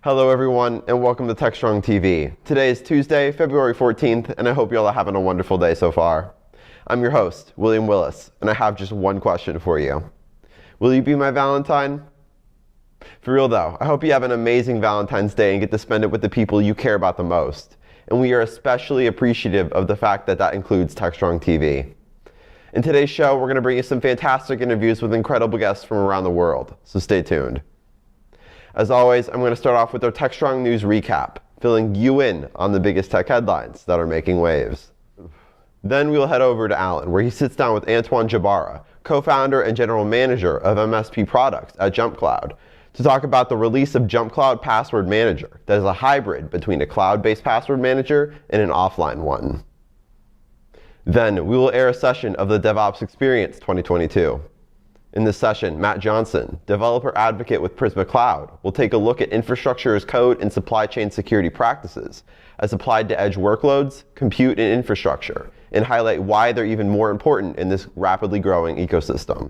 Hello everyone, and welcome to Techstrong TV. Today is Tuesday, February 14th, and I hope you all are having a wonderful day so far. I'm your host, William Willis, and I have just one question for you. Will you be my Valentine? For real though, I hope you have an amazing Valentine's Day and get to spend it with the people you care about the most. And we are especially appreciative of the fact that that includes Techstrong TV. In today's show, we're going to bring you some fantastic interviews with incredible guests from around the world, so stay tuned. As always, I'm going to start off with our Techstrong News recap, filling you in on the biggest tech headlines that are making waves. Then we'll head over to Allen, where he sits down with Antoine Jabara, co-founder and general manager of MSP Products at JumpCloud, to talk about the release of JumpCloud Password Manager that is a hybrid between a cloud-based password manager and an offline one. Then we will air a session of the DevOps Experience 2022. In this session, Matt Johnson, developer advocate with Prisma Cloud, will take a look at infrastructure as code and supply chain security practices as applied to edge workloads, compute, and infrastructure, and highlight why they're even more important in this rapidly growing ecosystem.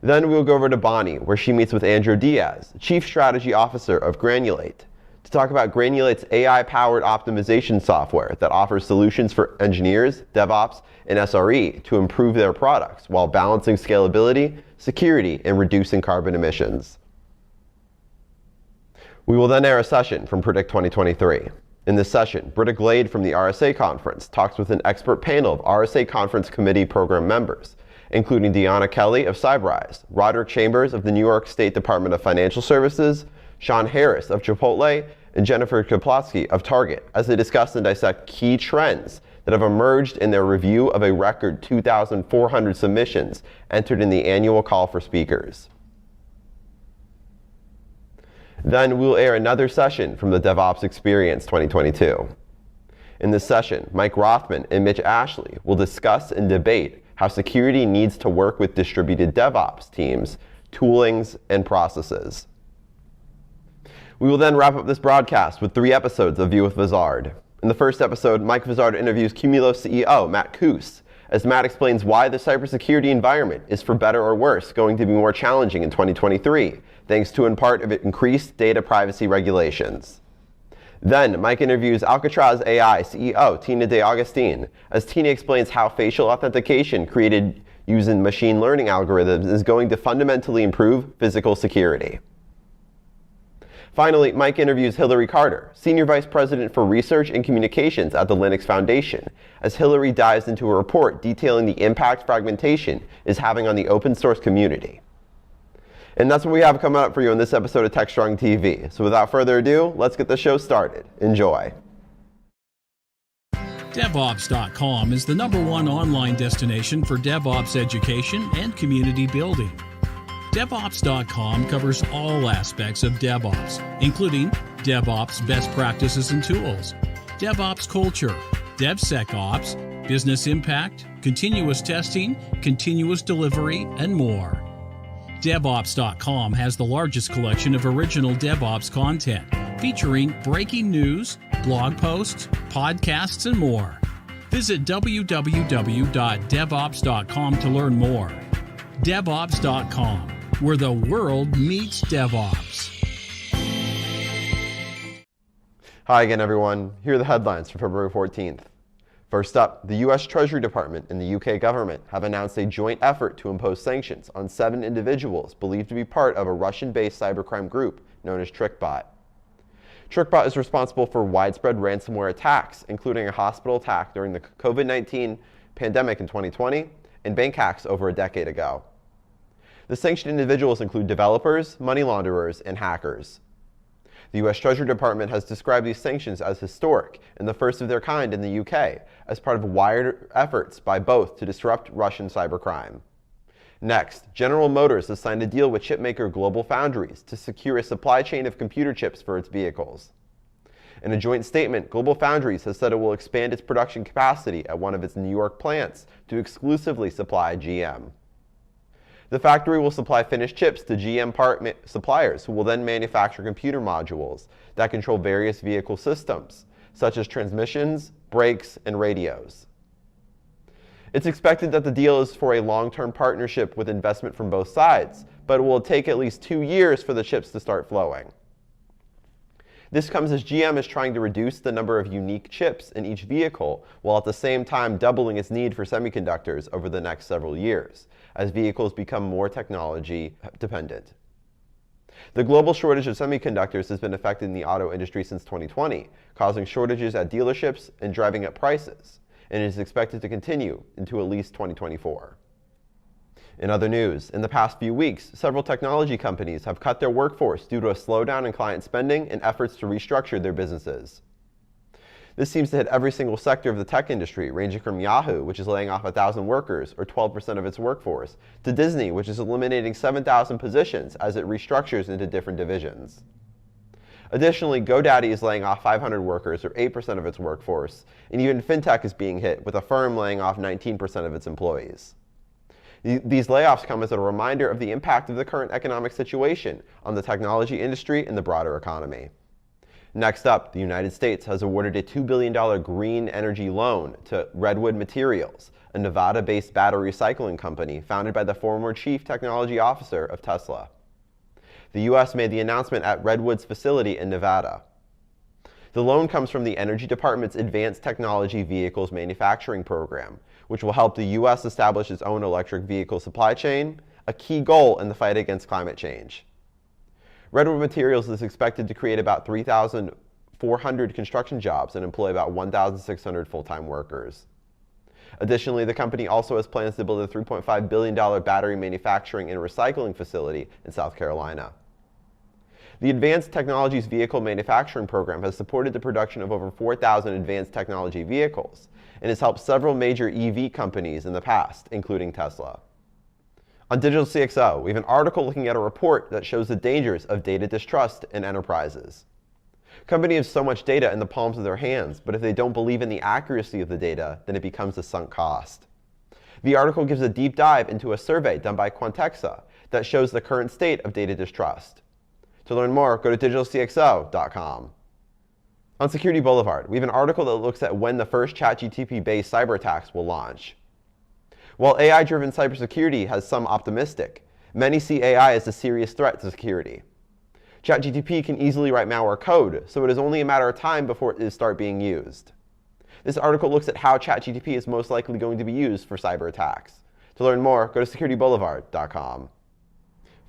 Then we will go over to Bonnie, where she meets with Andrew Diaz, Chief Strategy Officer of Granulate, to talk about Granulate's AI-powered optimization software that offers solutions for engineers, DevOps, and SRE to improve their products while balancing scalability, security, and reducing carbon emissions. We will then air a session from Predict 2023. In this session, Britta Glade from the RSA Conference talks with an expert panel of RSA Conference Committee program members, including Deanna Kelly of Cybereyes, Roderick Chambers of the New York State Department of Financial Services, Sean Harris of Chipotle, and Jennifer Kaplatsky of Target, as they discuss and dissect key trends that have emerged in their review of a record 2,400 submissions entered in the annual call for speakers. Then we'll air another session from the DevOps Experience 2022. In this session, Mike Rothman and Mitch Ashley will discuss and debate how security needs to work with distributed DevOps teams, toolings, and processes. We will then wrap up this broadcast with 3 episodes of View with Vizard. In the first episode, Mike Vizard interviews Cumulo CEO Matt Koos, as Matt explains why the cybersecurity environment is, for better or worse, going to be more challenging in 2023, thanks to in part of increased data privacy regulations. Then, Mike interviews Alcatraz AI CEO Tina DeAugustine, as Tina explains how facial authentication created using machine learning algorithms is going to fundamentally improve physical security. Finally, Mike interviews Hillary Carter, Senior Vice President for Research and Communications at the Linux Foundation, as Hillary dives into a report detailing the impact fragmentation is having on the open source community. And that's what we have coming up for you in this episode of Techstrong TV. So without further ado, let's get the show started. Enjoy. DevOps.com is the #1 online destination for DevOps education and community building. DevOps.com covers all aspects of DevOps, including DevOps best practices and tools, DevOps culture, DevSecOps, business impact, continuous testing, continuous delivery, and more. DevOps.com has the largest collection of original DevOps content, featuring breaking news, blog posts, podcasts, and more. Visit www.devops.com to learn more. DevOps.com, where the world meets DevOps. Hi again, everyone. Here are the headlines for February 14th. First up, the U.S. Treasury Department and the U.K. government have announced a joint effort to impose sanctions on 7 individuals believed to be part of a Russian-based cybercrime group known as TrickBot. TrickBot is responsible for widespread ransomware attacks, including a hospital attack during the COVID-19 pandemic in 2020 and bank hacks over a decade ago. The sanctioned individuals include developers, money launderers, and hackers. The U.S. Treasury Department has described these sanctions as historic and the first of their kind in the UK, as part of wider efforts by both to disrupt Russian cybercrime. Next, General Motors has signed a deal with chipmaker GlobalFoundries to secure a supply chain of computer chips for its vehicles. In a joint statement, GlobalFoundries has said it will expand its production capacity at one of its New York plants to exclusively supply GM. The factory will supply finished chips to GM part suppliers who will then manufacture computer modules that control various vehicle systems, such as transmissions, brakes, and radios. It's expected that the deal is for a long-term partnership with investment from both sides, but it will take at least 2 years for the chips to start flowing. This comes as GM is trying to reduce the number of unique chips in each vehicle, while at the same time doubling its need for semiconductors over the next several years, as vehicles become more technology dependent. The global shortage of semiconductors has been affecting the auto industry since 2020, causing shortages at dealerships and driving up prices, and it is expected to continue into at least 2024. In other news, in the past few weeks, several technology companies have cut their workforce due to a slowdown in client spending and efforts to restructure their businesses. This seems to hit every single sector of the tech industry, ranging from Yahoo, which is laying off 1,000 workers, or 12% of its workforce, to Disney, which is eliminating 7,000 positions as it restructures into different divisions. Additionally, GoDaddy is laying off 500 workers, or 8% of its workforce, and even FinTech is being hit, with Affirm laying off 19% of its employees. These layoffs come as a reminder of the impact of the current economic situation on the technology industry and the broader economy. Next up, the United States has awarded a $2 billion green energy loan to Redwood Materials, a Nevada-based battery recycling company founded by the former chief technology officer of Tesla. The U.S. made the announcement at Redwood's facility in Nevada. The loan comes from the Energy Department's Advanced Technology Vehicles Manufacturing Program, which will help the U.S. establish its own electric vehicle supply chain, a key goal in the fight against climate change. Redwood Materials is expected to create about 3,400 construction jobs and employ about 1,600 full-time workers. Additionally, the company also has plans to build a $3.5 billion battery manufacturing and recycling facility in South Carolina. The Advanced Technologies Vehicle Manufacturing Program has supported the production of over 4,000 advanced technology vehicles and has helped several major EV companies in the past, including Tesla. On Digital CXO, we have an article looking at a report that shows the dangers of data distrust in enterprises. Companies have so much data in the palms of their hands, but if they don't believe in the accuracy of the data, then it becomes a sunk cost. The article gives a deep dive into a survey done by Quantexa that shows the current state of data distrust. To learn more, go to digitalcxo.com. On Security Boulevard, we have an article that looks at when the first ChatGPT-based cyber attacks will launch. While AI-driven cybersecurity has some optimistic, many see AI as a serious threat to security. ChatGPT can easily write malware code, so it is only a matter of time before it starts being used. This article looks at how ChatGPT is most likely going to be used for cyber attacks. To learn more, go to securityboulevard.com.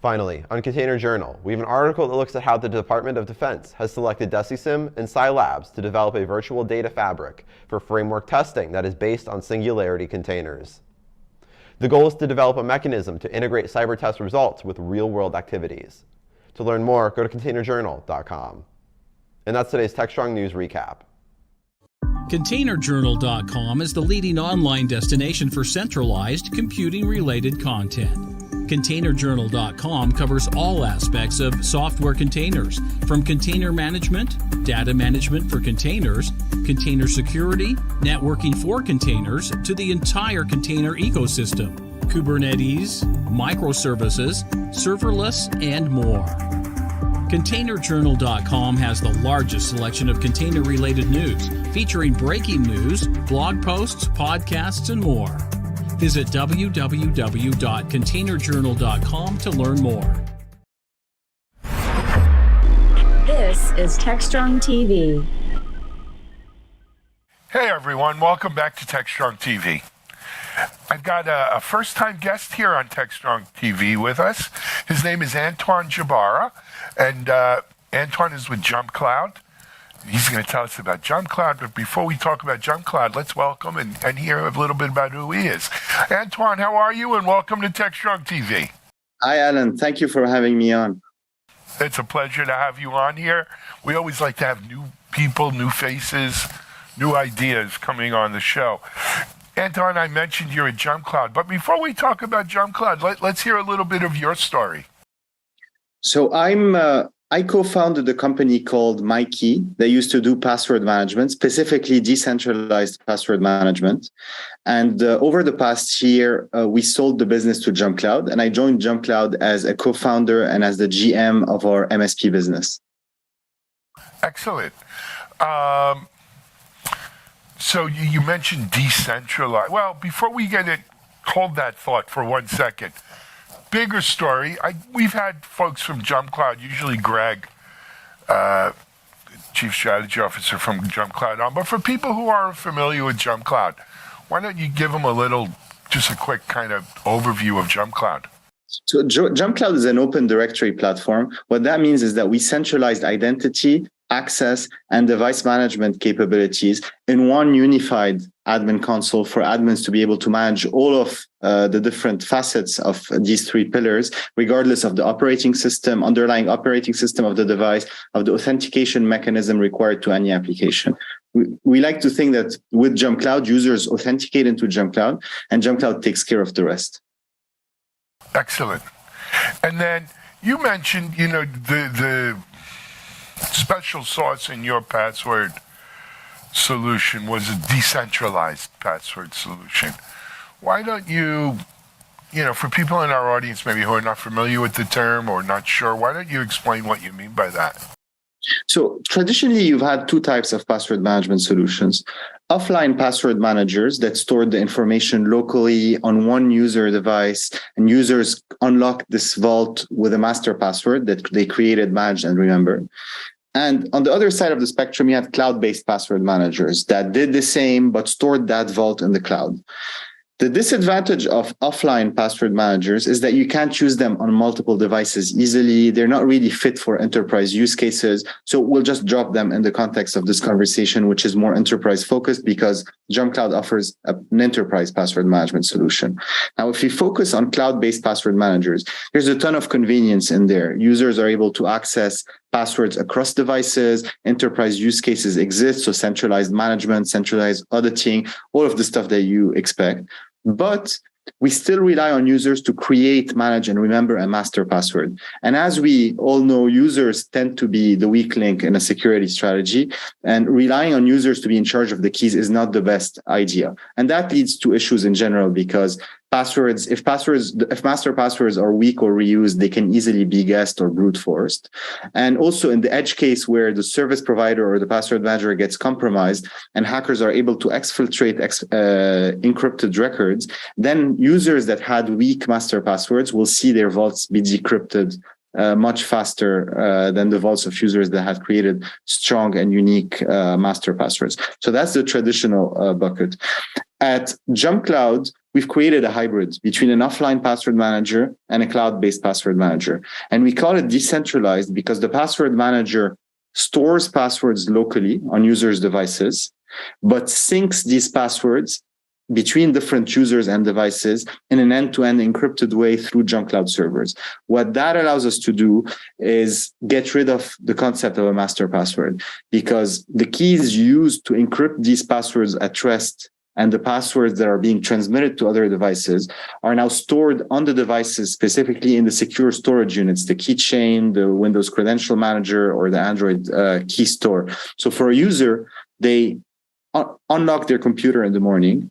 Finally, on Container Journal, we have an article that looks at how the Department of Defense has selected Decisim and Scilabs to develop a virtual data fabric for framework testing that is based on singularity containers. The goal is to develop a mechanism to integrate cyber test results with real-world activities. To learn more, go to containerjournal.com. And that's today's Techstrong News Recap. ContainerJournal.com is the leading online destination for centralized computing-related content. ContainerJournal.com covers all aspects of software containers, from container management, data management for containers, container security, networking for containers, to the entire container ecosystem, Kubernetes, microservices, serverless, and more. ContainerJournal.com has the largest selection of container-related news, featuring breaking news, blog posts, podcasts, and more. Visit www.containerjournal.com to learn more. This is Techstrong TV. Hey everyone, welcome back to Techstrong TV. I've got a first-time guest here on Techstrong TV with us. His name is Antoine Jabara, and Antoine is with JumpCloud. He's going to tell us about JumpCloud, but before we talk about JumpCloud, let's welcome and hear a little bit about who he is. Antoine, how are you? And welcome to Techstrong TV. Hi, Alan. Thank you for having me on. It's a pleasure to have you on here. We always like to have new people, new faces, new ideas coming on the show. Antoine, I mentioned you're at JumpCloud, but before we talk about JumpCloud, let's hear a little bit of your story. So I co-founded a company called MyKey. They used to do password management, specifically decentralized password management. And over the past year, we sold the business to JumpCloud, and I joined JumpCloud as a co-founder and as the GM of our MSP business. Excellent. So you mentioned decentralized. Well, before we get it, hold that thought for 1 second. bigger story, we've had folks from Jump Cloud, usually Greg, Chief Strategy Officer from Jump Cloud on. But for people who aren't familiar with Jump Cloud, why don't you give them just a quick kind of overview of Jump Cloud? So Jump Cloud is an open directory platform. What that means is that we centralized identity, access, and device management capabilities in one unified admin console for admins to be able to manage all of the different facets of these three pillars, regardless of the operating system, underlying operating system of the device, of the authentication mechanism required to any application. We like to think that with Jump Cloud, users authenticate into Jump Cloud, and Jump Cloud takes care of the rest. Excellent. And then you mentioned, the special sauce in your password solution was a decentralized password solution. Why don't you, for people in our audience maybe who are not familiar with the term or not sure, why don't you explain what you mean by that? So traditionally, you've had two types of password management solutions. Offline password managers that stored the information locally on one user device, and users unlocked this vault with a master password that they created, managed, and remembered. And on the other side of the spectrum, you had cloud-based password managers that did the same, but stored that vault in the cloud. The disadvantage of offline password managers is that you can't use them on multiple devices easily. They're not really fit for enterprise use cases. So we'll just drop them in the context of this conversation, which is more enterprise focused, because Jump Cloud offers an enterprise password management solution. Now, if you focus on cloud-based password managers, there's a ton of convenience in there. Users are able to access passwords across devices. Enterprise use cases exist, so centralized management, centralized auditing, all of the stuff that you expect. But we still rely on users to create, manage, and remember a master password. And as we all know, users tend to be the weak link in a security strategy, and relying on users to be in charge of the keys is not the best idea. And that leads to issues in general, because if master passwords are weak or reused, they can easily be guessed or brute forced. And also in the edge case where the service provider or the password manager gets compromised and hackers are able to exfiltrate encrypted records, then users that had weak master passwords will see their vaults be decrypted much faster than the vaults of users that had created strong and unique master passwords. So that's the traditional bucket. At Jump Cloud, we've created a hybrid between an offline password manager and a cloud-based password manager. And we call it decentralized because the password manager stores passwords locally on users' devices, but syncs these passwords between different users and devices in an end-to-end encrypted way through Jump Cloud servers. What that allows us to do is get rid of the concept of a master password, because the keys used to encrypt these passwords at rest and the passwords that are being transmitted to other devices are now stored on the devices, specifically in the secure storage units, the keychain, the Windows Credential Manager, or the Android key store. So for a user, they unlock their computer in the morning,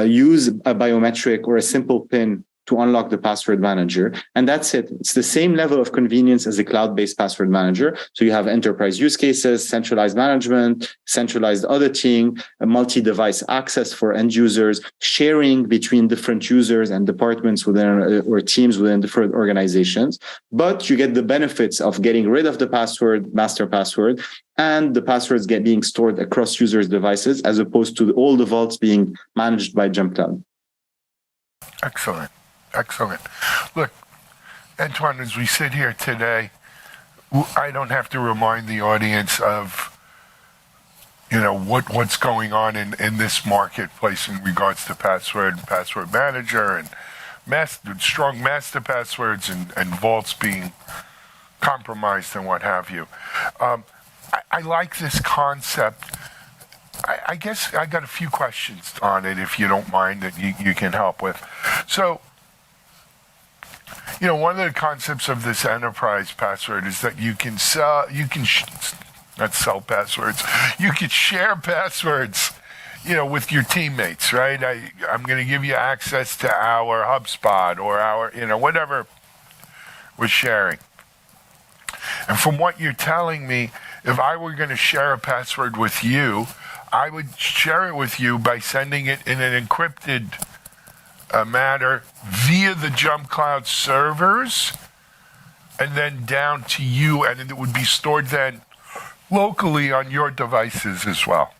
use a biometric or a simple PIN to unlock the password manager. And that's it. It's the same level of convenience as a cloud-based password manager. So you have enterprise use cases, centralized management, centralized auditing, a multi-device access for end users, sharing between different users and departments within or teams within different organizations. But you get the benefits of getting rid of the password, master password, and the passwords being stored across users' devices, as opposed to all the vaults being managed by Jump Cloud. Excellent. Excellent. Look, Antoine, as we sit here today, I don't have to remind the audience of, what's going on in this marketplace in regards to password manager and strong master passwords and vaults being compromised and what have you. I like this concept. I guess I got a few questions on it, if you don't mind, that you can help with. So, one of the concepts of this enterprise password is that not sell passwords, you can share passwords, with your teammates, right? I'm going to give you access to our HubSpot or our, whatever we're sharing. And from what you're telling me, if I were going to share a password with you, I would share it with you by sending it in an encrypted matter via the Jump Cloud servers and then down to you, and it would be stored then locally on your devices as well.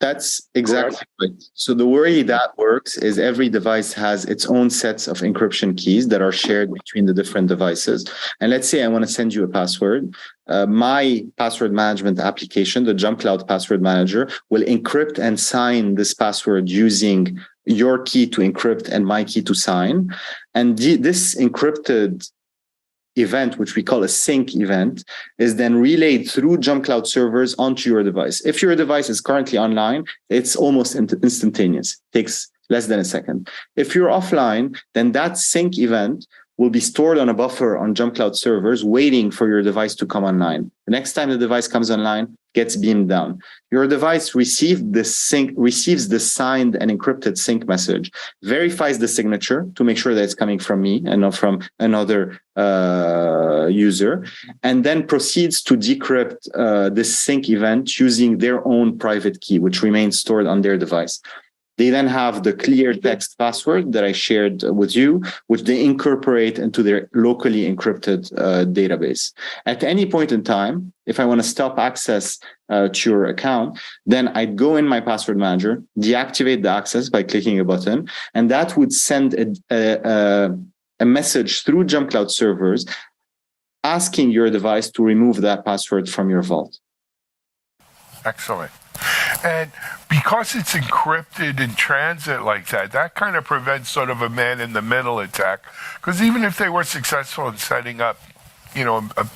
That's exactly right. So the way that works is every device has its own sets of encryption keys that are shared between the different devices. And let's say I want to send you a password. My password management application, the Jump Cloud Password Manager, will encrypt and sign this password using your key to encrypt and my key to sign. And this encrypted event, which we call a sync event, is then relayed through Jump Cloud servers onto your device. If your device is currently online, it's almost instantaneous. It takes less than a second. If you're offline, then that sync event will be stored on a buffer on Jump Cloud servers, waiting for your device to come online. The next time the device comes online, gets beamed down. Your device receives the signed and encrypted sync message, verifies the signature to make sure that it's coming from me and not from another user, and then proceeds to decrypt this sync event using their own private key, which remains stored on their device. They then have the clear text password that I shared with you, which they incorporate into their locally encrypted database. At any point in time, if I want to stop access to your account, then I'd go in my password manager, deactivate the access by clicking a button, and that would send a message through Jump Cloud servers asking your device to remove that password from your vault. Excellent. And because it's encrypted in transit like that, that kind of prevents sort of a man-in-the-middle attack. Because even if they were successful in setting up, a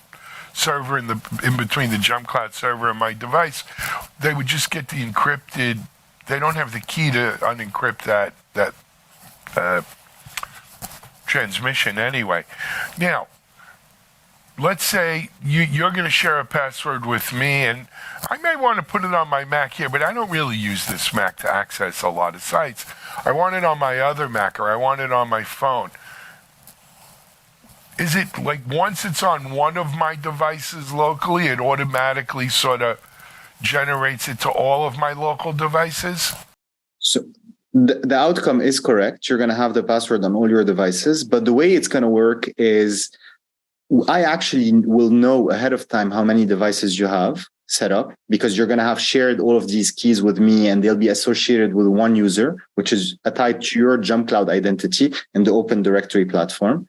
server in between the Jump Cloud server and my device, they would just get the encrypted. They don't have the key to unencrypt that transmission anyway. Now, let's say you're going to share a password with me, and I may want to put it on my Mac here, but I don't really use this Mac to access a lot of sites. I want it on my other Mac, or I want it on my phone. Is it like once it's on one of my devices locally, it automatically sort of generates it to all of my local devices? So the outcome is correct. You're going to have the password on all your devices, but the way it's going to work is I actually will know ahead of time how many devices you have set up, because you're going to have shared all of these keys with me, and they'll be associated with one user, which is tied to your Jump Cloud identity in the Open Directory platform.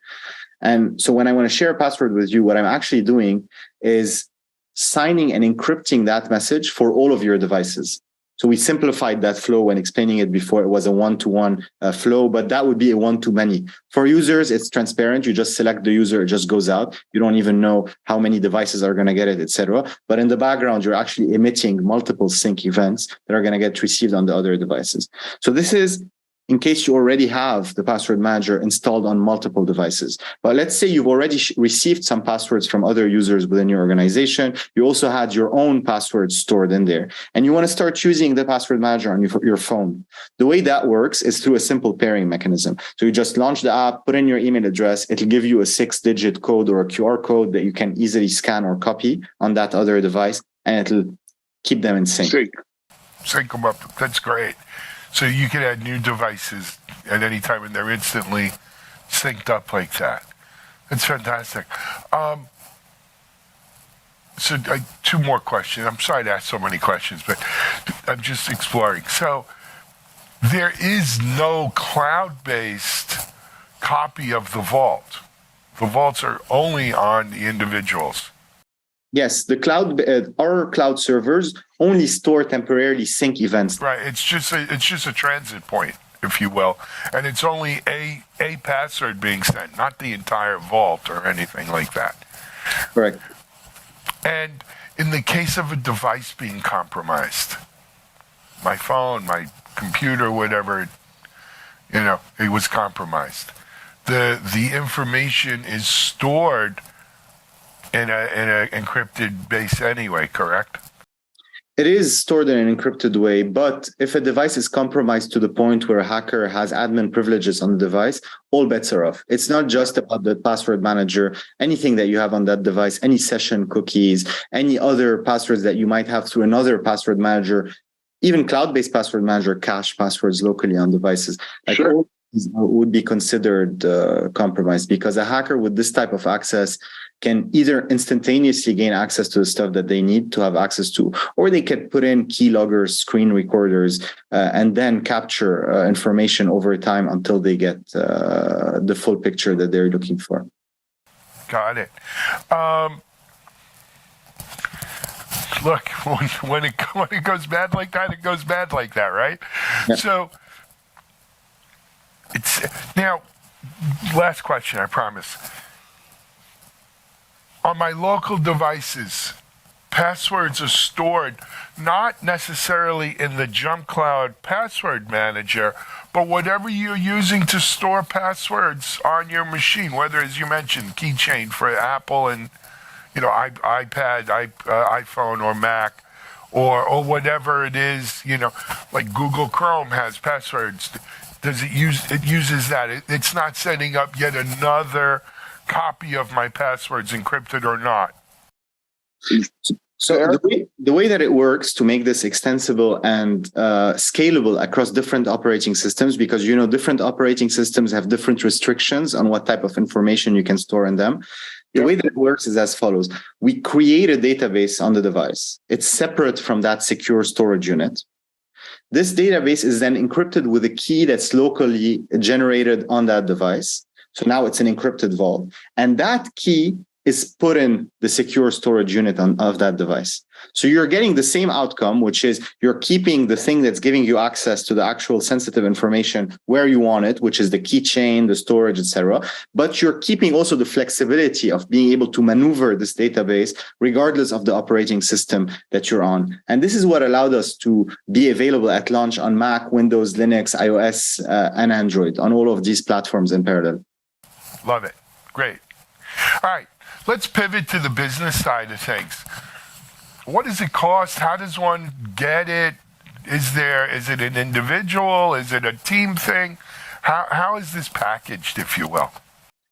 And so when I want to share a password with you, what I'm actually doing is signing and encrypting that message for all of your devices. So we simplified that flow when explaining it before. It was a one-to-one flow, but that would be a one-to-many. For users, it's transparent. You just select the user, it just goes out. You don't even know how many devices are going to get it, etc. But in the background, you're actually emitting multiple sync events that are going to get received on the other devices. So this is in case you already have the password manager installed on multiple devices. But let's say you've already received some passwords from other users within your organization. You also had your own passwords stored in there, and you want to start using the password manager on your phone. The way that works is through a simple pairing mechanism. So you just launch the app, put in your email address. It'll give you a 6-digit code or a QR code that you can easily scan or copy on that other device, and it'll keep them in sync. Sync them up. That's great. So you can add new devices at any time, and they're instantly synced up like that. That's fantastic. So two more questions. I'm sorry to ask so many questions, but I'm just exploring. So there is no cloud-based copy of the vault. The vaults are only on the individuals. Yes, the cloud, our cloud servers only store temporarily sync events. Right. It's just a transit point, if you will, and it's only a password being sent, not the entire vault or anything like that. Correct. And in the case of a device being compromised, my phone, my computer, whatever, it was compromised. The information is stored in a encrypted base anyway, correct? It is stored in an encrypted way, but if a device is compromised to the point where a hacker has admin privileges on the device, all bets are off. It's not just about the password manager. Anything that you have on that device, any session cookies, any other passwords that you might have through another password manager, even cloud-based password manager, cache passwords locally on devices. Like sure. would be considered compromised, because a hacker with this type of access can either instantaneously gain access to the stuff that they need to have access to, or they can put in keyloggers, screen recorders, and then capture information over time until they get the full picture that they're looking for. Got it. Look, when it goes bad like that, it goes bad like that, right? Yeah. So it's now. Last question, I promise. On my local devices, passwords are stored not necessarily in the JumpCloud password manager, but whatever you're using to store passwords on your machine, whether, as you mentioned, keychain for Apple and iPad, iPhone, or Mac, or whatever it is, like Google Chrome has passwords. It uses that. It's not setting up yet another copy of my passwords, encrypted or not. So the way that it works to make this extensible and scalable across different operating systems, because different operating systems have different restrictions on what type of information you can store in them. The way that it works is as follows. We create a database on the device. It's separate from that secure storage unit. This database is then encrypted with a key that's locally generated on that device. So now it's an encrypted vault. And that key is put in the secure storage unit of that device. So you're getting the same outcome, which is you're keeping the thing that's giving you access to the actual sensitive information where you want it, which is the keychain, the storage, etc. But you're keeping also the flexibility of being able to maneuver this database regardless of the operating system that you're on. And this is what allowed us to be available at launch on Mac, Windows, Linux, iOS, and Android, on all of these platforms in parallel. Love it. Great. All right. Let's pivot to the business side of things. What does it cost? How does one get it? Is it an individual? Is it a team thing? How is this packaged, if you will?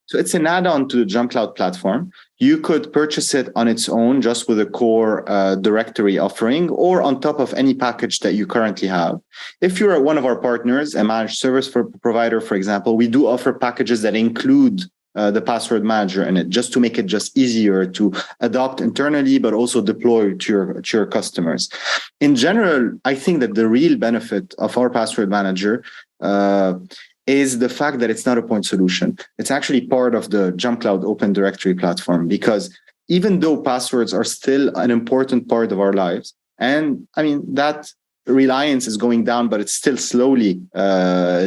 So it's an add-on to the JumpCloud platform. You could purchase it on its own, just with a core directory offering, or on top of any package that you currently have. If you're one of our partners, a managed service provider, for example, we do offer packages that include the password manager in it, just to make it just easier to adopt internally, but also deploy to your customers. In general, I think that the real benefit of our password manager is the fact that it's not a point solution. It's actually part of the JumpCloud Open Directory platform, because even though passwords are still an important part of our lives, and I mean, that reliance is going down, but it's still slowly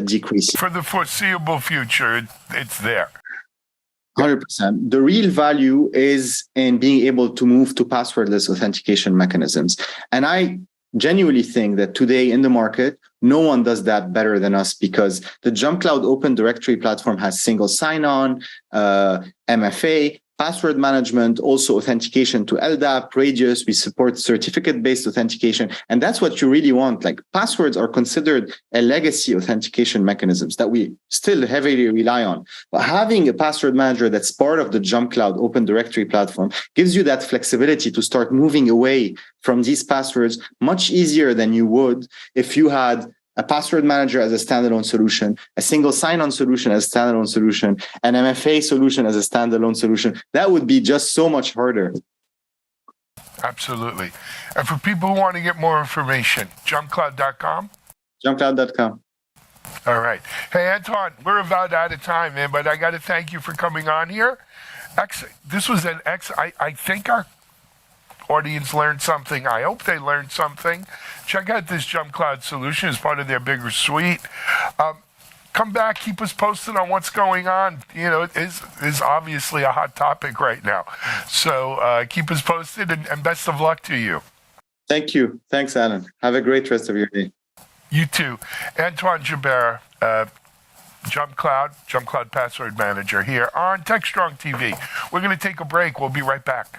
decreasing. For the foreseeable future, it's there. 100%. The real value is in being able to move to passwordless authentication mechanisms. And I genuinely think that today in the market, no one does that better than us, because the JumpCloud Open Directory platform has single sign-on, MFA, password management, also authentication to LDAP, Radius. We support certificate-based authentication. And that's what you really want. Like, passwords are considered a legacy authentication mechanisms that we still heavily rely on. But having a password manager that's part of the JumpCloud Open Directory platform gives you that flexibility to start moving away from these passwords much easier than you would if you had a password manager as a standalone solution, a single sign-on solution as a standalone solution, an MFA solution as a standalone solution. That would be just so much harder. Absolutely. And for people who want to get more information, jumpcloud.com? Jumpcloud.com. All right. Hey, Antoine, we're about out of time, man, but I got to thank you for coming on here. This was I think our audience learned something. I hope they learned something. Check out this JumpCloud solution as part of their bigger suite. Come back, keep us posted on what's going on. It is obviously a hot topic right now. So keep us posted, and best of luck to you. Thank you. Thanks, Alan. Have a great rest of your day. You too. Antoine Jabara, JumpCloud Password Manager here on Techstrong TV. We're going to take a break. We'll be right back.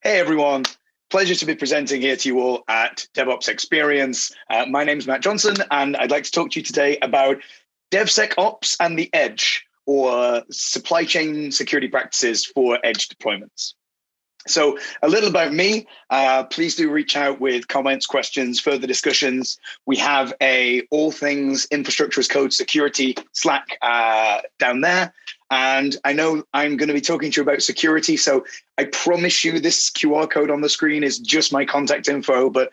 Hey everyone, pleasure to be presenting here to you all at DevOps Experience. My name is Matt Johnson, and I'd like to talk to you today about DevSecOps and the edge, or supply chain security practices for edge deployments. So a little about me. Please do reach out with comments, questions, further discussions. We have a all things infrastructure as code security Slack down there. And I know I'm going to be talking to you about security. So I promise you this QR code on the screen is just my contact info, but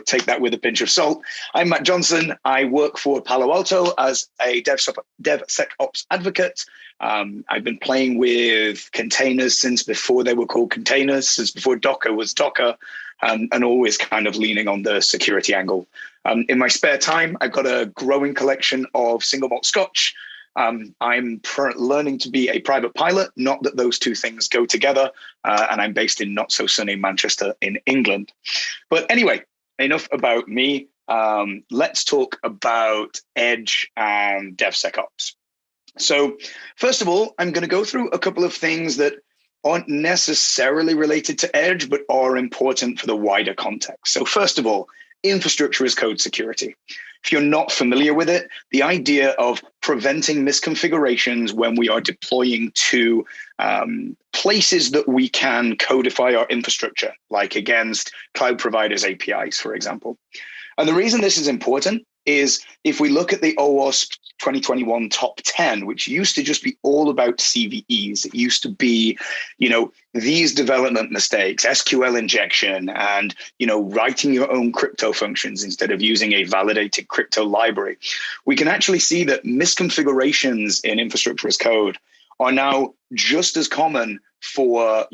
take that with a pinch of salt. I'm Matt Johnson. I work for Palo Alto as a DevSecOps advocate. I've been playing with containers since before they were called containers, since before Docker was Docker, and always kind of leaning on the security angle. In my spare time, I've got a growing collection of single malt scotch. I'm learning to be a private pilot, not that those two things go together, and I'm based in not so sunny Manchester in England. But anyway, enough about me. Let's talk about Edge and DevSecOps. So first of all, I'm going to go through a couple of things that aren't necessarily related to Edge, but are important for the wider context. So first of all, infrastructure as code security. If you're not familiar with it, the idea of preventing misconfigurations when we are deploying to places that we can codify our infrastructure, like against cloud providers' APIs, for example. And the reason this is important is if we look at the OWASP 2021 top 10, which used to just be all about CVEs. It used to be, these development mistakes, SQL injection, and, writing your own crypto functions instead of using a validated crypto library. We can actually see that misconfigurations in infrastructure as code are now just as common for,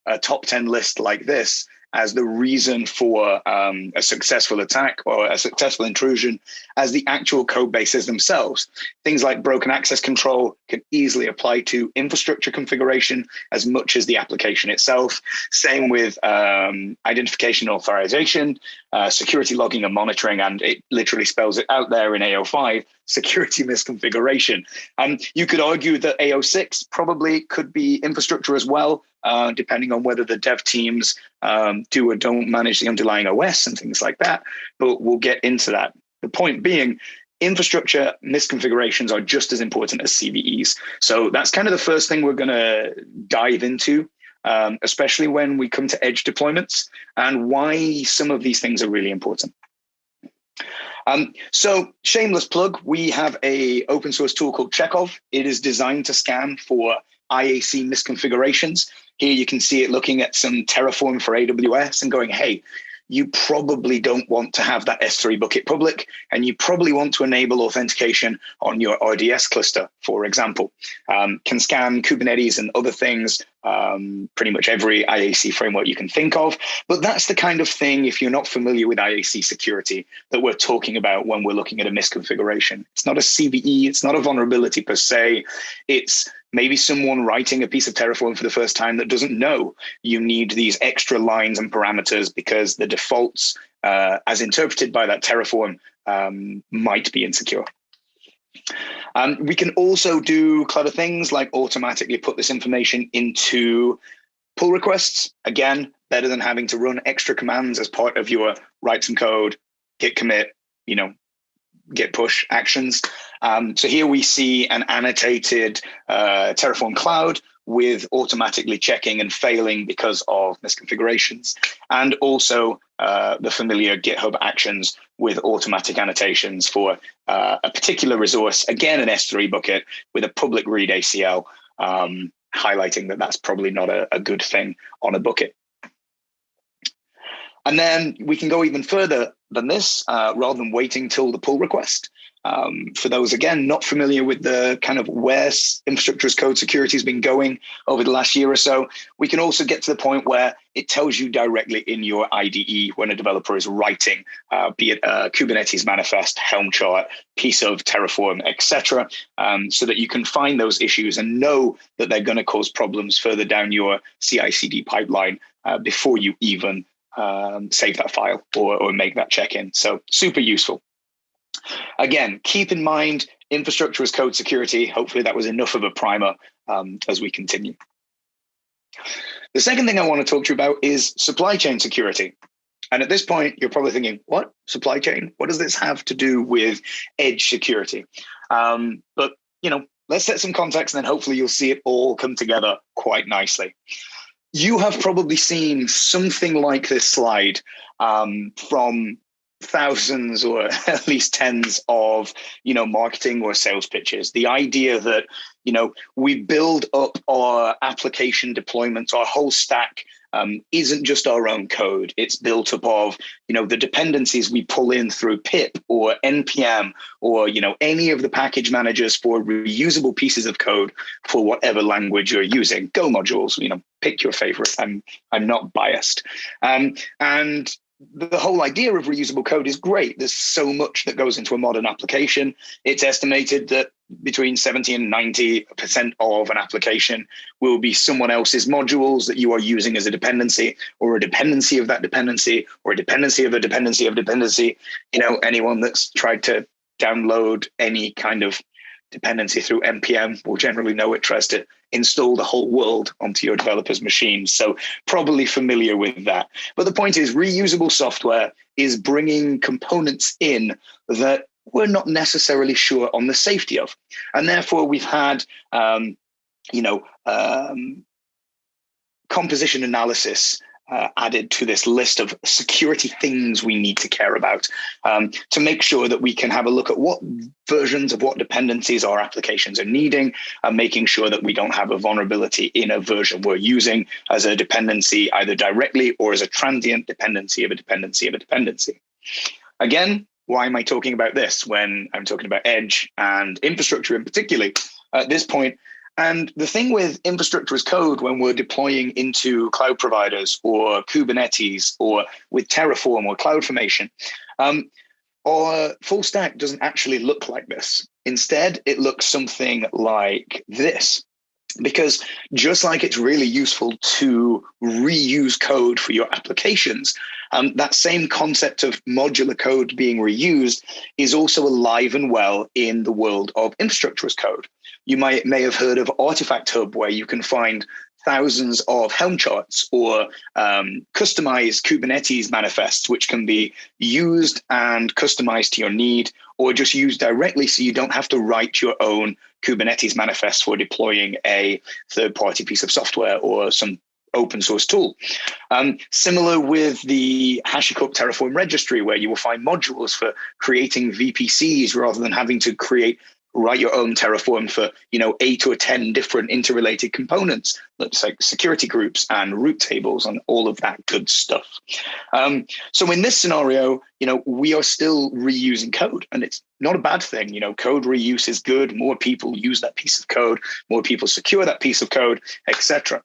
a top 10 list like this as the reason for a successful attack or a successful intrusion as the actual code bases themselves. Things like broken access control can easily apply to infrastructure configuration as much as the application itself. Same with identification and authorization, security logging and monitoring, and it literally spells it out there in AO5, security misconfiguration. You could argue that AO6 probably could be infrastructure as well, depending on whether the dev teams do or don't manage the underlying OS and things like that. But we'll get into that. The point being, infrastructure misconfigurations are just as important as CVEs. So that's kind of the first thing we're going to dive into, especially when we come to edge deployments and why some of these things are really important. So shameless plug, we have a open source tool called Checkov. It is designed to scan for IAC misconfigurations. Here you can see it looking at some Terraform for AWS and going, hey, you probably don't want to have that S3 bucket public, and you probably want to enable authentication on your RDS cluster, for example. Can scan Kubernetes and other things, pretty much every IAC framework you can think of. But that's the kind of thing, if you're not familiar with IAC security, that we're talking about when we're looking at a misconfiguration. It's not a CVE, it's not a vulnerability per se. It's maybe someone writing a piece of Terraform for the first time that doesn't know you need these extra lines and parameters because the defaults, as interpreted by that Terraform, might be insecure. We can also do clever things like automatically put this information into pull requests. Again, better than having to run extra commands as part of your write some code, git commit, git push actions. So here we see an annotated Terraform cloud with automatically checking and failing because of misconfigurations, and also the familiar GitHub actions with automatic annotations for a particular resource, again, an S3 bucket with a public read ACL, highlighting that that's probably not a good thing on a bucket. And then we can go even further than this, rather than waiting till the pull request. For those, again, not familiar with the kind of where infrastructure as code security has been going over the last year or so, we can also get to the point where it tells you directly in your IDE when a developer is writing, be it a Kubernetes manifest, Helm chart, piece of Terraform, etc., so that you can find those issues and know that they're going to cause problems further down your CI/CD pipeline before you even save that file or make that check-in. So super useful. Again, keep in mind infrastructure as code security. Hopefully that was enough of a primer as we continue. The second thing I want to talk to you about is supply chain security. And at this point, you're probably thinking, what? Supply chain? What does this have to do with edge security? But, let's set some context, and then hopefully you'll see it all come together quite nicely. You have probably seen something like this slide from thousands or at least tens of, marketing or sales pitches. The idea that, we build up our application deployments, our whole stack isn't just our own code. It's built up of, the dependencies we pull in through pip or NPM or, any of the package managers for reusable pieces of code for whatever language you're using. Go modules, pick your favorite. I'm not biased. And the whole idea of reusable code is great. There's so much that goes into a modern application. It's estimated that between 70 and 90% of an application will be someone else's modules that you are using as a dependency, or a dependency of that dependency, or a dependency of a dependency of a dependency. Anyone that's tried to download any kind of dependency through NPM will generally know it tries to install the whole world onto your developer's machine. So probably familiar with that. But the point is, reusable software is bringing components in that we're not necessarily sure on the safety of. And therefore, we've had, composition analysis added to this list of security things we need to care about to make sure that we can have a look at what versions of what dependencies our applications are needing, and making sure that we don't have a vulnerability in a version we're using as a dependency, either directly or as a transient dependency of a dependency of a dependency. Again, why am I talking about this when I'm talking about edge and infrastructure in particular at this point? And the thing with infrastructure as code, when we're deploying into cloud providers or Kubernetes or with Terraform or CloudFormation, our full stack doesn't actually look like this. Instead, it looks something like this. Because just like it's really useful to reuse code for your applications, that same concept of modular code being reused is also alive and well in the world of infrastructure as code. You may have heard of Artifact Hub, where you can find thousands of Helm charts or customized Kubernetes manifests, which can be used and customized to your need, or just used directly so you don't have to write your own Kubernetes manifest for deploying a third-party piece of software or some open source tool. Similar with the HashiCorp Terraform registry, where you will find modules for creating VPCs rather than having to write your own Terraform for 8 or 10 different interrelated components, like security groups and root tables and all of that good stuff. So in this scenario, we are still reusing code, and it's not a bad thing. Code reuse is good. More people use that piece of code, more people secure that piece of code, etc.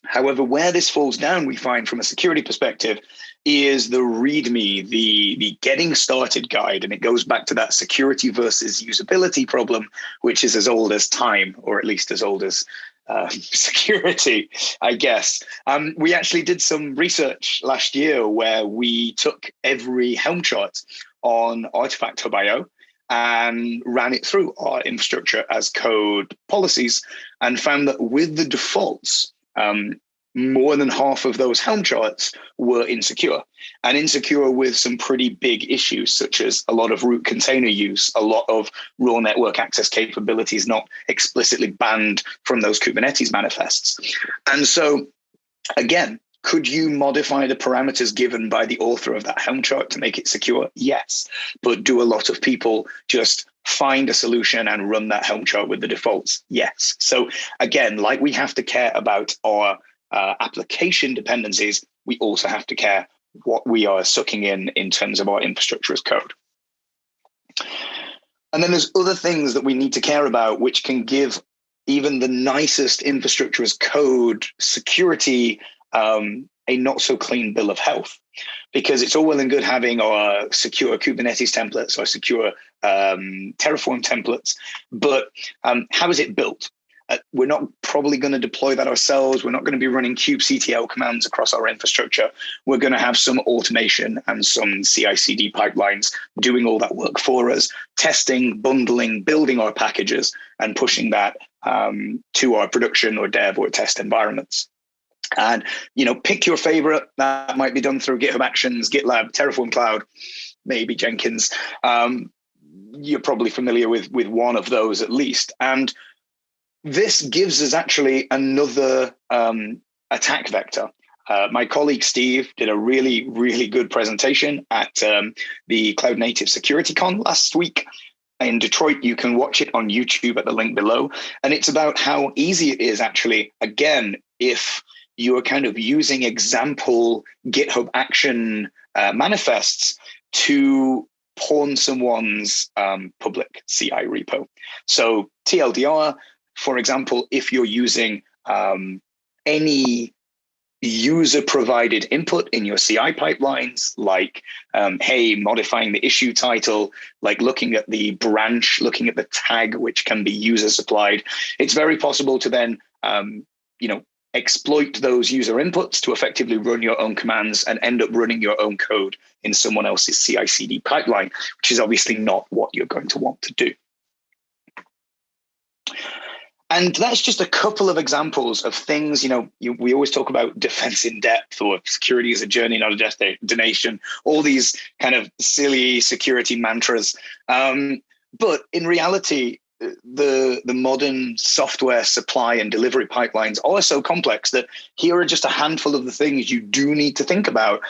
However, where this falls down, we find from a security perspective, is the README, the getting started guide. And it goes back to that security versus usability problem, which is as old as time, or at least as old as security, I guess. We actually did some research last year where we took every Helm chart on Artifact Hub.io and ran it through our infrastructure as code policies, and found that with the defaults, more than half of those Helm charts were insecure, and insecure with some pretty big issues, such as a lot of root container use, a lot of raw network access capabilities not explicitly banned from those Kubernetes manifests. And so, again, could you modify the parameters given by the author of that Helm chart to make it secure? Yes. But do a lot of people just find a solution and run that Helm chart with the defaults? Yes. So again, like we have to care about our application dependencies, we also have to care what we are sucking in terms of our infrastructure as code. And then there's other things that we need to care about, which can give even the nicest infrastructure as code security a not so clean bill of health, because it's all well and good having our secure Kubernetes templates or secure Terraform templates, but how is it built? We're not probably going to deploy that ourselves. We're not going to be running kubectl commands across our infrastructure. We're going to have some automation and some CI/CD pipelines doing all that work for us, testing, bundling, building our packages, and pushing that to our production or dev or test environments. And, pick your favorite. That might be done through GitHub Actions, GitLab, Terraform Cloud, maybe Jenkins. you're probably familiar with one of those at least. And this gives us actually another attack vector. My colleague Steve did a really, really good presentation at the Cloud Native Security Con last week in Detroit. You can watch it on YouTube at the link below. And it's about how easy it is actually, again, if you are kind of using example GitHub action manifests to pawn someone's public CI repo. So TLDR, for example, if you're using any user-provided input in your CI pipelines, like, hey, modifying the issue title, like looking at the branch, looking at the tag, which can be user-supplied, it's very possible to then, exploit those user inputs to effectively run your own commands and end up running your own code in someone else's CI/CD pipeline, which is obviously not what you're going to want to do. And that's just a couple of examples of things, we always talk about defense in depth or security is a journey, not a destination, all these kind of silly security mantras. But in reality, the modern software supply and delivery pipelines are so complex that here are just a handful of the things you do need to think about,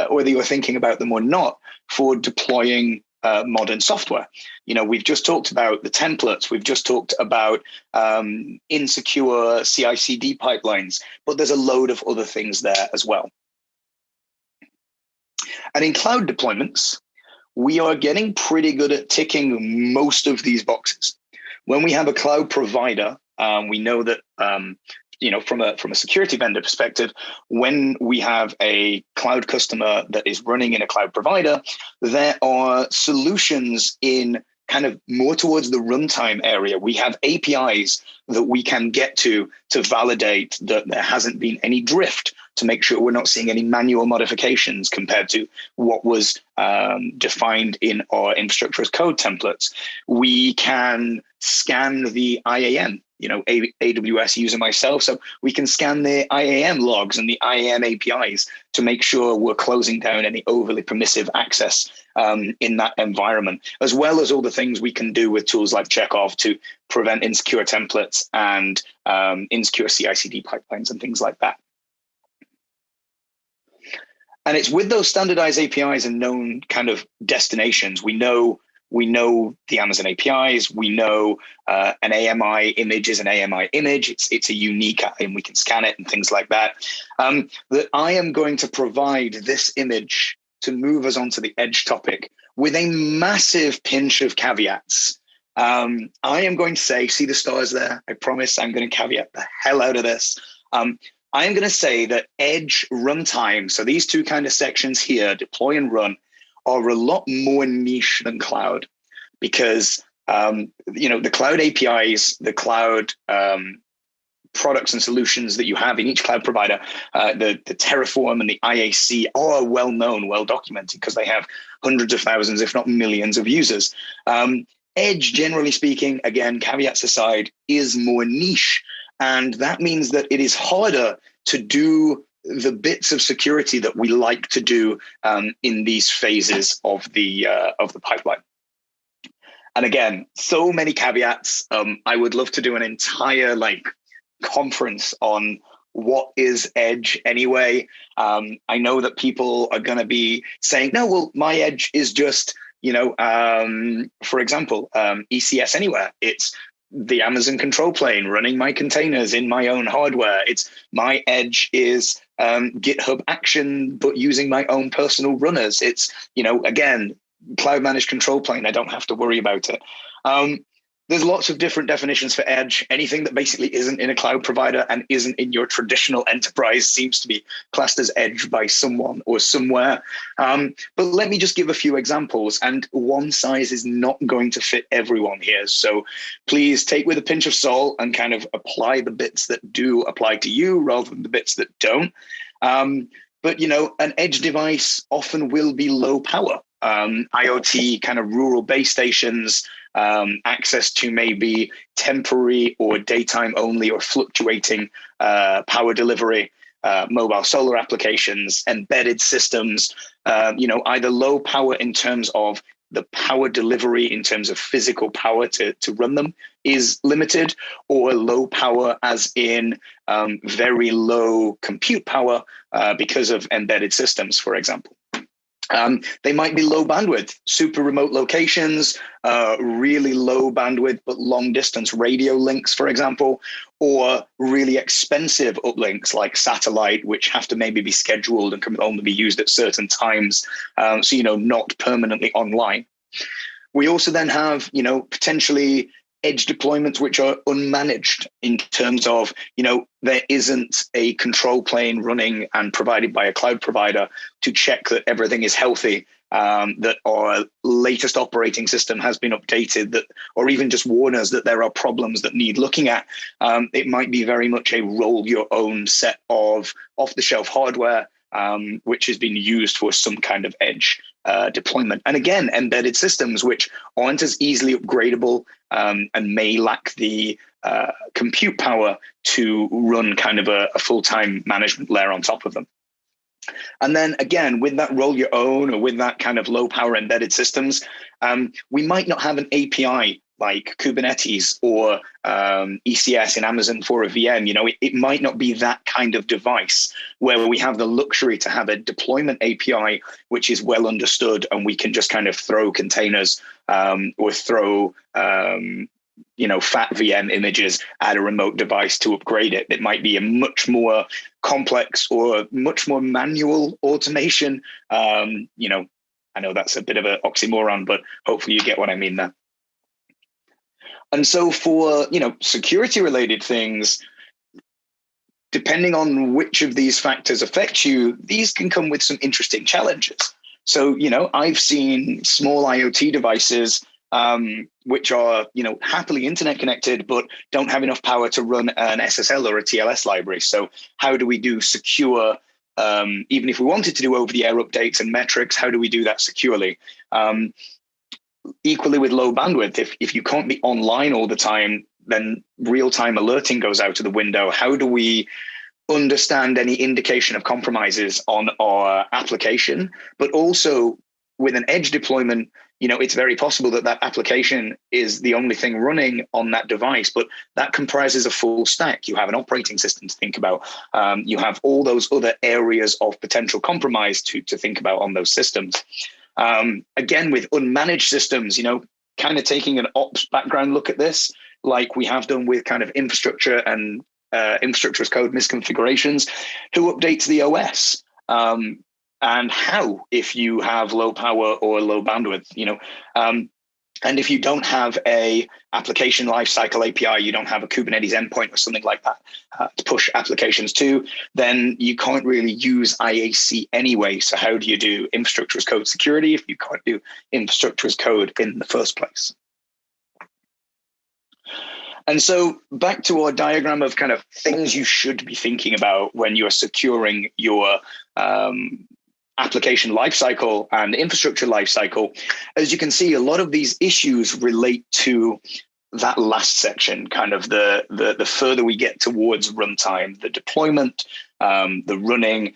whether you're thinking about them or not, for deploying modern software. We've just talked about the templates. We've just talked about insecure CI/CD pipelines, but there's a load of other things there as well. And in cloud deployments, we are getting pretty good at ticking most of these boxes. When we have a cloud provider, we know that from a security vendor perspective, when we have a cloud customer that is running in a cloud provider, there are solutions in kind of more towards the runtime area. We have APIs that we can get to validate that there hasn't been any drift, to make sure we're not seeing any manual modifications compared to what was defined in our infrastructure as code templates. We can scan the IAM, AWS user myself, so we can scan the IAM logs and the IAM APIs to make sure we're closing down any overly permissive access in that environment, as well as all the things we can do with tools like Checkov to prevent insecure templates and insecure CI/CD pipelines and things like that. And it's with those standardized APIs and known kind of destinations. We know the Amazon APIs. We know an AMI image is an AMI image. It's a unique, and we can scan it and things like that. That I am going to provide this image to move us onto the edge topic with a massive pinch of caveats. I am going to say, see the stars there? I promise I'm going to caveat the hell out of this. I am going to say that edge runtime, so these two kind of sections here, deploy and run, are a lot more niche than cloud, because the cloud APIs, the cloud products and solutions that you have in each cloud provider, the Terraform and the IAC are well known, well documented, because they have hundreds of thousands, if not millions of users. Edge, generally speaking, again, caveats aside, is more niche. And that means that it is harder to do the bits of security that we like to do in these phases of the pipeline. And again, so many caveats. I would love to do an entire conference on what is edge anyway. I know that people are going to be saying, no, well, my edge is just, for example, ECS Anywhere. It's the Amazon control plane running my containers in my own hardware. It's my edge is GitHub Action, but using my own personal runners. It's, again, cloud managed control plane. I don't have to worry about it. There's lots of different definitions for edge. Anything that basically isn't in a cloud provider and isn't in your traditional enterprise seems to be classed as edge by someone or somewhere. But let me just give a few examples, and one size is not going to fit everyone here. So please take with a pinch of salt and kind of apply the bits that do apply to you rather than the bits that don't. But, an edge device often will be low power. IoT kind of rural base stations, access to maybe temporary or daytime only or fluctuating power delivery, mobile solar applications, embedded systems, either low power in terms of the power delivery in terms of physical power to run them is limited, or low power as in very low compute power because of embedded systems, for example. They might be low bandwidth, super remote locations, really low bandwidth, but long distance radio links, for example, or really expensive uplinks like satellite, which have to maybe be scheduled and can only be used at certain times. So, not permanently online. We also then have, potentially edge deployments which are unmanaged in terms of, there isn't a control plane running and provided by a cloud provider to check that everything is healthy, that our latest operating system has been updated, that, or even just warn us that there are problems that need looking at. It might be very much a roll your own set of off-the-shelf hardware, which has been used for some kind of edge deployment. And again, embedded systems, which aren't as easily upgradable and may lack the compute power to run kind of a full-time management layer on top of them. And then again, with that roll your own or with that kind of low power embedded systems, we might not have an API like Kubernetes or ECS in Amazon for a VM. It might not be that kind of device where we have the luxury to have a deployment API which is well understood, and we can just kind of throw containers or throw fat VM images at a remote device to upgrade it. It might be a much more complex or much more manual automation. I know that's a bit of an oxymoron, but hopefully you get what I mean there. And so for, security related things, depending on which of these factors affect you, these can come with some interesting challenges. So, I've seen small IoT devices which are, happily internet connected, but don't have enough power to run an SSL or a TLS library. So how do we do secure, even if we wanted to do over-the-air updates and metrics, how do we do that securely? Equally with low bandwidth, if you can't be online all the time, then real-time alerting goes out of the window. How do we understand any indication of compromises on our application? But also with an edge deployment, it's very possible that application is the only thing running on that device, but that comprises a full stack. You have an operating system to think about. You have all those other areas of potential compromise to think about on those systems. Again, with unmanaged systems, kind of taking an ops background look at this, like we have done with kind of infrastructure and infrastructure as code misconfigurations. Who updates the OS? And how, if you have low power or low bandwidth, and if you don't have a application lifecycle API, you don't have a Kubernetes endpoint or something like that to push applications to, then you can't really use IAC anyway. So how do you do infrastructure as code security if you can't do infrastructure as code in the first place? And so back to our diagram of kind of things you should be thinking about when you're securing your application lifecycle and infrastructure lifecycle. As you can see, a lot of these issues relate to that last section, kind of the further we get towards runtime, the deployment, the running,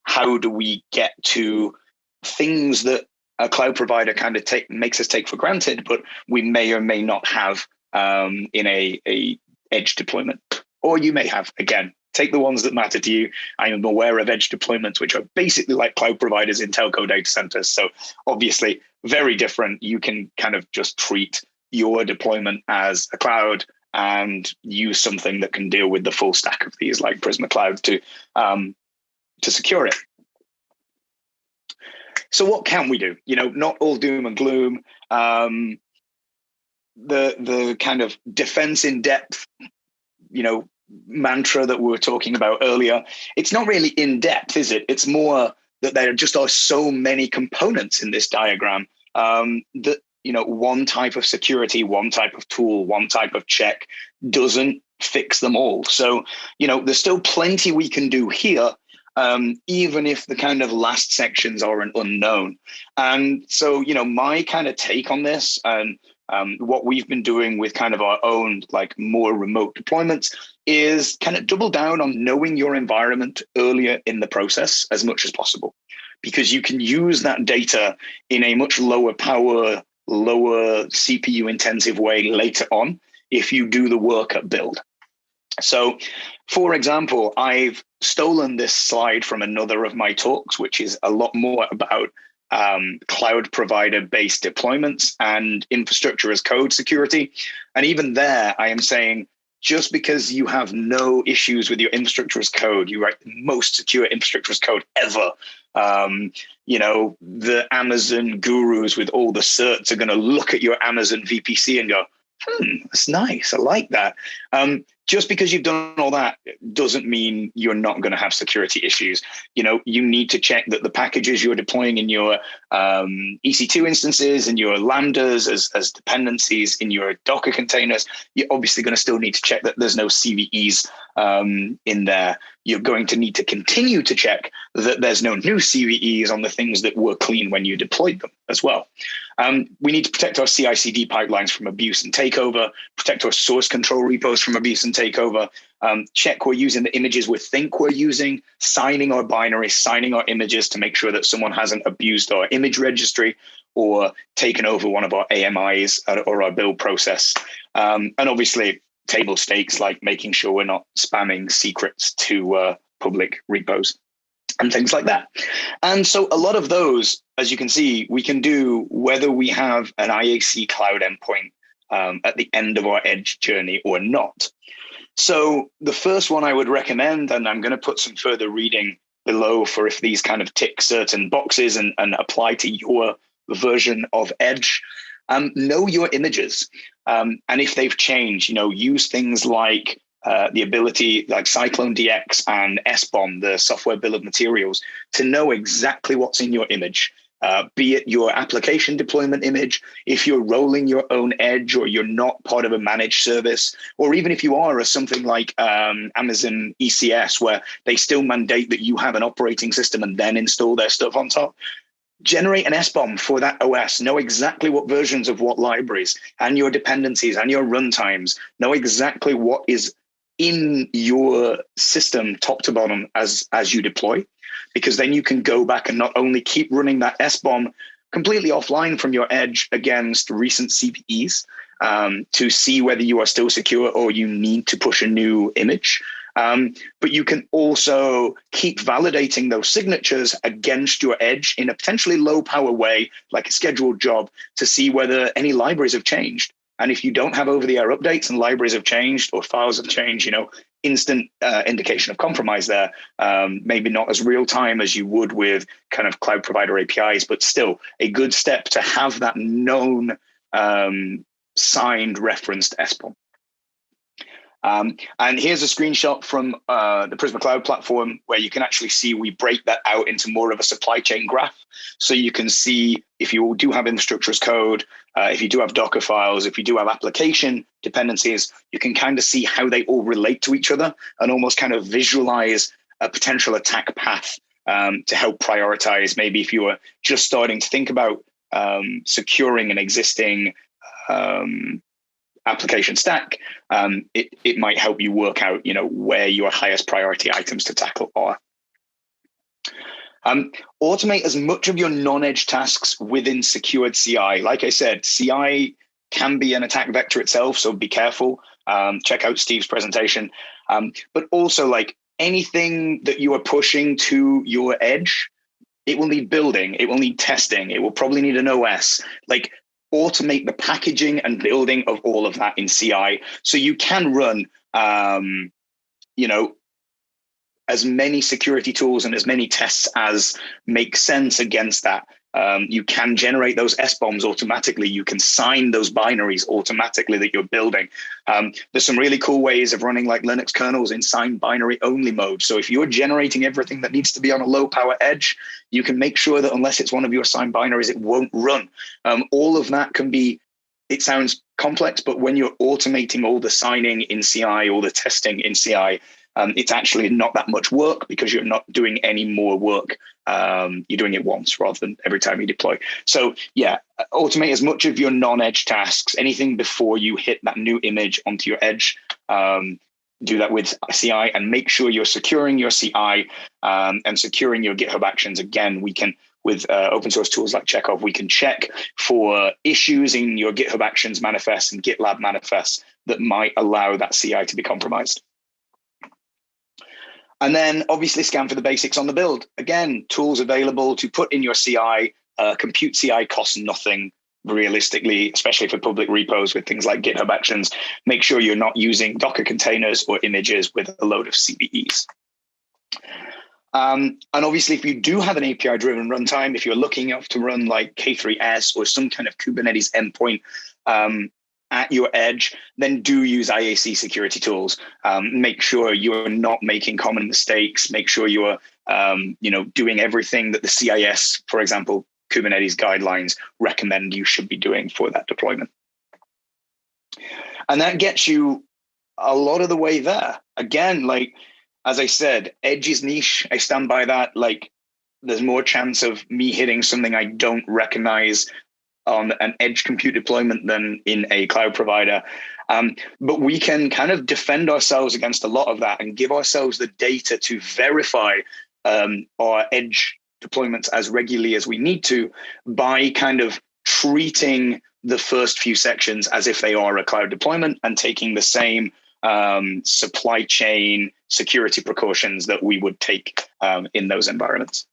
how do we get to things that a cloud provider kind of makes us take for granted, but we may or may not have in a edge deployment, or you may have. Again, take the ones that matter to you. I am aware of edge deployments, which are basically like cloud providers in telco data centers. So obviously very different. You can kind of just treat your deployment as a cloud and use something that can deal with the full stack of these, like Prisma Cloud, to secure it. So what can we do? Not all doom and gloom. The kind of defense in depth, mantra that we were talking about earlier, it's not really in depth, is it? It's more that there just are so many components in this diagram that, one type of security, one type of tool, one type of check doesn't fix them all. So, there's still plenty we can do here, even if the kind of last sections are an unknown. And so, my kind of take on this and what we've been doing with kind of our own, like, more remote deployments is kind of double down on knowing your environment earlier in the process as much as possible. because you can use that data in a much lower power, lower CPU intensive way later on if you do the work at build. So, for example, I've stolen this slide from another of my talks, which is a lot more about cloud provider based deployments and infrastructure as code security. And even there, I am saying, just because you have no issues with your infrastructure as code, you write the most secure infrastructure as code ever. The Amazon gurus with all the certs are going to look at your Amazon VPC and go, that's nice. I like that. Just because you've done all that doesn't mean you're not going to have security issues. You need to check that the packages you're deploying in your EC2 instances and your Lambdas as dependencies in your Docker containers, you're obviously going to still need to check that there's no CVEs in there. You're going to need to continue to check that there's no new CVEs on the things that were clean when you deployed them as well. We need to protect our CI/CD pipelines from abuse and takeover, protect our source control repos from abuse and takeover, check we're using the images we think we're using, signing our binaries, signing our images to make sure that someone hasn't abused our image registry or taken over one of our AMIs or our build process. And obviously, table stakes like making sure we're not spamming secrets to public repos and things like that. And so a lot of those, as you can see, we can do whether we have an IAC cloud endpoint at the end of our edge journey or not. So the first one I would recommend, and I'm going to put some further reading below for if these kind of tick certain boxes and apply to your version of edge, know your images. And if they've changed, use things like the ability like Cyclone DX and SBOM, the software bill of materials, to know exactly what's in your image, be it your application deployment image, if you're rolling your own edge or you're not part of a managed service, or even if you are something like Amazon ECS, where they still mandate that you have an operating system and then install their stuff on top. Generate an SBOM for that OS, know exactly what versions of what libraries and your dependencies and your runtimes, know exactly what is in your system top to bottom as you deploy, because then you can go back and not only keep running that SBOM completely offline from your edge against recent CVEs to see whether you are still secure or you need to push a new image. But you can also keep validating those signatures against your edge in a potentially low power way, like a scheduled job, to see whether any libraries have changed. And if you don't have over-the-air updates and libraries have changed or files have changed, instant indication of compromise there. Maybe not as real time as you would with kind of cloud provider APIs, but still a good step to have that known signed referenced SBOM. And here's a screenshot from the Prisma Cloud platform where you can actually see we break that out into more of a supply chain graph. So you can see if you do have infrastructure as code, if you do have Docker files, if you do have application dependencies, you can kind of see how they all relate to each other and almost kind of visualize a potential attack path to help prioritize. Maybe if you were just starting to think about securing an existing application stack, it might help you work out, where your highest priority items to tackle are. Automate as much of your non-edge tasks within secured CI. Like I said, CI can be an attack vector itself, so be careful. Check out Steve's presentation. But also, like anything that you are pushing to your edge, it will need building, it will need testing, it will probably need an OS. Like, automate the packaging and building of all of that in CI, so you can run, as many security tools and as many tests as make sense against that. You can generate those SBOMs automatically. You can sign those binaries automatically that you're building. There's some really cool ways of running like Linux kernels in signed binary only mode. So if you're generating everything that needs to be on a low power edge, you can make sure that unless it's one of your signed binaries, it won't run. All of that can be, it sounds complex, but when you're automating all the signing in CI, all the testing in CI, it's actually not that much work because you're not doing any more work. You're doing it once rather than every time you deploy. So yeah, automate as much of your non-edge tasks, anything before you hit that new image onto your edge. do that with CI, and make sure you're securing your CI and securing your GitHub Actions. Again, we can, with open source tools like Checkov, we can check for issues in your GitHub Actions manifests and GitLab manifests that might allow that CI to be compromised. And then obviously scan for the basics on the build. Again, tools available to put in your CI. Compute CI costs nothing realistically, especially for public repos with things like GitHub Actions. Make sure you're not using Docker containers or images with a load of CVEs. And obviously, if you do have an API-driven runtime, if you're looking up to run like K3S or some kind of Kubernetes endpoint at your edge, then do use IAC security tools. Make sure you're not making common mistakes. Make sure you're doing everything that the CIS, for example, Kubernetes guidelines recommend you should be doing for that deployment. And that gets you a lot of the way there. Again, like, as I said, edge is niche. I stand by that. Like, there's more chance of me hitting something I don't recognize on an edge compute deployment than in a cloud provider. But we can kind of defend ourselves against a lot of that and give ourselves the data to verify our edge deployments as regularly as we need to by kind of treating the first few sections as if they are a cloud deployment and taking the same supply chain security precautions that we would take in those environments.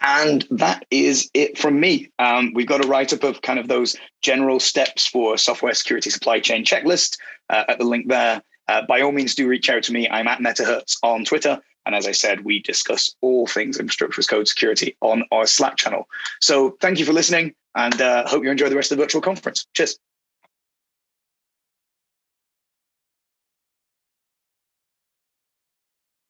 And that is it from me. We've got a write-up of kind of those general steps for software security supply chain checklist at the link there. By all means, do reach out to me. I'm at MetaHertz on Twitter. And as I said, we discuss all things infrastructure as code security on our Slack channel. So thank you for listening, and hope you enjoy the rest of the virtual conference. Cheers.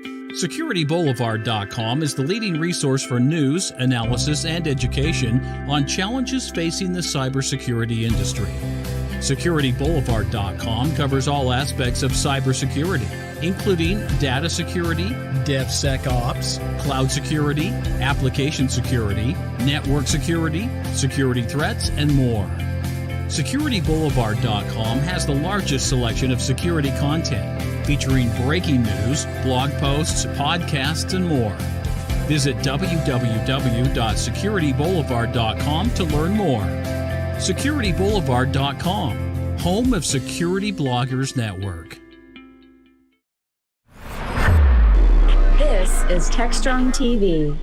SecurityBoulevard.com is the leading resource for news, analysis, and education on challenges facing the cybersecurity industry. SecurityBoulevard.com covers all aspects of cybersecurity, including data security, DevSecOps, cloud security, application security, network security, security threats, and more. SecurityBoulevard.com has the largest selection of security content, featuring breaking news, blog posts, podcasts, and more. Visit www.securityboulevard.com to learn more. SecurityBoulevard.com, home of Security Bloggers Network. This is Techstrong TV.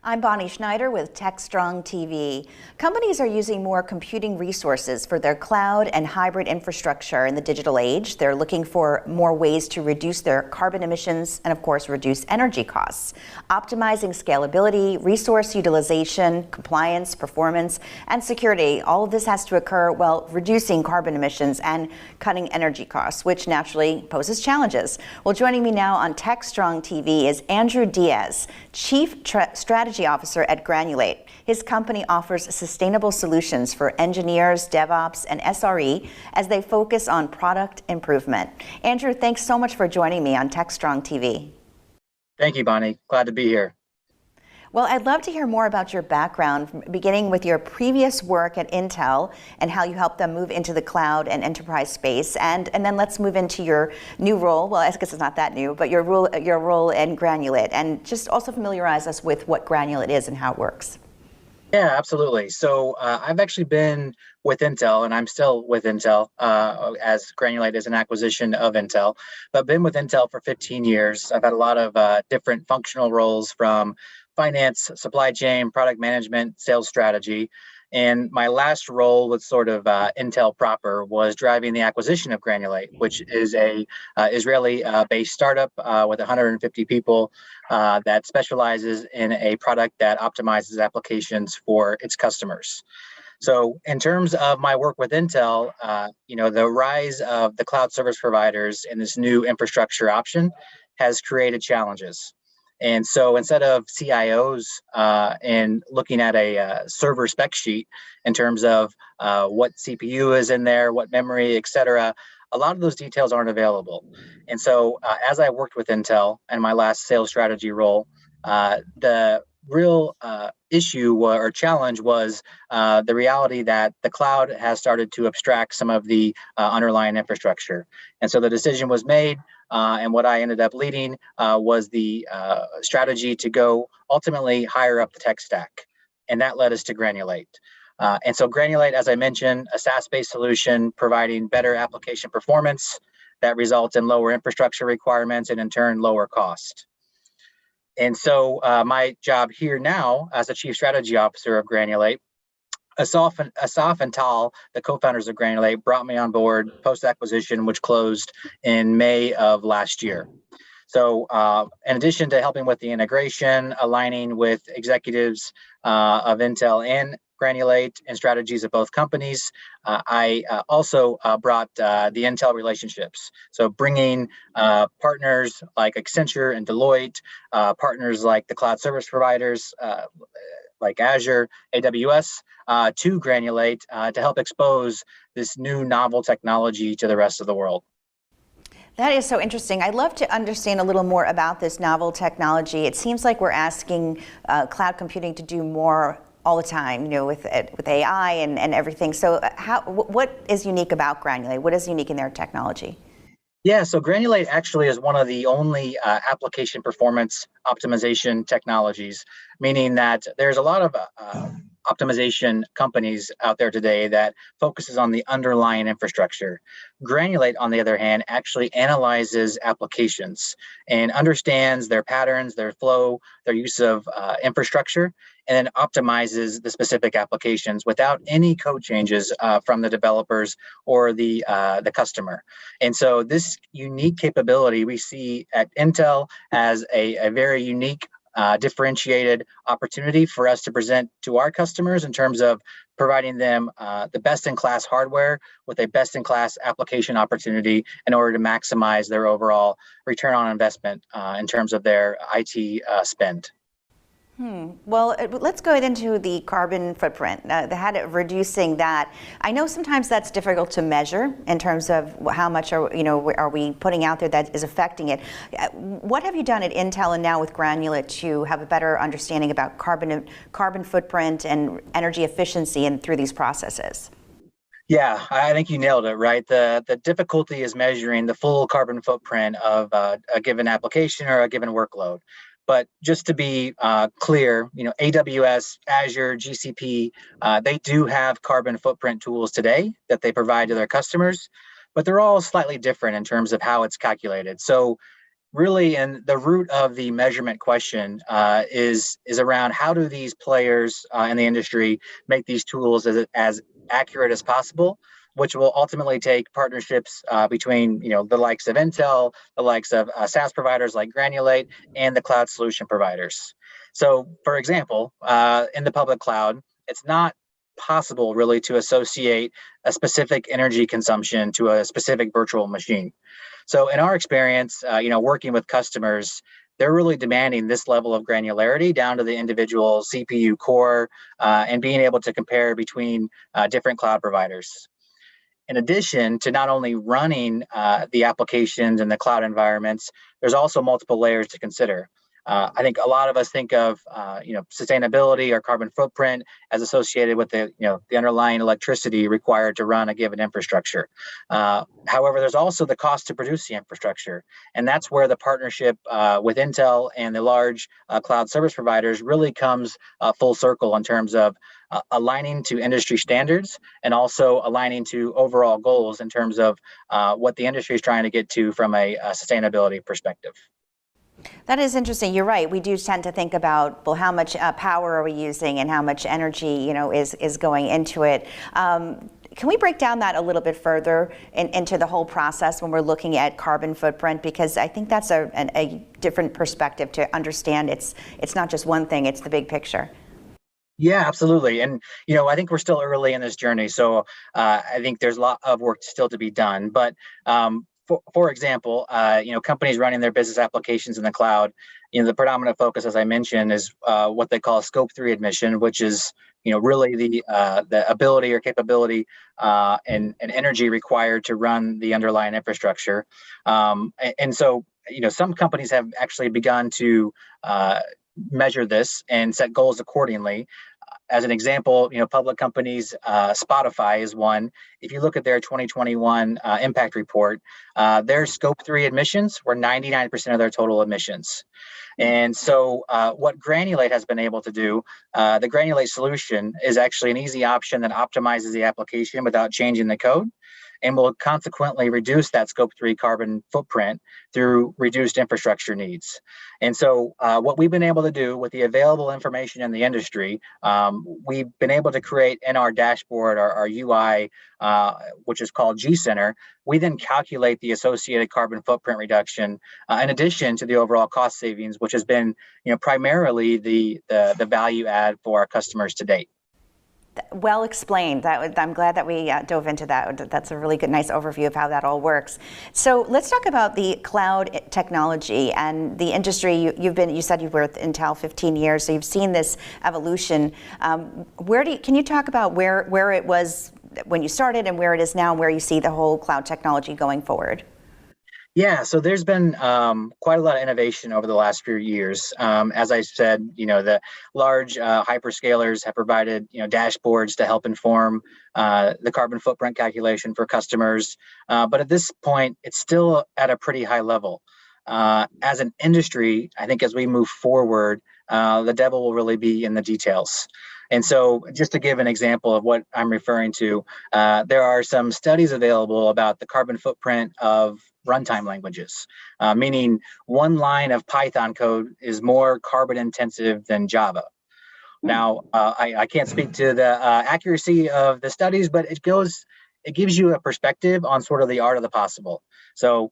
I'm Bonnie Schneider with Techstrong TV. Companies are using more computing resources for their cloud and hybrid infrastructure in the digital age. They're looking for more ways to reduce their carbon emissions and, of course, reduce energy costs. Optimizing scalability, resource utilization, compliance, performance, and security. All of this has to occur while reducing carbon emissions and cutting energy costs, which naturally poses challenges. Well, joining me now on Techstrong TV is Andrew Diaz, Chief Strategy Officer at Granulate. His company offers sustainable solutions for engineers, DevOps, and SRE as they focus on product improvement. Andrew, thanks so much for joining me on Techstrong TV. Thank you, Bonnie. Glad to be here. Well, I'd love to hear more about your background, beginning with your previous work at Intel and how you helped them move into the cloud and enterprise space. And then let's move into your new role. Well, I guess it's not that new, but your role in Granulate. And just also familiarize us with what Granulate is and how it works. Yeah, absolutely. So I've actually been with Intel, and I'm still with Intel as Granulate is an acquisition of Intel. But I've been with Intel for 15 years. I've had a lot of different functional roles from finance, supply chain, product management, sales strategy. And my last role with sort of Intel proper was driving the acquisition of Granulate, which is a Israeli-based startup with 150 people that specializes in a product that optimizes applications for its customers. So in terms of my work with Intel, the rise of the cloud service providers and this new infrastructure option has created challenges. And so instead of CIOs and looking at a server spec sheet in terms of what CPU is in there, what memory, et cetera, a lot of those details aren't available. And so as I worked with Intel in my last sales strategy role, the real issue or challenge was the reality that the cloud has started to abstract some of the underlying infrastructure. And so the decision was made, and what I ended up leading was the strategy to go ultimately higher up the tech stack. And that led us to Granulate. And so Granulate, as I mentioned, a SaaS-based solution providing better application performance that results in lower infrastructure requirements and in turn lower cost. And so my job here now as the Chief Strategy Officer of Granulate, Asaf and Tal, the co-founders of Granulate, brought me on board post-acquisition, which closed in May of last year. So in addition to helping with the integration, aligning with executives of Intel and Granulate and strategies of both companies, I also brought the Intel relationships. So bringing partners like Accenture and Deloitte, partners like the cloud service providers like Azure, AWS, to Granulate to help expose this new novel technology to the rest of the world. That is so interesting. I'd love to understand a little more about this novel technology. It seems like we're asking cloud computing to do more all the time, with AI and everything. So what is unique about Granulate? What is unique in their technology? Yeah, so Granulate actually is one of the only application performance optimization technologies, meaning that there's a lot of optimization companies out there today that focuses on the underlying infrastructure. Granulate, on the other hand, actually analyzes applications and understands their patterns, their flow, their use of infrastructure, and then optimizes the specific applications without any code changes from the developers or the customer. And so this unique capability we see at Intel as a very unique differentiated opportunity for us to present to our customers in terms of providing them the best-in-class hardware with a best-in-class application opportunity in order to maximize their overall return on investment in terms of their IT spend. Well, let's go into the carbon footprint, reducing that. I know sometimes that's difficult to measure in terms of how much are we putting out there that is affecting it. What have you done at Intel and now with Granulate to have a better understanding about carbon footprint and energy efficiency and through these processes? Yeah, I think you nailed it, right? The difficulty is measuring the full carbon footprint of a given application or a given workload. But just to be clear, AWS, Azure, GCP, they do have carbon footprint tools today that they provide to their customers, but they're all slightly different in terms of how it's calculated. So really, and the root of the measurement question is around how do these players in the industry make these tools as accurate as possible, which will ultimately take partnerships between the likes of Intel, the likes of SaaS providers like Granulate, and the cloud solution providers. So, for example, in the public cloud, it's not possible really to associate a specific energy consumption to a specific virtual machine. So, in our experience, working with customers, they're really demanding this level of granularity down to the individual CPU core and being able to compare between different cloud providers. In addition to not only running the applications and the cloud environments, there's also multiple layers to consider. I think a lot of us think of sustainability or carbon footprint as associated with the underlying electricity required to run a given infrastructure. However, there's also the cost to produce the infrastructure, and that's where the partnership with Intel and the large cloud service providers really comes full circle in terms of aligning to industry standards and also aligning to overall goals in terms of what the industry is trying to get to from a sustainability perspective. That is interesting. You're right. We do tend to think about, well, how much power are we using and how much energy, is going into it. Can we break down that a little bit further into the whole process when we're looking at carbon footprint? Because I think that's a different perspective to understand. It's not just one thing, it's the big picture. Yeah, absolutely. And, I think we're still early in this journey. So I think there's a lot of work still to be done. But for example, companies running their business applications in the cloud, the predominant focus, as I mentioned, is what they call Scope 3 emission, which is, really the ability or capability and energy required to run the underlying infrastructure. And so, some companies have actually begun to measure this and set goals accordingly. As an example, public companies, Spotify is one. If you look at their 2021 impact report, their scope 3 emissions were 99% of their total emissions. And so what Granulate has been able to do, the Granulate solution is actually an easy option that optimizes the application without changing the code, and will consequently reduce that scope 3 carbon footprint through reduced infrastructure needs. And so what we've been able to do with the available information in the industry, we've been able to create in our dashboard, our UI, which is called G Center. We then calculate the associated carbon footprint reduction in addition to the overall cost savings, which has been primarily the value add for our customers to date. Well explained. I'm glad that we dove into that. That's a really good, nice overview of how that all works. So let's talk about the cloud technology and the industry. You said you were with Intel 15 years, so you've seen this evolution. Can you talk about where it was when you started and where it is now, and where you see the whole cloud technology going forward? Yeah, so there's been quite a lot of innovation over the last few years. As I said, the large hyperscalers have provided dashboards to help inform the carbon footprint calculation for customers. But at this point, it's still at a pretty high level. As an industry, I think as we move forward, the devil will really be in the details. And so just to give an example of what I'm referring to, there are some studies available about the carbon footprint of runtime languages, meaning one line of Python code is more carbon intensive than Java. Now, I can't speak to the accuracy of the studies, but it gives you a perspective on sort of the art of the possible. So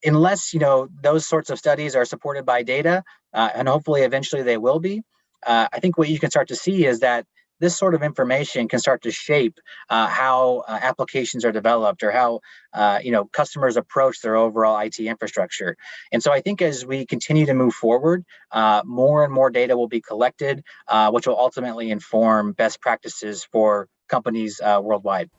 unless those sorts of studies are supported by data, and hopefully eventually they will be, I think what you can start to see is that this sort of information can start to shape how applications are developed, or how customers approach their overall IT infrastructure. And so I think as we continue to move forward, more and more data will be collected, which will ultimately inform best practices for companies worldwide.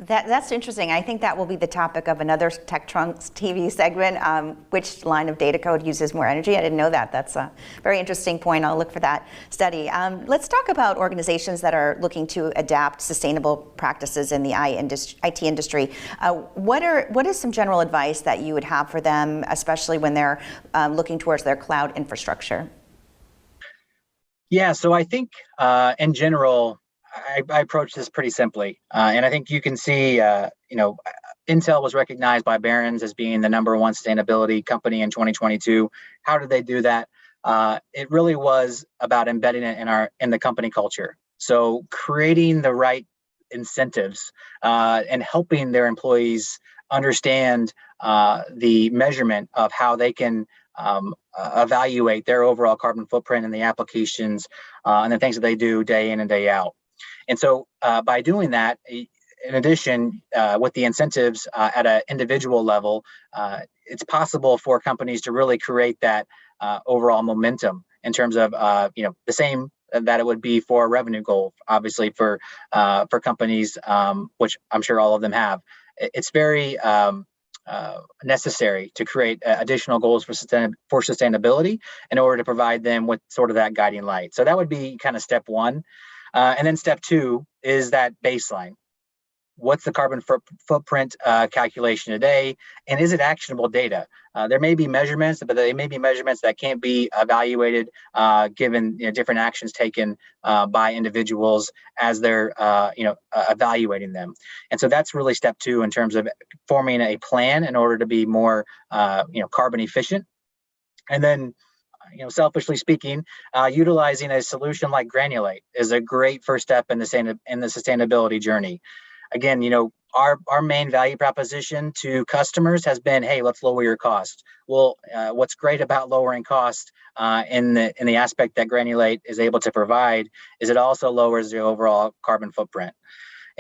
That's interesting. I think that will be the topic of another Techstrong TV segment. Which line of data code uses more energy? I didn't know that. That's a very interesting point. I'll look for that study. Let's talk about organizations that are looking to adapt sustainable practices in the IT industry. What is some general advice that you would have for them, especially when they're looking towards their cloud infrastructure? Yeah, so I think in general, I approach this pretty simply, and I think you can see, Intel was recognized by Barron's as being the #1 sustainability company in 2022. How did they do that? It really was about embedding it in the company culture. So creating the right incentives and helping their employees understand the measurement of how they can evaluate their overall carbon footprint in the applications and the things that they do day in and day out. And so by doing that, in addition, with the incentives at an individual level, it's possible for companies to really create that overall momentum in terms of the same that it would be for a revenue goal, obviously for companies, which I'm sure all of them have. It's very necessary to create additional goals for sustainability in order to provide them with sort of that guiding light. So that would be kind of step one. And then step two is that baseline. What's the carbon footprint calculation today? And is it actionable data? There may be measurements, but they may be measurements that can't be evaluated given different actions taken by individuals as they're evaluating them. And so that's really step two in terms of forming a plan in order to be more carbon efficient. And then selfishly speaking, utilizing a solution like Granulate is a great first step in the sustainability journey. Again, our main value proposition to customers has been, hey, let's lower your cost. Well, what's great about lowering cost in the aspect that Granulate is able to provide is it also lowers the overall carbon footprint.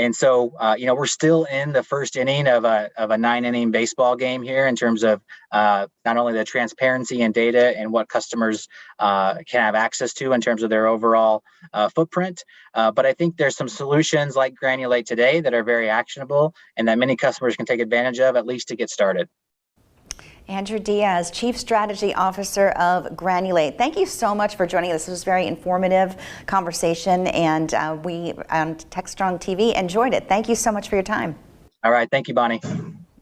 And so, we're still in the first inning of a 9-inning baseball game here in terms of not only the transparency and data and what customers can have access to in terms of their overall footprint. But I think there's some solutions like Granulate today that are very actionable and that many customers can take advantage of, at least to get started. Andrew Diaz, Chief Strategy Officer of Granulate. Thank you so much for joining us. This was a very informative conversation, and we on Techstrong TV enjoyed it. Thank you so much for your time. All right. Thank you, Bonnie.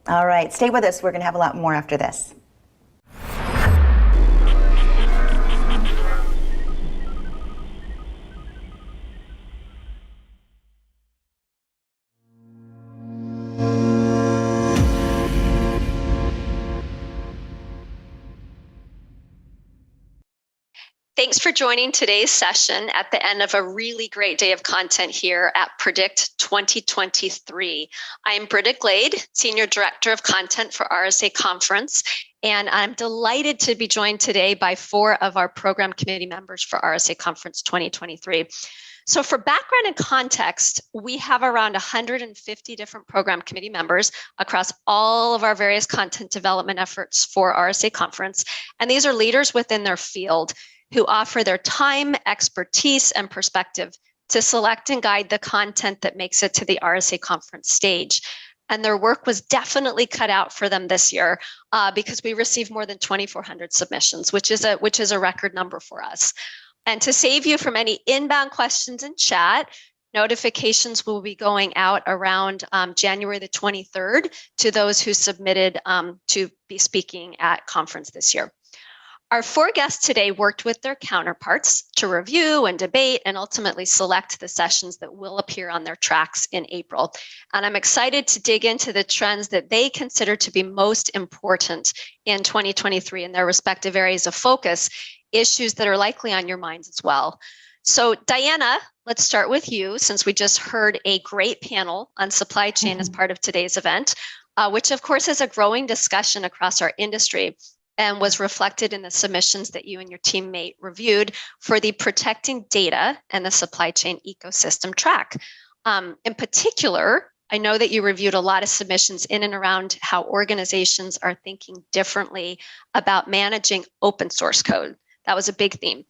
All right. Stay with us. We're going to have a lot more after this. Thanks for joining today's session at the end of a really great day of content here at Predict 2023. I'm Britta Glade, Senior Director of Content for RSA Conference, and I'm delighted to be joined today by 4 of our program committee members for RSA Conference 2023. So for background and context, we have around 150 different program committee members across all of our various content development efforts for RSA Conference, and these are leaders within their field who offer their time, expertise, and perspective to select and guide the content that makes it to the RSA conference stage. And their work was definitely cut out for them this year because we received more than 2,400 submissions, which is a record number for us. And to save you from any inbound questions in chat, notifications will be going out around January the 23rd to those who submitted to be speaking at conference this year. Our 4 guests today worked with their counterparts to review and debate and ultimately select the sessions that will appear on their tracks in April. And I'm excited to dig into the trends that they consider to be most important in 2023 in their respective areas of focus, issues that are likely on your minds as well. So Diana, let's start with you, since we just heard a great panel on supply chain as part of today's event, which of course is a growing discussion across our industry and was reflected in the submissions that you and your teammate reviewed for the Protecting Data and the Supply Chain Ecosystem track. In particular, I know that you reviewed a lot of submissions in and around how organizations are thinking differently about managing open source code. That was a big theme.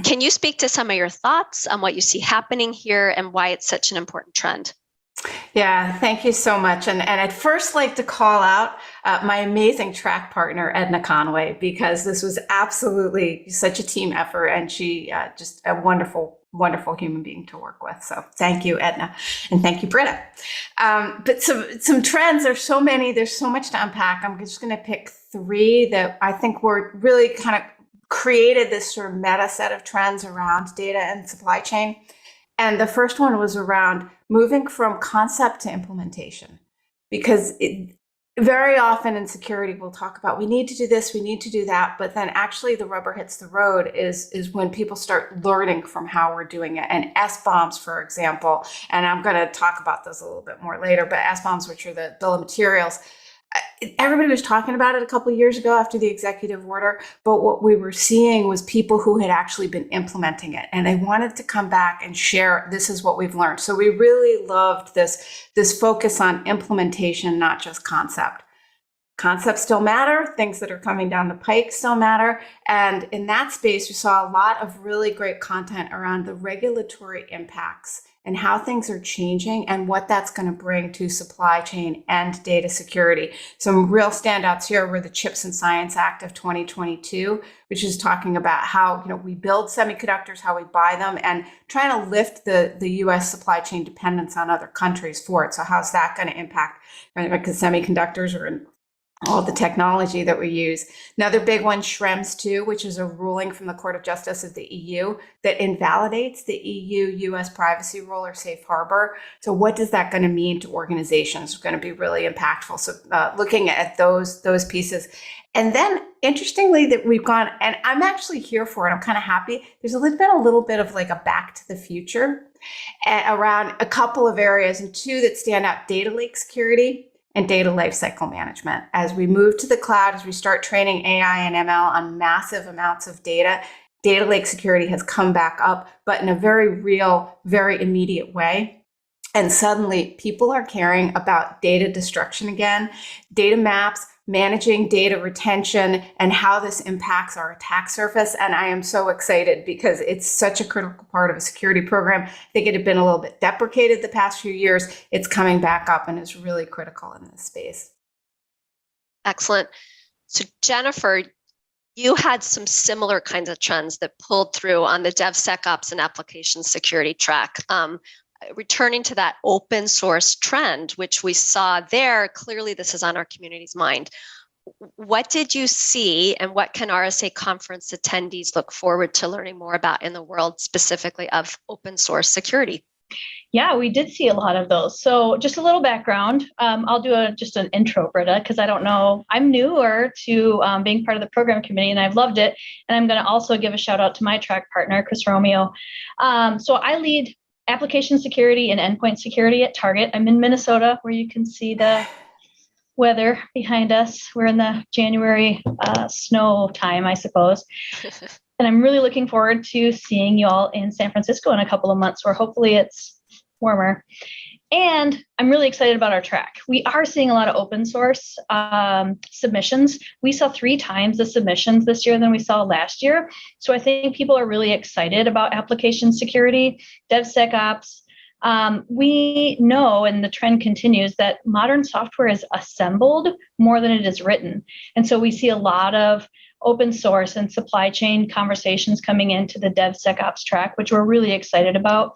Can you speak to some of your thoughts on what you see happening here and why it's such an important trend? Yeah, thank you so much. And I'd first like to call out my amazing track partner, Edna Conway, because this was absolutely such a team effort, and she just a wonderful, wonderful human being to work with. So thank you, Edna, and thank you, Britta. But some trends, there's so many, there's so much to unpack. I'm just going to pick 3 that I think were really kind of created this sort of meta set of trends around data and supply chain. And the first one was around moving from concept to implementation, because very often in security, we'll talk about, we need to do this, we need to do that, but then actually the rubber hits the road is when people start learning from how we're doing it. And S-bombs, for example, and I'm going to talk about those a little bit more later, but S-bombs, which are the bill of materials, everybody was talking about it a couple of years ago after the executive order, but what we were seeing was people who had actually been implementing it, and they wanted to come back and share, this is what we've learned. So we really loved this focus on implementation, not just concept. Concepts still matter, things that are coming down the pike still matter. And in that space, we saw a lot of really great content around the regulatory impacts and how things are changing and what that's going to bring to supply chain and data security. Some real standouts here were the Chips and Science Act of 2022, which is talking about how we build semiconductors, how we buy them, and trying to lift the U.S. supply chain dependence on other countries for it. So how's that going to impact? Because semiconductors are in all the technology that we use. Another big one, Schrems 2, which is a ruling from the Court of Justice of the EU that invalidates the EU-US privacy rule or safe harbor. So what is that going to mean to organizations? It's going to be really impactful. So looking at those pieces. And then interestingly that we've gone, and I'm actually here for it, I'm kind of happy. There's been a little bit of like a back to the future around a couple of areas, and 2 that stand out: data lake security and data lifecycle management. As we move to the cloud, as we start training AI and ML on massive amounts of data, data lake security has come back up, but in a very real, very immediate way. And suddenly people are caring about data destruction again, data maps, managing data retention, and how this impacts our attack surface. And I am so excited because it's such a critical part of a security program. I think it had been a little bit deprecated the past few years. It's coming back up and is really critical in this space. Excellent. So Jennifer, you had some similar kinds of trends that pulled through on the DevSecOps and application security track. Returning to that open source trend, which we saw there, clearly this is on our community's mind. What did you see, and what can RSA conference attendees look forward to learning more about in the world specifically of open source security? Yeah, we did see a lot of those. So just a little background. I'll do just an intro, Britta, because I don't know. I'm newer to being part of the program committee, and I've loved it. And I'm going to also give a shout out to my track partner, Chris Romeo. So I lead application security and endpoint security at Target. I'm in Minnesota, where you can see the weather behind us. We're in the January snow time, I suppose. And I'm really looking forward to seeing you all in San Francisco in a couple of months, where hopefully it's warmer. And I'm really excited about our track. We are seeing a lot of open source submissions. We saw 3 times the submissions this year than we saw last year. So I think people are really excited about application security, DevSecOps. We know, and the trend continues, that modern software is assembled more than it is written. And so we see a lot of open source and supply chain conversations coming into the DevSecOps track, which we're really excited about.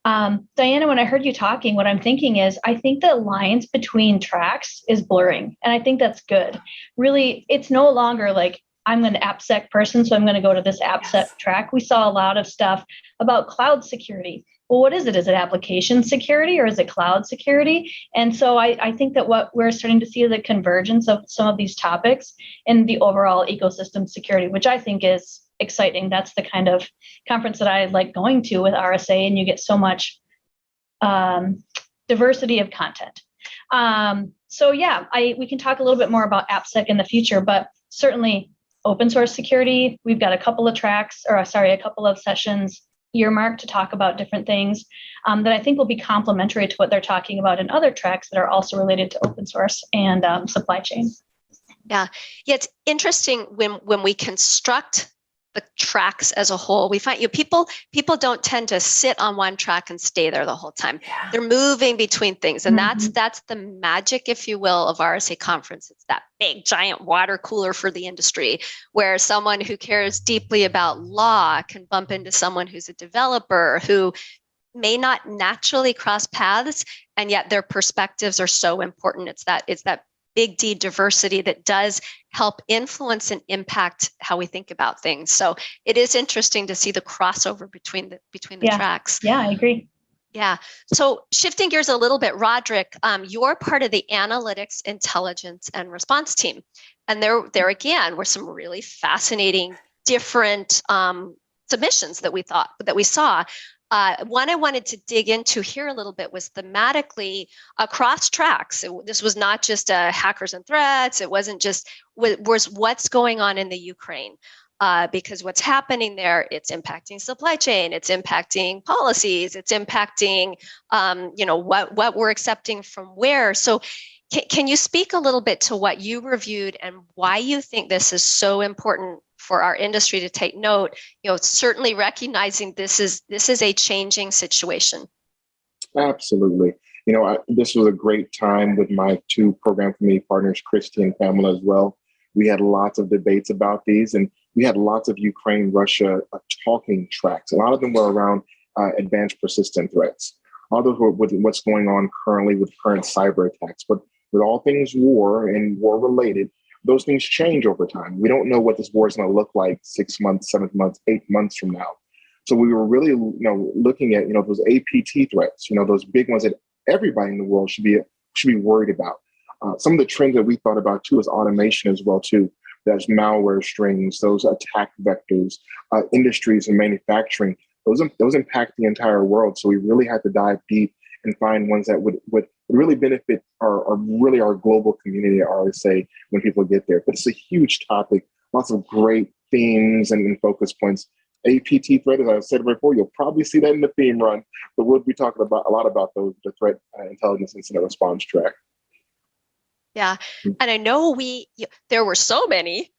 Diana, when I heard you talking, what I'm thinking is, I think the lines between tracks is blurring, and I think that's good. Really, it's no longer like, I'm an AppSec person, so I'm going to go to this AppSec track. We saw a lot of stuff about cloud security. Well, what is it? Is it application security or is it cloud security? And so I think that what we're starting to see is a convergence of some of these topics in the overall ecosystem security, which I think is exciting. That's the kind of conference that I like going to with RSA, and you get so much diversity of content. So yeah, we can talk a little bit more about AppSec in the future, but certainly open source security, we've got a couple of sessions earmarked to talk about different things that I think will be complementary to what they're talking about in other tracks that are also related to open source and supply chain. Yeah, it's interesting when we construct the tracks as a whole. We find people don't tend to sit on one track and stay there the whole time. Yeah. They're moving between things, and that's the magic, if you will, of RSA conference. It's that big giant water cooler for the industry, where someone who cares deeply about law can bump into someone who's a developer who may not naturally cross paths, and yet their perspectives are so important. It's that big D diversity that does help influence and impact how we think about things. So it is interesting to see the crossover between the tracks. Yeah, I agree. Yeah. So shifting gears a little bit, Roderick, you're part of the analytics, intelligence, and response team. And there again were some really fascinating different submissions that we saw. One I wanted to dig into here a little bit was thematically across tracks. This was not just hackers and threats. It wasn't just was what's going on in the Ukraine, because what's happening there, it's impacting supply chain, it's impacting policies, it's impacting what we're accepting from where. So can you speak a little bit to what you reviewed and why you think this is so important for our industry to take note, certainly recognizing this is a changing situation? Absolutely. This was a great time with my 2 program committee partners, Christy and Pamela as well. We had lots of debates about these, and we had lots of Ukraine-Russia talking tracks. A lot of them were around advanced persistent threats. Others were with what's going on currently with current cyber attacks. But with all things war and war-related, those things change over time. We don't know what this war is going to look like 6 months, 7 months, 8 months from now. So we were really, looking at, those APT threats, those big ones that everybody in the world should be worried about. Some of the trends that we thought about too is automation as well too. There's malware strings, those attack vectors, industries and manufacturing. Those impact the entire world. So we really had to dive deep and find ones that would really benefit our global community at RSA when people get there. But it's a huge topic, lots of great themes and focus points. APT threat, as I said before, you'll probably see that in the theme run, but we'll be talking about a lot about those, the threat intelligence incident response track. Yeah, and I know there were so many,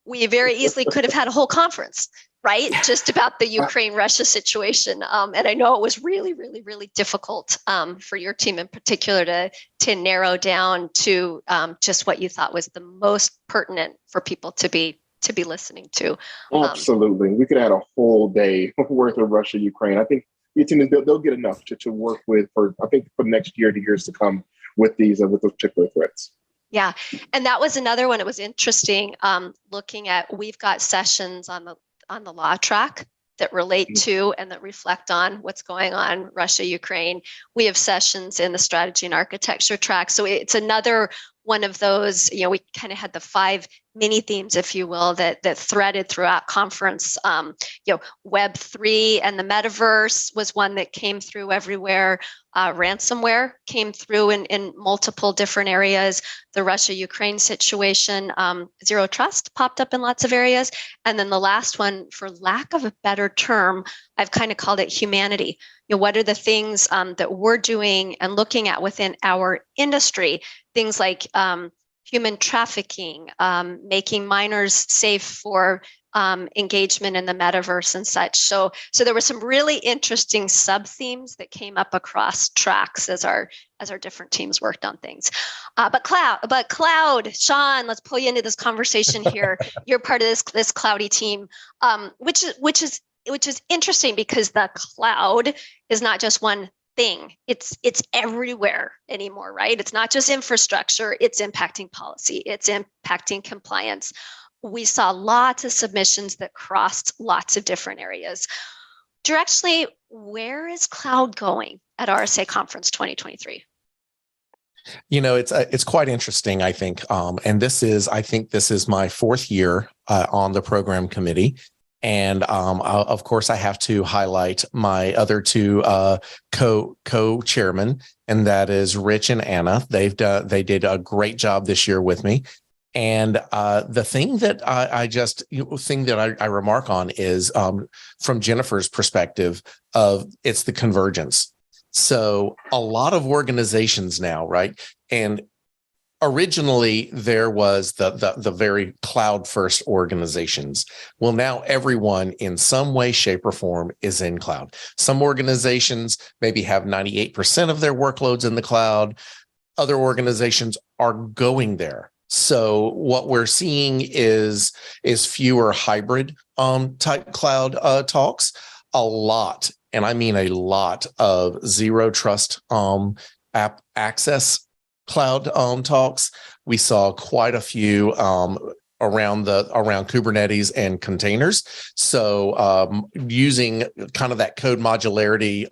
we very easily could have had a whole conference. right? Just about the Ukraine-Russia situation. And I know it was really, really, really difficult for your team in particular to narrow down to just what you thought was the most pertinent for people to be listening to. Absolutely. We could add a whole day worth of Russia, Ukraine. I think your team they'll get enough to work with for next year to years to come with these with those particular threats. Yeah. And that was another one. It was interesting looking at, we've got sessions on the law track that relate to and that reflect on what's going on Russia, Ukraine. We have sessions in the strategy and architecture track. So it's another one of those, we kind of had the 5 mini themes, if you will, that threaded throughout conference. Web3 and the metaverse was one that came through everywhere. Ransomware came through in multiple different areas. The Russia-Ukraine situation, zero trust popped up in lots of areas. And then the last one, for lack of a better term, I've kind of called it humanity. What are the things that we're doing and looking at within our industry? Things like human trafficking, making minors safe for engagement in the metaverse and such. So there were some really interesting sub themes that came up across tracks as our different teams worked on things. But cloud, Sean, let's pull you into this conversation here. You're part of this cloudy team, which is interesting because the cloud is not just one thing. It's everywhere anymore, right? It's not just infrastructure, it's impacting policy, it's impacting compliance. We saw lots of submissions that crossed lots of different areas. Directionally, where is cloud going at RSA Conference 2023? It's quite interesting, I think. And this is my 4th year on the program committee. And of course, I have to highlight my other 2 co-chairmen, and that is Rich and Anna. They did a great job this year with me. And the thing that I remark on is from Jennifer's perspective it's the convergence. So a lot of organizations now, right? And originally, there was the very cloud first organizations. Well, now everyone in some way, shape, or form is in cloud. Some organizations maybe have 98% of their workloads in the cloud. Other organizations are going there. So what we're seeing is fewer hybrid type cloud talks, a lot, and I mean a lot of zero trust app access cloud talks. We saw quite a few around Kubernetes and containers. So using kind of that code modularity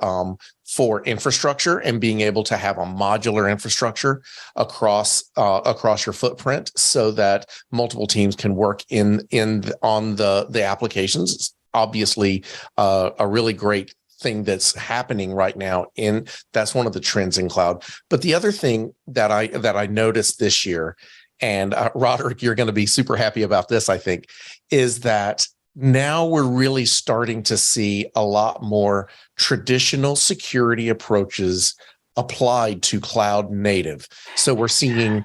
for infrastructure and being able to have a modular infrastructure across your footprint so that multiple teams can work on the applications. It's obviously a really great thing that's happening right now, and that's one of the trends in cloud. But the other thing that I noticed this year, and Roderick, you're going to be super happy about this, I think, is that now we're really starting to see a lot more traditional security approaches applied to cloud native. So we're seeing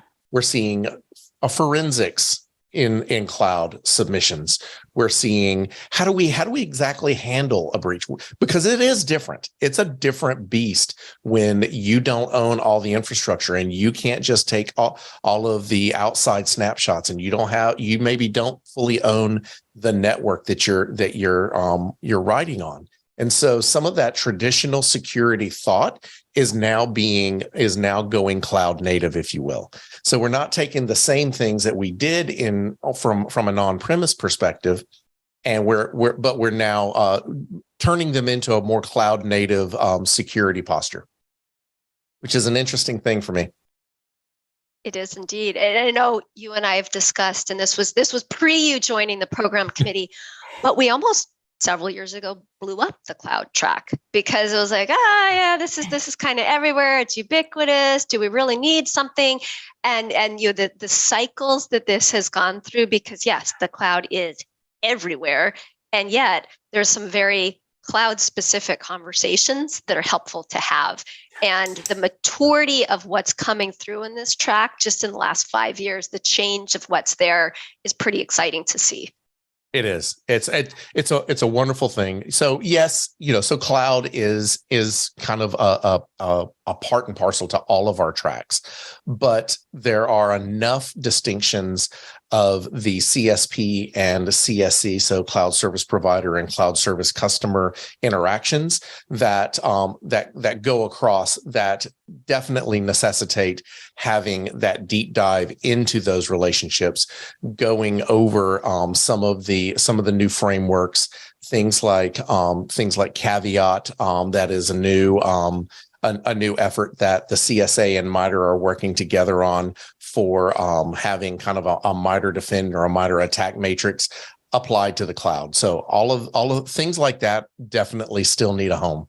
a forensics in cloud submissions. We're seeing how do we exactly handle a breach, because it is different. It's a different beast when you don't own all the infrastructure and you can't just take all of the outside snapshots, and you maybe don't fully own the network that you're writing on. And so some of that traditional security thought is now going cloud native, if you will. So we're not taking the same things that we did from an on-premise perspective, and we're now turning them into a more cloud native security posture, which is an interesting thing for me. It is indeed. And I know you and I have discussed, and this was pre you joining the program committee, but we almost several years ago blew up the cloud track because it was like, this is kind of everywhere. It's ubiquitous. Do we really need something? And the cycles that this has gone through, because yes, the cloud is everywhere. And yet there's some very cloud specific conversations that are helpful to have. And the maturity of what's coming through in this track, just in the last 5 years, the change of what's there is pretty exciting to see. It is. It's a wonderful thing. So yes, so cloud is kind of a part and parcel to all of our tracks, but there are enough distinctions of the CSP and CSC, so cloud service provider and cloud service customer interactions that that go across that definitely necessitate having that deep dive into those relationships, going over some of the new frameworks, things like Caveat, that is a new effort that the CSA and MITRE are working together on for having kind of a MITRE defend or a MITRE attack matrix applied to the cloud. So all of things like that definitely still need a home.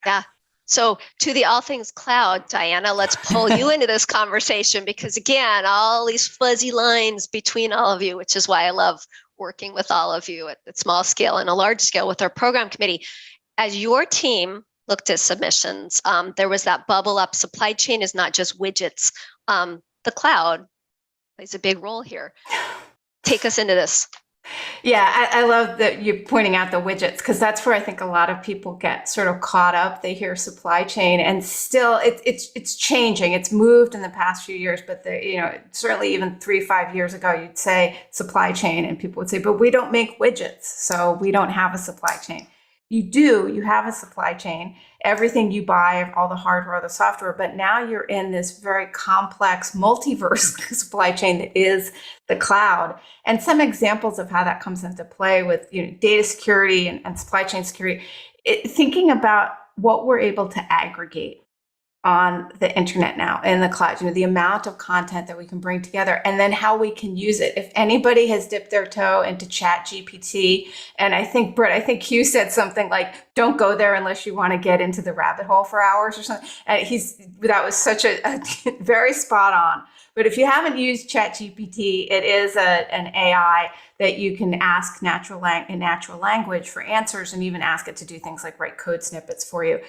Yeah. So to the all things cloud, Diana, let's pull you into this conversation, because again, all these fuzzy lines between all of you, which is why I love working with all of you at small scale and a large scale with our program committee. As your team looked at submissions, there was that bubble up. Supply chain is not just widgets. The cloud plays a big role here. Take us into this. Yeah, I love that you're pointing out the widgets, because that's where I think a lot of people get sort of caught up. They hear supply chain, and still it's changing. It's moved in the past few years, but certainly even 3-5 years ago, you'd say supply chain, and people would say, but we don't make widgets, so we don't have a supply chain. You have a supply chain, everything you buy, all the hardware, the software, but now you're in this very complex multiverse supply chain that is the cloud. And some examples of how that comes into play with data security and supply chain security, thinking about what we're able to aggregate on the internet now in the cloud, the amount of content that we can bring together, and then how we can use it. If anybody has dipped their toe into Chat GPT, and I think, Britt, you said something like, don't go there unless you want to get into the rabbit hole for hours or something. And that was such a very spot on. But if you haven't used Chat GPT, it is an AI that you can ask in natural language for answers, and even ask it to do things like write code snippets for you.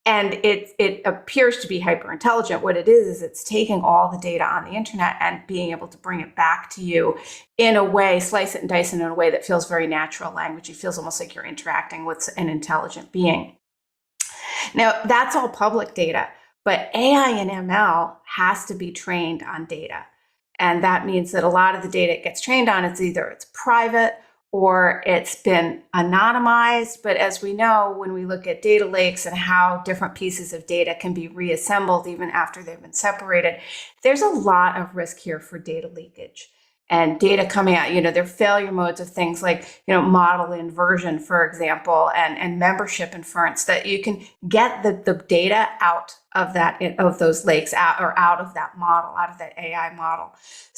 And it appears to be hyper intelligent. What it is it's taking all the data on the internet and being able to bring it back to you in a way, slice it and dice it in a way that feels very natural language. It feels almost like you're interacting with an intelligent being. Now, that's all public data, but AI and ML has to be trained on data. And that means that a lot of the data it gets trained on, it's private or it's been anonymized. But as we know, when we look at data lakes and how different pieces of data can be reassembled even after they've been separated, there's a lot of risk here for data leakage. And data coming out, there are failure modes of things like, model inversion, for example, and membership inference, that you can get the data out of those lakes, out of that model, out of that AI model,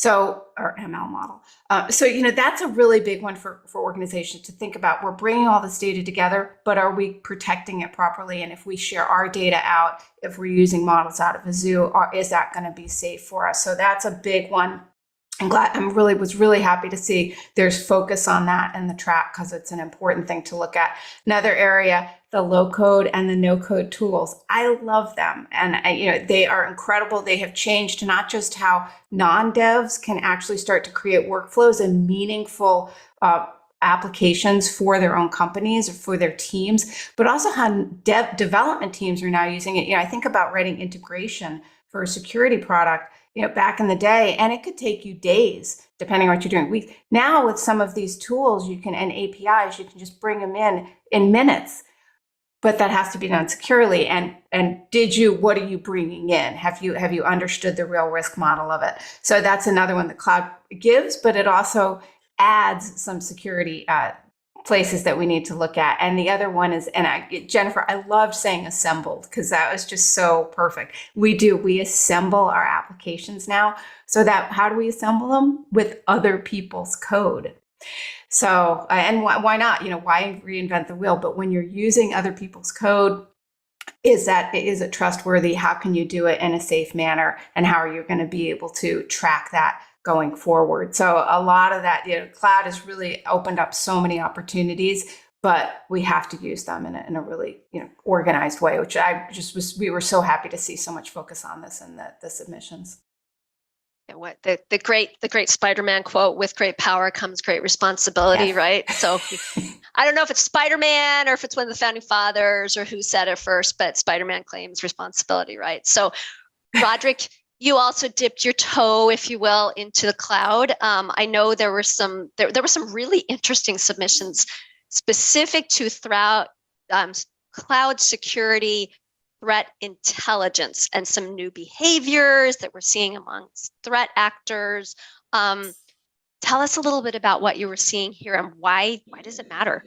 or ML model. So that's a really big one for organizations to think about. We're bringing all this data together, but are we protecting it properly? And if we share our data out, if we're using models out of a zoo, is that going to be safe for us? So that's a big one. Was really happy to see there's focus on that in the track, because it's an important thing to look at. Another area, the low code and the no code tools. I love them. And they are incredible. They have changed not just how non-devs can actually start to create workflows and meaningful applications for their own companies or for their teams, but also how development teams are now using it. I think about writing integration for a security product, back in the day, and it could take you days, depending on what you're doing. Now with some of these tools, and APIs, you can just bring them in minutes, but that has to be done securely. And what are you bringing in? Have you understood the real risk model of it? So that's another one the cloud gives, but it also adds some security places that we need to look at. And the other one is, Jennifer, I loved saying assembled, because that was just so perfect. We assemble our applications now. So how do we assemble them? With other people's code. So, and why not? Why reinvent the wheel? But when you're using other people's code, is it trustworthy? How can you do it in a safe manner? And how are you going to be able to track that going forward? So a lot of that, cloud has really opened up so many opportunities, but we have to use them in a really organized way, which we were so happy to see so much focus on this in the submissions. What the great Spider-Man quote, with great power comes great responsibility, Yes. right? So I don't know if it's Spider-Man or if it's one of the founding fathers or who said it first, but Spider-Man claims responsibility, right? So Roderick, you also dipped your toe, if you will, into the cloud. I know there were some really interesting submissions specific to cloud security, threat intelligence, and some new behaviors that we're seeing amongst threat actors. Tell us a little bit about what you were seeing here and why does it matter?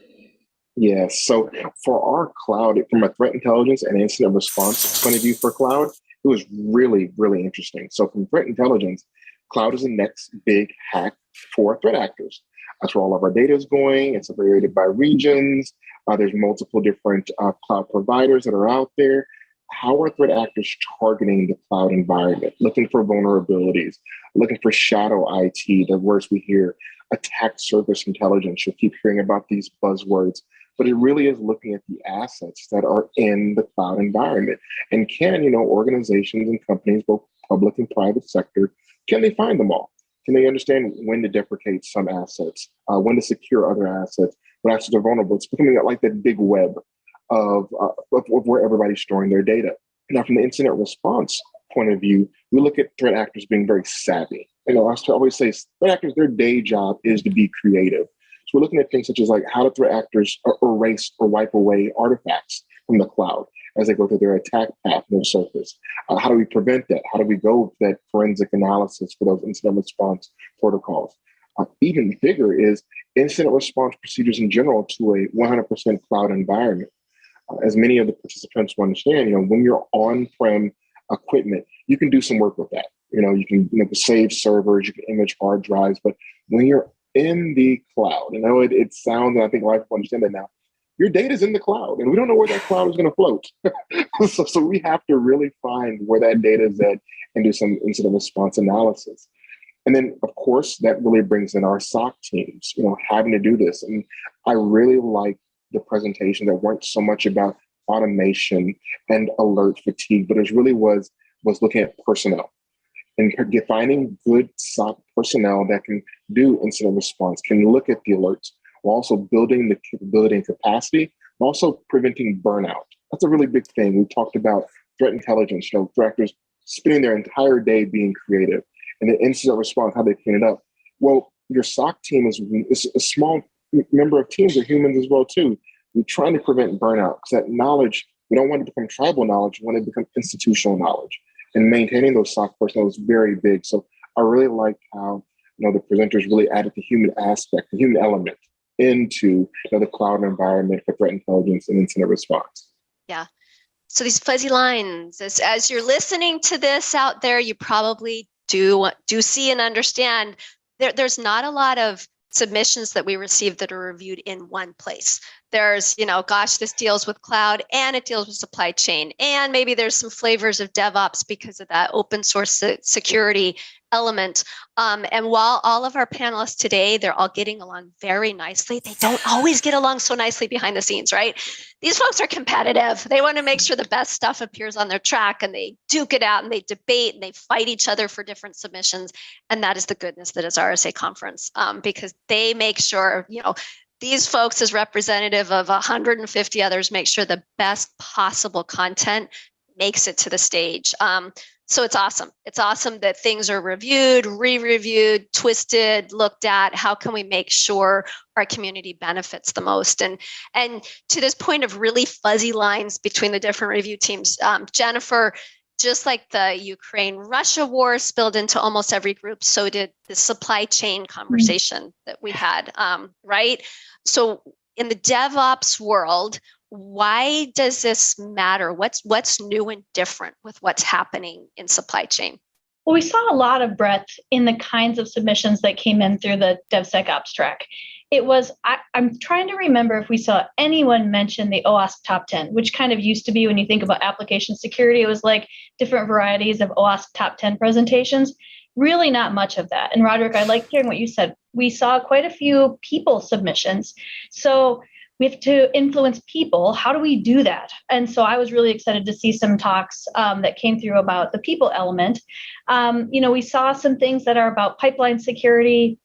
Yes. So for our cloud, from a threat intelligence and incident response point of view for cloud, it was really, really interesting. So from threat intelligence, cloud is the next big hack for threat actors. That's where all of our data is going. It's separated by regions. There's multiple different cloud providers that are out there. How are threat actors targeting the cloud environment, looking for vulnerabilities, looking for shadow IT, the words we hear, attack surface intelligence. You'll keep hearing about these buzzwords, but it really is looking at the assets that are in the cloud environment. And can, organizations and companies, both public and private sector, can they find them all? Can they understand when to deprecate some assets, when to secure other assets, when assets are vulnerable? It's becoming like that big web of where everybody's storing their data. Now, from the incident response point of view, we look at threat actors being very savvy. I always say threat actors, their day job is to be creative. So we're looking at things such as like how do threat actors erase or wipe away artifacts from the cloud as they go through their attack path and their surface. How do we prevent that? How do we go with that forensic analysis for those incident response protocols? Even bigger is incident response procedures in general to a 100% cloud environment. As many of the participants will understand, when you're on-prem equipment, you can do some work with that. You can save servers, you can image hard drives, but when you're in the cloud, it sounds, and I think a lot of people understand that now, your data is in the cloud, and we don't know where that cloud is going to float. so we have to really find where that data is at and do some incident response analysis. And then, of course, that really brings in our SOC teams, having to do this. And I really like the presentation that weren't so much about automation and alert fatigue, but it really was looking at personnel and defining good SOC personnel that can do incident response, can look at the alerts, while also building the capability and capacity, and also preventing burnout. That's a really big thing. We talked about threat intelligence, directors spending their entire day being creative, and the incident response, how they clean it up. Well, your SOC team is a small member of teams are humans as well too. We're trying to prevent burnout because that knowledge, we don't want it to become tribal knowledge, we want it to become institutional knowledge. And maintaining those SOC personnel is very big. So I really like how the presenters really added the human aspect, the human element into the cloud environment for threat intelligence and incident response. Yeah. So these fuzzy lines, as you're listening to this out there, you probably do see and understand there's not a lot of submissions that we receive that are reviewed in one place. There's, this deals with cloud and it deals with supply chain. And maybe there's some flavors of DevOps because of that open source security element. And while all of our panelists today, they're all getting along very nicely, they don't always get along so nicely behind the scenes, right? These folks are competitive. They want to make sure the best stuff appears on their track, and they duke it out and they debate and they fight each other for different submissions. And that is the goodness that is RSA Conference, because they make sure, these folks, as representative of 150 others, make sure the best possible content makes it to the stage. So it's awesome. It's awesome that things are reviewed, re-reviewed, twisted, looked at. How can we make sure our community benefits the most? And to this point of really fuzzy lines between the different review teams, Jennifer, just like the Ukraine-Russia war spilled into almost every group, so did the supply chain conversation that we had, right? So in the DevOps world, why does this matter? What's new and different with what's happening in supply chain? Well, we saw a lot of breadth in the kinds of submissions that came in through the DevSecOps track. It was, I'm trying to remember if we saw anyone mention the OWASP top 10, which kind of used to be when you think about application security, it was like different varieties of OWASP top 10 presentations. Really not much of that. And Roderick, I like hearing what you said. We saw quite a few people submissions. So we have to influence people. How do we do that? And so I was really excited to see some talks that came through about the people element. We saw some things that are about pipeline security,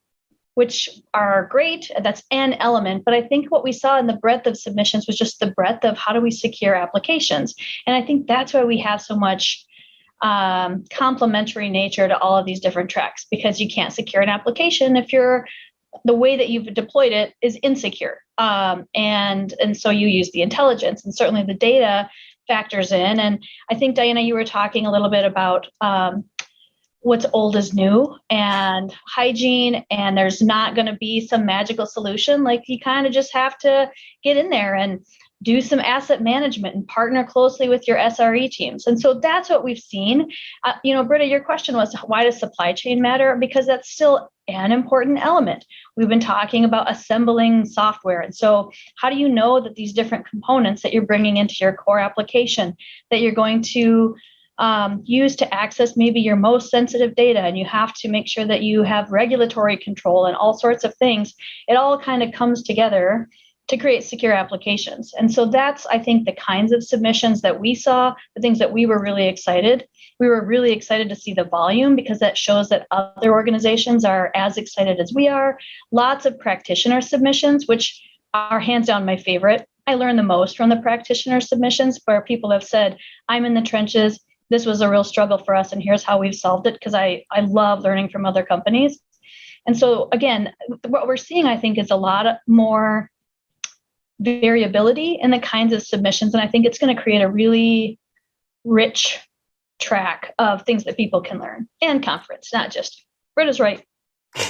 which are great. That's an element. But I think what we saw in the breadth of submissions was just the breadth of how do we secure applications. And I think that's why we have so much complementary nature to all of these different tracks, because you can't secure an application if the way that you've deployed it is insecure. And so you use the intelligence, and certainly the data factors in. And I think, Diana, you were talking a little bit about what's old is new and hygiene, and there's not going to be some magical solution. Like, you kind of just have to get in there and do some asset management and partner closely with your SRE teams. And so that's what we've seen. Britta, your question was, why does supply chain matter? Because that's still an important element. We've been talking about assembling software. And so how do you know that these different components that you're bringing into your core application, that you're going to use to access maybe your most sensitive data, and you have to make sure that you have regulatory control and all sorts of things. It all kind of comes together to create secure applications. And so that's, I think, the kinds of submissions that we saw, the things that we were really excited. We were really excited to see the volume, because that shows that other organizations are as excited as we are. Lots of practitioner submissions, which are hands down my favorite. I learned the most from the practitioner submissions, where people have said, I'm in the trenches. This was a real struggle for us, and here's how we've solved it, because I love learning from other companies. And so, again, what we're seeing, I think, is a lot more variability in the kinds of submissions. And I think it's going to create a really rich track of things that people can learn, and conference, not just. Britta's right.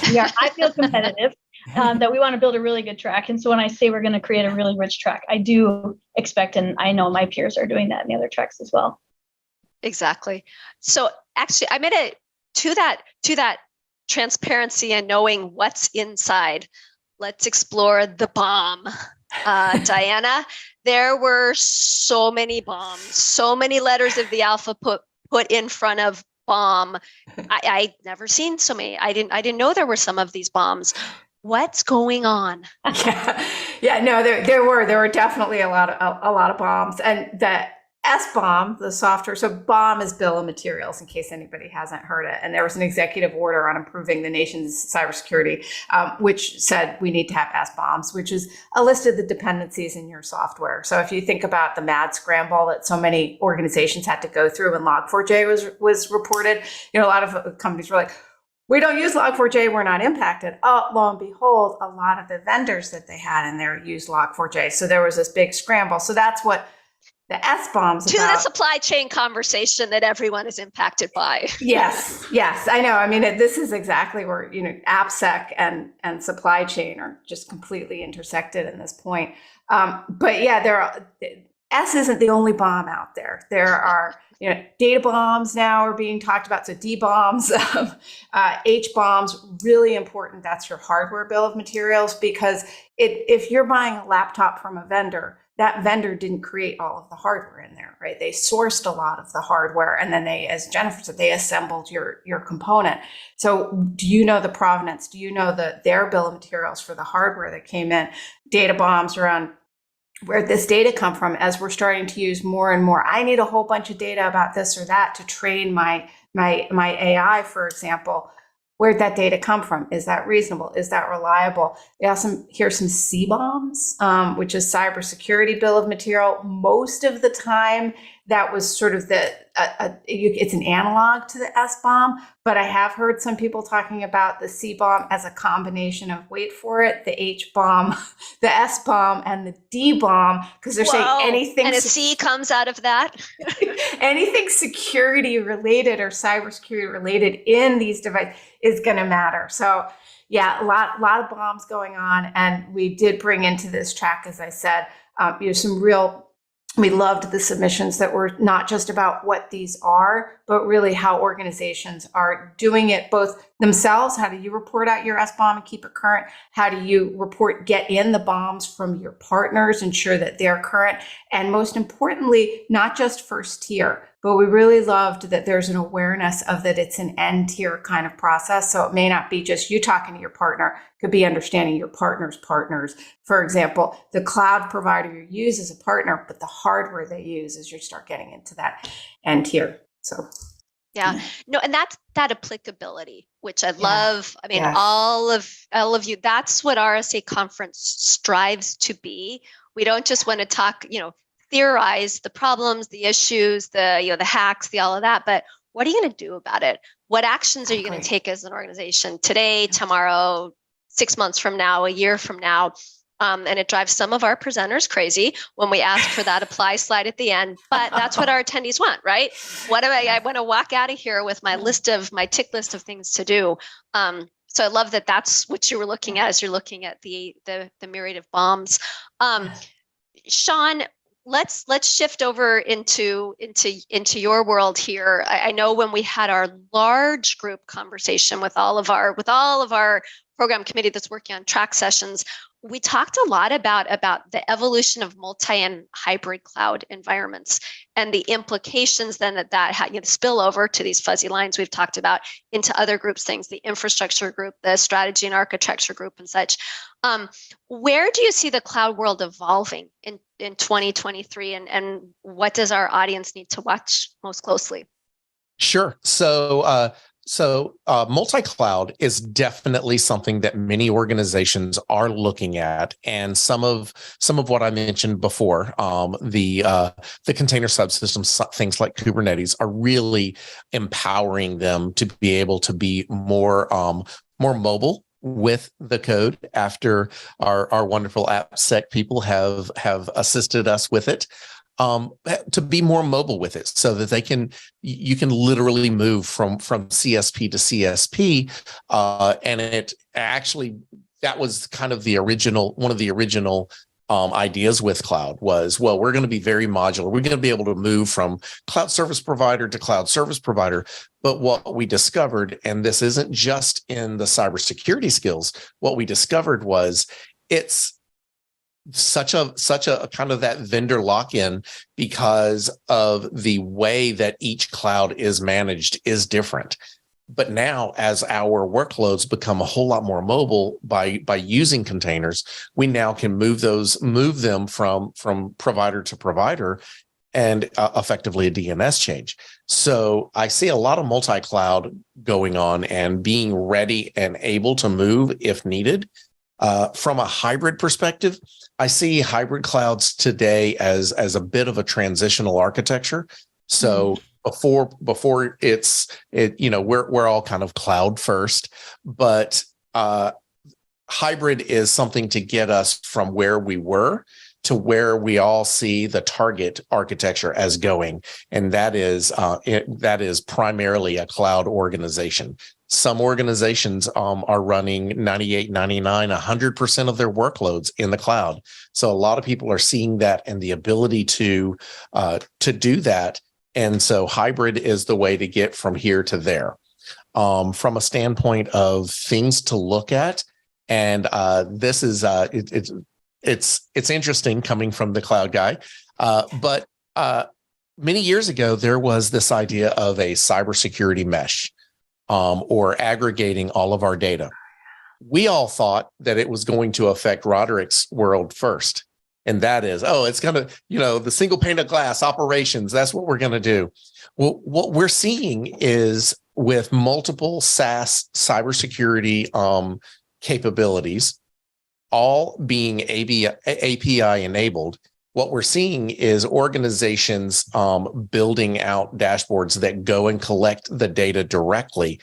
Yeah, I feel competitive, that we want to build a really good track. And so when I say we're going to create a really rich track, I do expect, and I know my peers are doing that in the other tracks as well. Exactly. So actually, I made it to that transparency and knowing what's inside. Let's explore the bomb. Diana, there were so many bombs, so many letters of the alphabet put in front of bomb. I'd never seen so many. I didn't know there were some of these bombs. What's going on? No, there were definitely a lot of bombs, and that SBOM, the software, so BOM is bill of materials, in case anybody hasn't heard it. And there was an executive order on improving the nation's cybersecurity, which said we need to have SBOMs, which is a list of the dependencies in your software. So if you think about the mad scramble that so many organizations had to go through when Log4j was reported, a lot of companies were like, we don't use Log4j, we're not impacted. Oh, lo and behold, a lot of the vendors that they had in there used Log4j. So there was this big scramble. So that's what the SBOMs to the supply chain conversation that everyone is impacted by. Yes, I know. I mean, this is exactly where, AppSec and supply chain are just completely intersected in this point. But yeah, S isn't the only bomb out there. There are, data bombs now are being talked about. So D bombs, H bombs, really important. That's your hardware bill of materials, because if you're buying a laptop from a vendor, that vendor didn't create all of the hardware in there, right? They sourced a lot of the hardware, and then they, as Jennifer said, they assembled your component. So do you know the provenance? Do you know their bill of materials for the hardware that came in? Data bombs around where this data come from, as we're starting to use more and more. I need a whole bunch of data about this or that to train my AI, for example. Where'd that data come from? Is that reasonable? Is that reliable? We also hear some CBOMs, which is cybersecurity bill of material. Most of the time, that was sort of it's an analog to the SBOM, but I have heard some people talking about the CBOM as a combination of, wait for it, the HBOM, the SBOM, and the DBOM, because they're saying anything. And a C comes out of that. Anything security related or cybersecurity related in these devices is going to matter. So yeah, a lot of bombs going on. And we did bring into this track, as I said, we loved the submissions that were not just about what these are, but really how organizations are doing it, both themselves? How do you report out your SBOM and keep it current? How do you get in the bombs from your partners, ensure that they're current? And most importantly, not just first tier, but we really loved that there's an awareness of that it's an end tier kind of process. So it may not be just you talking to your partner, it could be understanding your partner's partners. For example, the cloud provider you use is a partner, but the hardware they use as you start getting into that end tier. So yeah, no, and that's that applicability, which I love. I mean, Yes. all of you, that's what RSA conference strives to be. We don't just want to talk, theorize the problems, the issues, the hacks, all of that, but what are you going to do about it? What actions are you going to take as an organization today, tomorrow, 6 months from now, a year from now? And it drives some of our presenters crazy when we ask for that apply slide at the end, but that's what our attendees want, right? I want to walk out of here with my tick list of things to do. So I love that that's what you were looking at as you're looking at the myriad of bombs. Sean, let's shift over into your world here. I know when we had our large group conversation with all of our program committee that's working on track sessions, we talked a lot about the evolution of multi and hybrid cloud environments and the implications then that had spill over to these fuzzy lines we've talked about into other groups, things, the infrastructure group, the strategy and architecture group and such. Where do you see the cloud world evolving in 2023 and what does our audience need to watch most closely? Sure. So multi-cloud is definitely something that many organizations are looking at, and some of what I mentioned before, the container subsystems, things like Kubernetes, are really empowering them to be able to be more mobile with the code after our wonderful AppSec people have assisted us with it. To be more mobile with it so that you can literally move from CSP to CSP. And it actually, that was kind of one of the original ideas with cloud was, well, we're going to be very modular. We're going to be able to move from cloud service provider to cloud service provider. But what we discovered, and this isn't just in the cybersecurity skills, what we discovered was it's such a kind of that vendor lock-in because of the way that each cloud is managed is different. But now, as our workloads become a whole lot more mobile by using containers, we now can move them from provider to provider and effectively a DNS change. So I see a lot of multi-cloud going on and being ready and able to move if needed. From a hybrid perspective, I see hybrid clouds today as a bit of a transitional architecture. So before we're all kind of cloud first, but hybrid is something to get us from where we were to where we all see the target architecture as going, and that is primarily a cloud organization. Some organizations are running 98, 99, 100% of their workloads in the cloud. So a lot of people are seeing that and the ability to do that. And so hybrid is the way to get from here to there. From a standpoint of things to look at, and this is it's interesting coming from the cloud guy, but many years ago there was this idea of a cybersecurity mesh. Or aggregating all of our data. We all thought that it was going to affect Roderick's world first. And that is, it's going to, the single pane of glass operations, that's what we're going to do. Well, what we're seeing is with multiple SaaS cybersecurity capabilities, all being API enabled, what we're seeing is organizations building out dashboards that go and collect the data directly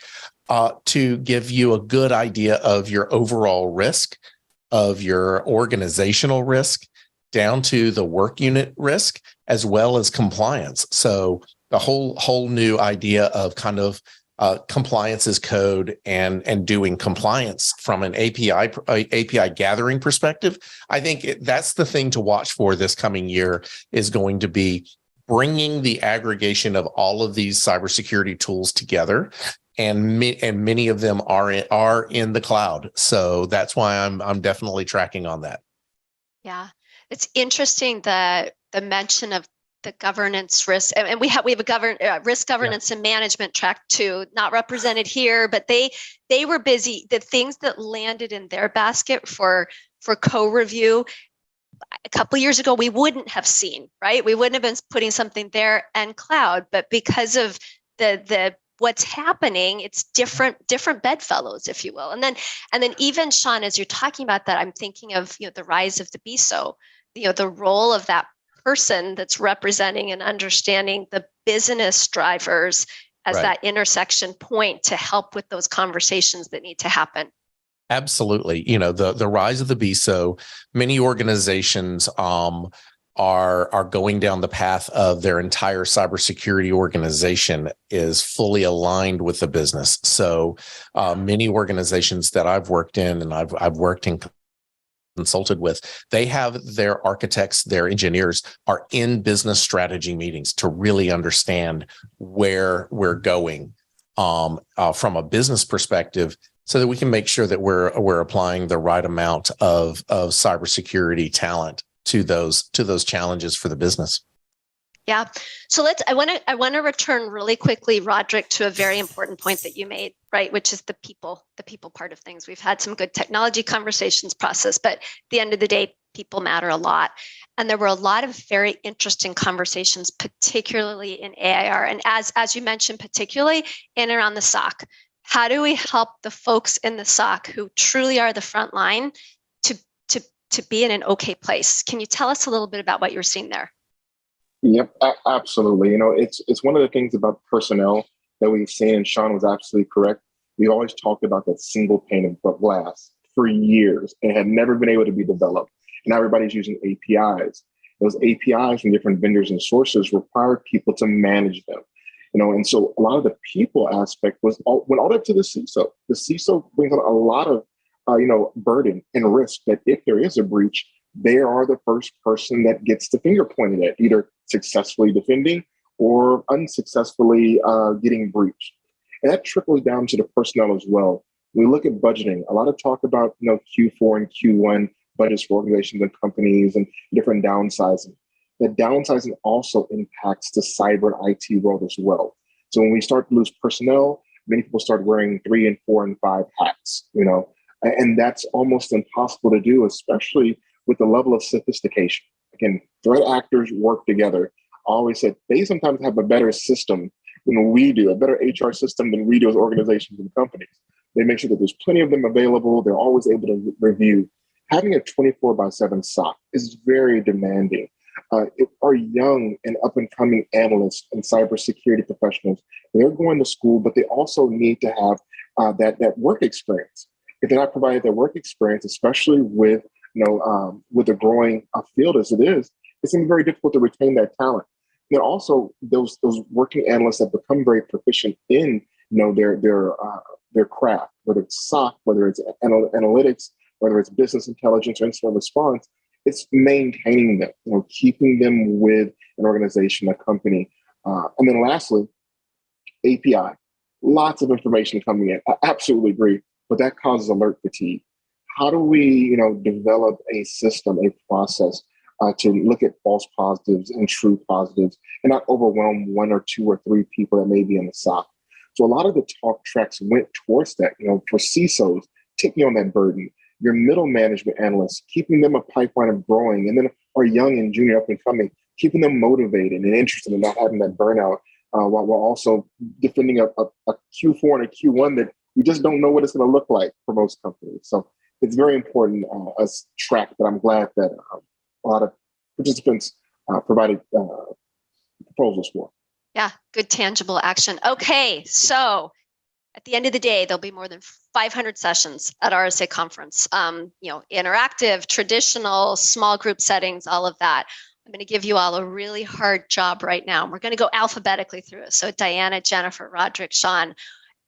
to give you a good idea of your overall risk, of your organizational risk, down to the work unit risk, as well as compliance. So the whole new idea of kind of compliance as code and doing compliance from an API gathering perspective. I think that's the thing to watch for this coming year is going to be bringing the aggregation of all of these cybersecurity tools together and many of them are in the cloud. So that's why I'm definitely tracking on that. Yeah, it's interesting the mention of the governance risk, and we have a risk governance and management track too, not represented here, but they were busy. The things that landed in their basket for co-review a couple of years ago, we wouldn't have seen, right? We wouldn't have been putting something there and cloud, but because of the what's happening, it's different bedfellows, if you will. And then even Sean, as you're talking about that, I'm thinking of the rise of the BISO, the role of that person that's representing and understanding the business drivers as Right. that intersection point to help with those conversations that need to happen. Absolutely. The rise of the BISO, many organizations are going down the path of their entire cybersecurity organization is fully aligned with the business. So many organizations that I've worked in and I've worked in consulted with, they have their architects, their engineers are in business strategy meetings to really understand where we're going from a business perspective, so that we can make sure that we're applying the right amount of cybersecurity talent to those challenges for the business. Yeah. So I want to return really quickly, Roderick, to a very important point that you made, right? Which is the people part of things. We've had some good technology conversations process, but at the end of the day, people matter a lot. And there were a lot of very interesting conversations, particularly in AIR. And as you mentioned, particularly in and around the SOC. How do we help the folks in the SOC who truly are the front line to be in an okay place? Can you tell us a little bit about what you're seeing there? Yep, absolutely. It's one of the things about personnel that we've seen, and Sean was absolutely correct. We always talked about that single pane of glass for years and had never been able to be developed. And everybody's using APIs. Those APIs from different vendors and sources require people to manage them. And so a lot of the people aspect went all the way to the CISO. The CISO brings on a lot of, burden and risk that if there is a breach, they are the first person that gets the finger pointed at, either successfully defending or unsuccessfully getting breached. And that trickles down to the personnel as well. We look at budgeting, a lot of talk about, Q4 and Q1 budgets for organizations and companies and different downsizing. That downsizing also impacts the cyber and IT world as well. So when we start to lose personnel, many people start wearing 3 and 4 and 5 hats, and that's almost impossible to do, especially with the level of sophistication. Again, threat actors work together. I always said they sometimes have a better system than we do, a better HR system than we do as organizations and companies. They make sure that there's plenty of them available. They're always able to review. Having a 24/7 SOC is very demanding. Our young and up-and-coming analysts and cybersecurity professionals, they're going to school, but they also need to have that work experience. If they're not provided that work experience, especially with the growing field as it is, it's going to be very difficult to retain that talent. And also, those working analysts have become very proficient in their craft, whether it's SOC, whether it's analytics, whether it's business intelligence or incident response. It's maintaining them, keeping them with an organization, a company. And then lastly, API. Lots of information coming in. I absolutely agree, but that causes alert fatigue. How do we, develop a system, a process to look at false positives and true positives and not overwhelm 1 or 2 or 3 people that may be in the SOC? So a lot of the talk tracks went towards that, for CISOs, taking on that burden. Your middle management analysts, keeping them a pipeline of growing, and then our young and junior up and coming, keeping them motivated and interested in not having that burnout, while we're also defending a Q4 and a Q1 that we just don't know what it's going to look like for most companies. So it's very important as track that I'm glad that a lot of participants provided proposals for. Yeah, good tangible action. Okay, so at the end of the day, there'll be more than 500 sessions at RSA conference. Interactive, traditional, small group settings, all of that. I'm going to give you all a really hard job right now. We're going to go alphabetically through it. So Diana, Jennifer, Roderick, Sean,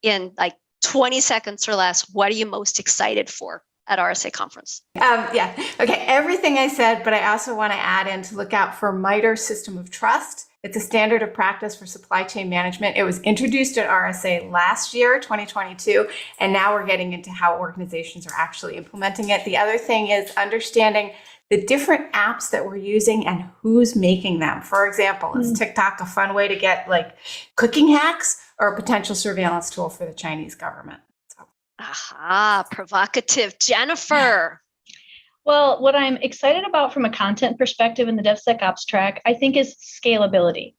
in like 20 seconds or less, what are you most excited for at RSA Conference? Yeah. Okay. Everything I said, but I also want to add in to look out for MITRE System of Trust. It's a standard of practice for supply chain management. It was introduced at RSA last year, 2022, and now we're getting into how organizations are actually implementing it. The other thing is understanding the different apps that we're using and who's making them. For example, is TikTok a fun way to get like cooking hacks or a potential surveillance tool for the Chinese government? Aha, provocative. Jennifer. Well, what I'm excited about from a content perspective in the DevSecOps track, I think, is scalability.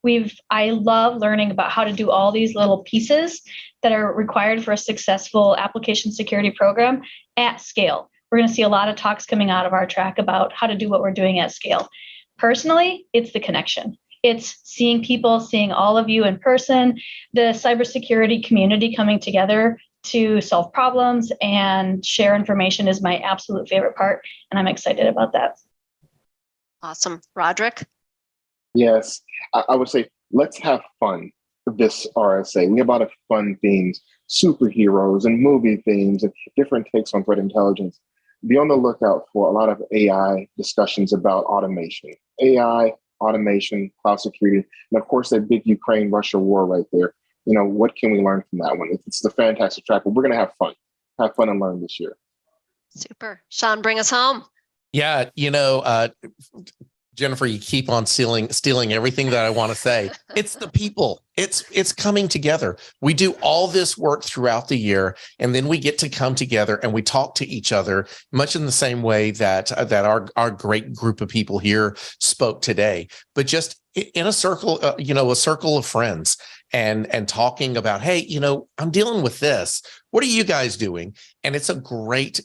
I love learning about how to do all these little pieces that are required for a successful application security program at scale. We're going to see a lot of talks coming out of our track about how to do what we're doing at scale. Personally, it's the connection. It's seeing people, seeing all of you in person, the cybersecurity community coming together to solve problems and share information is my absolute favorite part, and I'm excited about that. Awesome. Roderick? Yes, I would say let's have fun this RSA. We have a lot of fun themes, superheroes and movie themes and different takes on threat intelligence. Be on the lookout for a lot of AI discussions about automation, AI, automation, cloud security, and of course that big Ukraine-Russia war right there. What can we learn from that one? It's the fantastic track, but we're going to have fun and learn this year. Super. Sean, bring us home. Yeah, Jennifer, you keep on stealing everything that I want to say. It's the people. It's coming together. We do all this work throughout the year, and then we get to come together and we talk to each other, much in the same way that our great group of people here spoke today. But just in a circle, a circle of friends, and talking about, hey, I'm dealing with this. What are you guys doing? And it's a great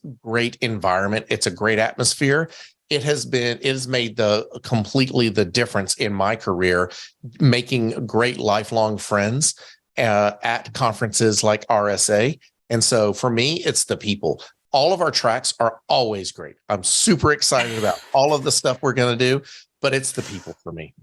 environment. It's a great atmosphere. It has made completely the difference in my career, making great lifelong friends at conferences like RSA. And so for me, it's the people. All of our tracks are always great. I'm super excited about all of the stuff we're going to do, but it's the people for me.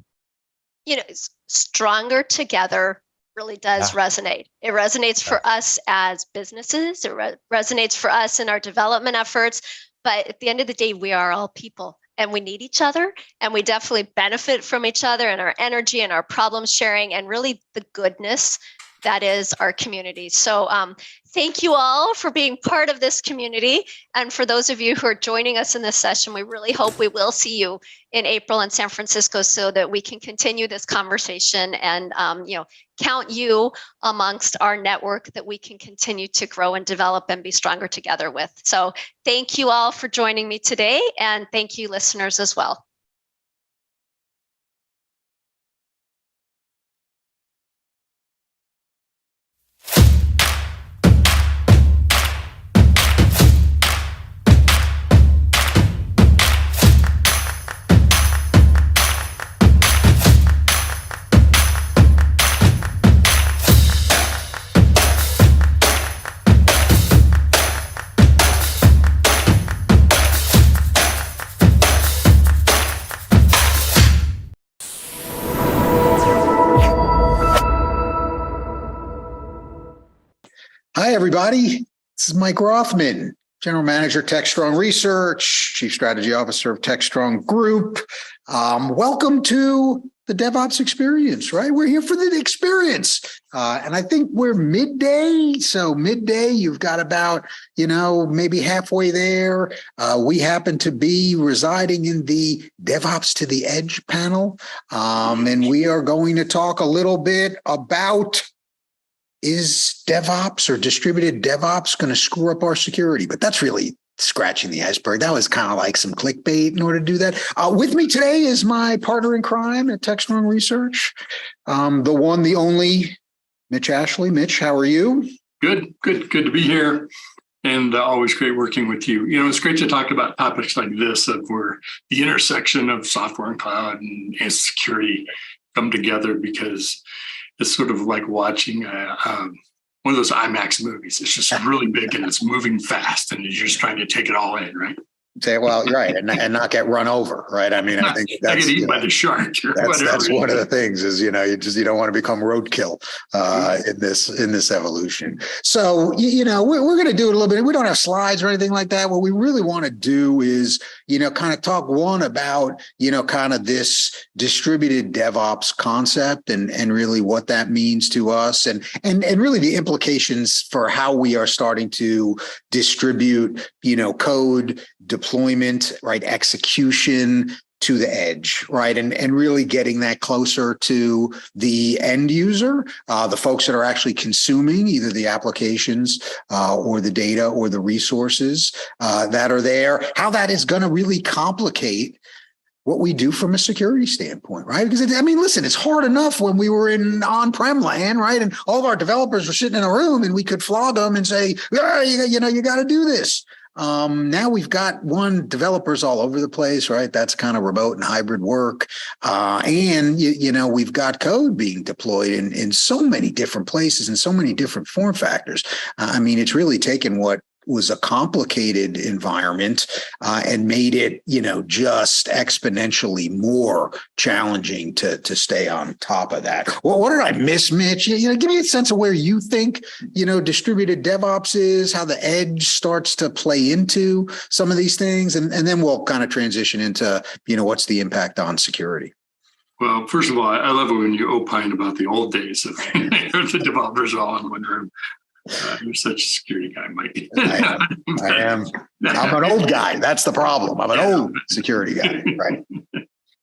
Stronger together really does resonate. It resonates for us as businesses. It resonates for us in our development efforts. But at the end of the day, we are all people and we need each other, and we definitely benefit from each other and our energy and our problem sharing and really the goodness that is our community. So thank you all for being part of this community. And for those of you who are joining us in this session, we really hope we will see you in April in San Francisco so that we can continue this conversation and count you amongst our network that we can continue to grow and develop and be stronger together with. So thank you all for joining me today, and thank you listeners as well. Hi, everybody. This is Mike Rothman, General Manager, Techstrong Research, Chief Strategy Officer of Techstrong Group. Welcome to the DevOps experience, right? We're here for the experience. And I think we're midday. So midday, you've got about, maybe halfway there. We happen to be residing in the DevOps to the Edge panel. And we are going to talk a little bit about, is DevOps or distributed DevOps going to screw up our security? But that's really scratching the iceberg. That was kind of like some clickbait in order to do that. With me today is my partner in crime at Techstrong Research, the one, the only, Mitch Ashley. Mitch, how are you? Good to be here. And always great working with you. It's great to talk about topics like this, of where the intersection of software and cloud and security come together, because it's sort of like watching one of those IMAX movies. It's just really big and it's moving fast, and you're just trying to take it all in, right? Say, well, right, and not get run over, right? I mean, I think that's get eaten by the shark. That's one of the things is you don't want to become roadkill in this evolution. So we're going to do it a little bit. We don't have slides or anything like that. What we really want to do is kind of talk about kind of this distributed DevOps concept and really what that means to us and really the implications for how we are starting to distribute code deployment, right, execution to the edge, right, and really getting that closer to the end user, the folks that are actually consuming either the applications or the data or the resources that are there, how that is going to really complicate what we do from a security standpoint, right? Because listen, it's hard enough when we were in on-prem land, right? And all of our developers were sitting in a room and we could flog them and say, you got to do this. Now we've got developers all over the place, right? That's kind of remote and hybrid work. And we've got code being deployed in so many different places and so many different form factors. It's really taken what was a complicated environment and made it, just exponentially more challenging to stay on top of that. Well, what did I miss, Mitch? Give me a sense of where you think, distributed DevOps is, how the edge starts to play into some of these things, and then we'll kind of transition into, what's the impact on security. Well, first of all, I love it when you opine about the old days of the developers all in one room. You're such a security guy, Mike. I am. I'm an old guy. That's the problem. I'm an old security guy. Right.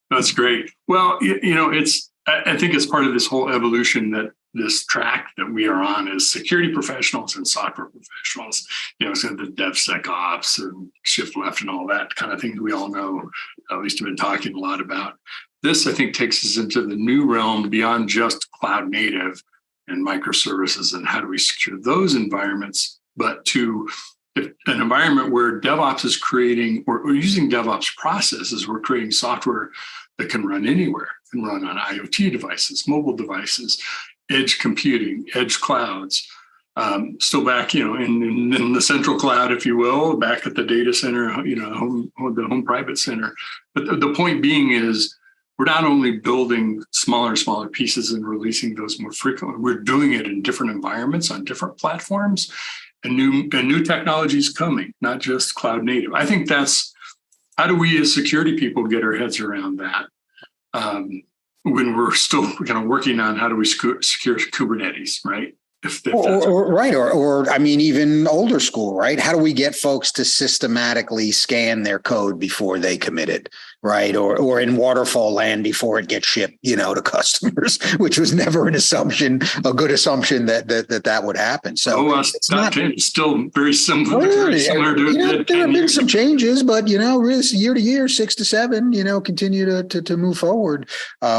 That's great. Well, I think it's part of this whole evolution that this track that we are on is security professionals and software professionals. So the DevSecOps and shift left and all that kind of thing we all know, at least have been talking a lot about. This, I think, takes us into the new realm beyond just cloud native and microservices and how do we secure those environments, but to an environment where DevOps is creating or using DevOps processes, we're creating software that can run anywhere, can run on IoT devices, mobile devices, edge computing, edge clouds, still back, in the central cloud, if you will, back at the data center, the home private center. But the point being is, we're not only building smaller and smaller pieces and releasing those more frequently, we're doing it in different environments on different platforms and new technologies coming, not just cloud native. I think that's, how do we as security people get our heads around that when we're still kind of working on how do we secure Kubernetes, right? Even older school, right? How do we get folks to systematically scan their code before they commit it, right? Or in waterfall land before it gets shipped, to customers, which was never a good assumption that would happen. So it's still very similar. There have been some changes, but really year to year, 6 to 7, continue to move forward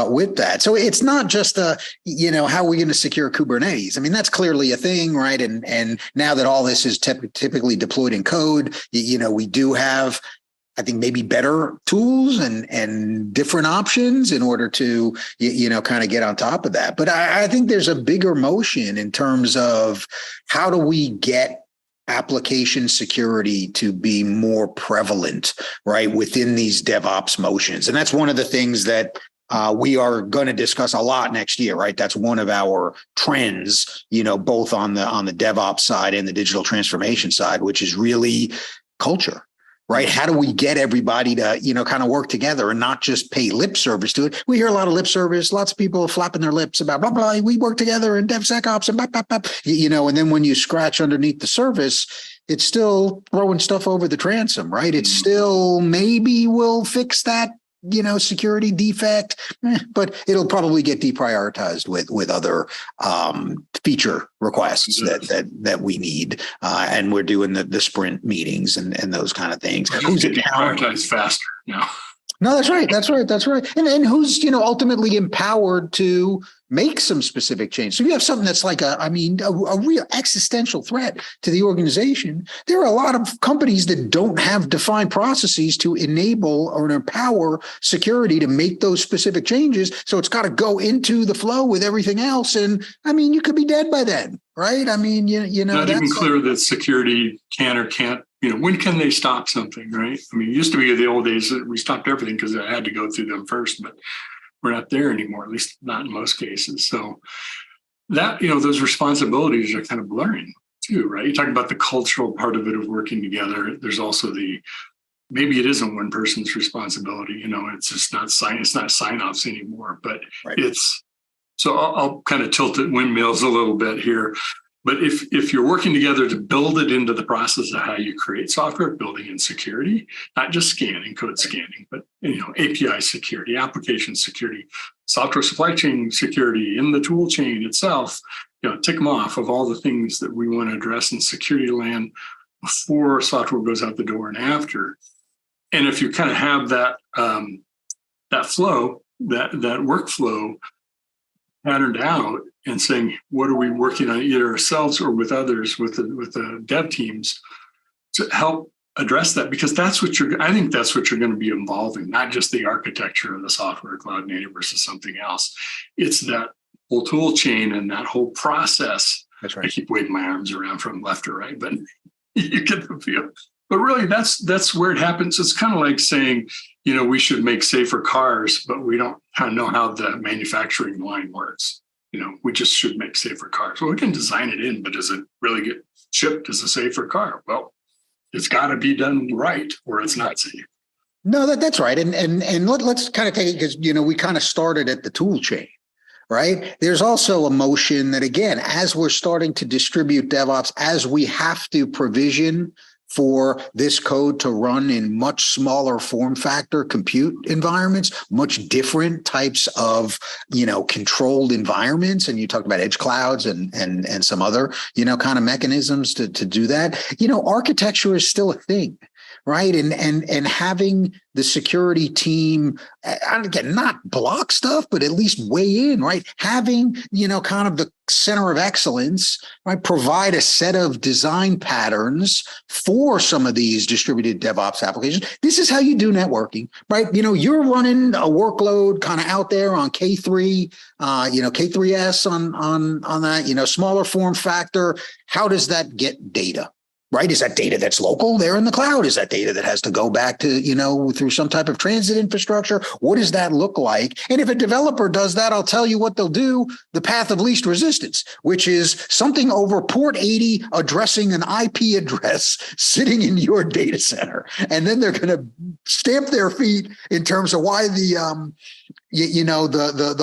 with that. So it's not just how are we going to secure Kubernetes? That's clearly a thing, right? And now that all this is typically deployed in code, we do have, I think, maybe better tools and different options in order to, kind of get on top of that. But I think there's a bigger motion in terms of how do we get application security to be more prevalent, right, within these DevOps motions. And that's one of the things that we are going to discuss a lot next year, right? That's one of our trends, both on the DevOps side and the digital transformation side, which is really culture, right? How do we get everybody to, kind of work together and not just pay lip service to it? We hear a lot of lip service, lots of people flapping their lips about blah, blah, we work together in DevSecOps and blah, blah, blah, and then when you scratch underneath the surface, it's still throwing stuff over the transom, right? It's still maybe we'll fix that security defect, but it'll probably get deprioritized with other feature requests that we need. And we're doing the sprint meetings and those kind of things. Who's prioritized faster? No, that's right. And who's, ultimately empowered to make some specific change. So you have something that's like a real existential threat to the organization. There are a lot of companies that don't have defined processes to enable or empower security to make those specific changes. So it's got to go into the flow with everything else. And you could be dead by then, right? Not even clear that security can or can't when can they stop something, right? I mean, it used to be the old days that we stopped everything because it had to go through them first, but we're not there anymore, at least not in most cases. So that, those responsibilities are kind of blurring too, right? You talk about the cultural part of it of working together. There's also maybe it isn't one person's responsibility, it's just not sign-offs anymore, but right. So I'll kind of tilt it windmills a little bit here. But if you're working together to build it into the process of how you create software, building in security, not just scanning, code scanning, but API security, application security, software supply chain security in the tool chain itself, tick them off of all the things that we want to address in security land before software goes out the door and after. And if you kind of have that flow, that workflow patterned out and saying, what are we working on either ourselves or with others, with the dev teams to help address that? Because I think that's what you're going to be involving, not just the architecture of the software cloud native versus something else. It's that whole tool chain and that whole process. That's right. I keep waving my arms around from left to right, but you get the feel. But really, that's where it happens. It's kind of like saying, we should make safer cars, but we don't know how the manufacturing line works. We just should make safer cars. Well, we can design it in, but does it really get shipped as a safer car? Well, it's got to be done right, or it's not safe. No, that's right. And let's kind of take it because, we kind of started at the tool chain. Right. There's also a motion that, again, as we're starting to distribute DevOps, as we have to provision for this code to run in much smaller form factor compute environments, much different types of, controlled environments. And you talked about edge clouds and some other, kind of mechanisms to do that. Architecture is still a thing. Right. And having the security team, again, not block stuff, but at least weigh in, right? Having, kind of the center of excellence, right? Provide a set of design patterns for some of these distributed DevOps applications. This is how you do networking, right? You're running a workload kind of out there on K3, K3S on that, smaller form factor. How does that get data? Right? Is that data that's local there in the cloud? Is that data that has to go back to, through some type of transit infrastructure? What does that look like? And if a developer does that, I'll tell you what they'll do, the path of least resistance, which is something over port 80 addressing an IP address sitting in your data center. And then they're going to stamp their feet in terms of why the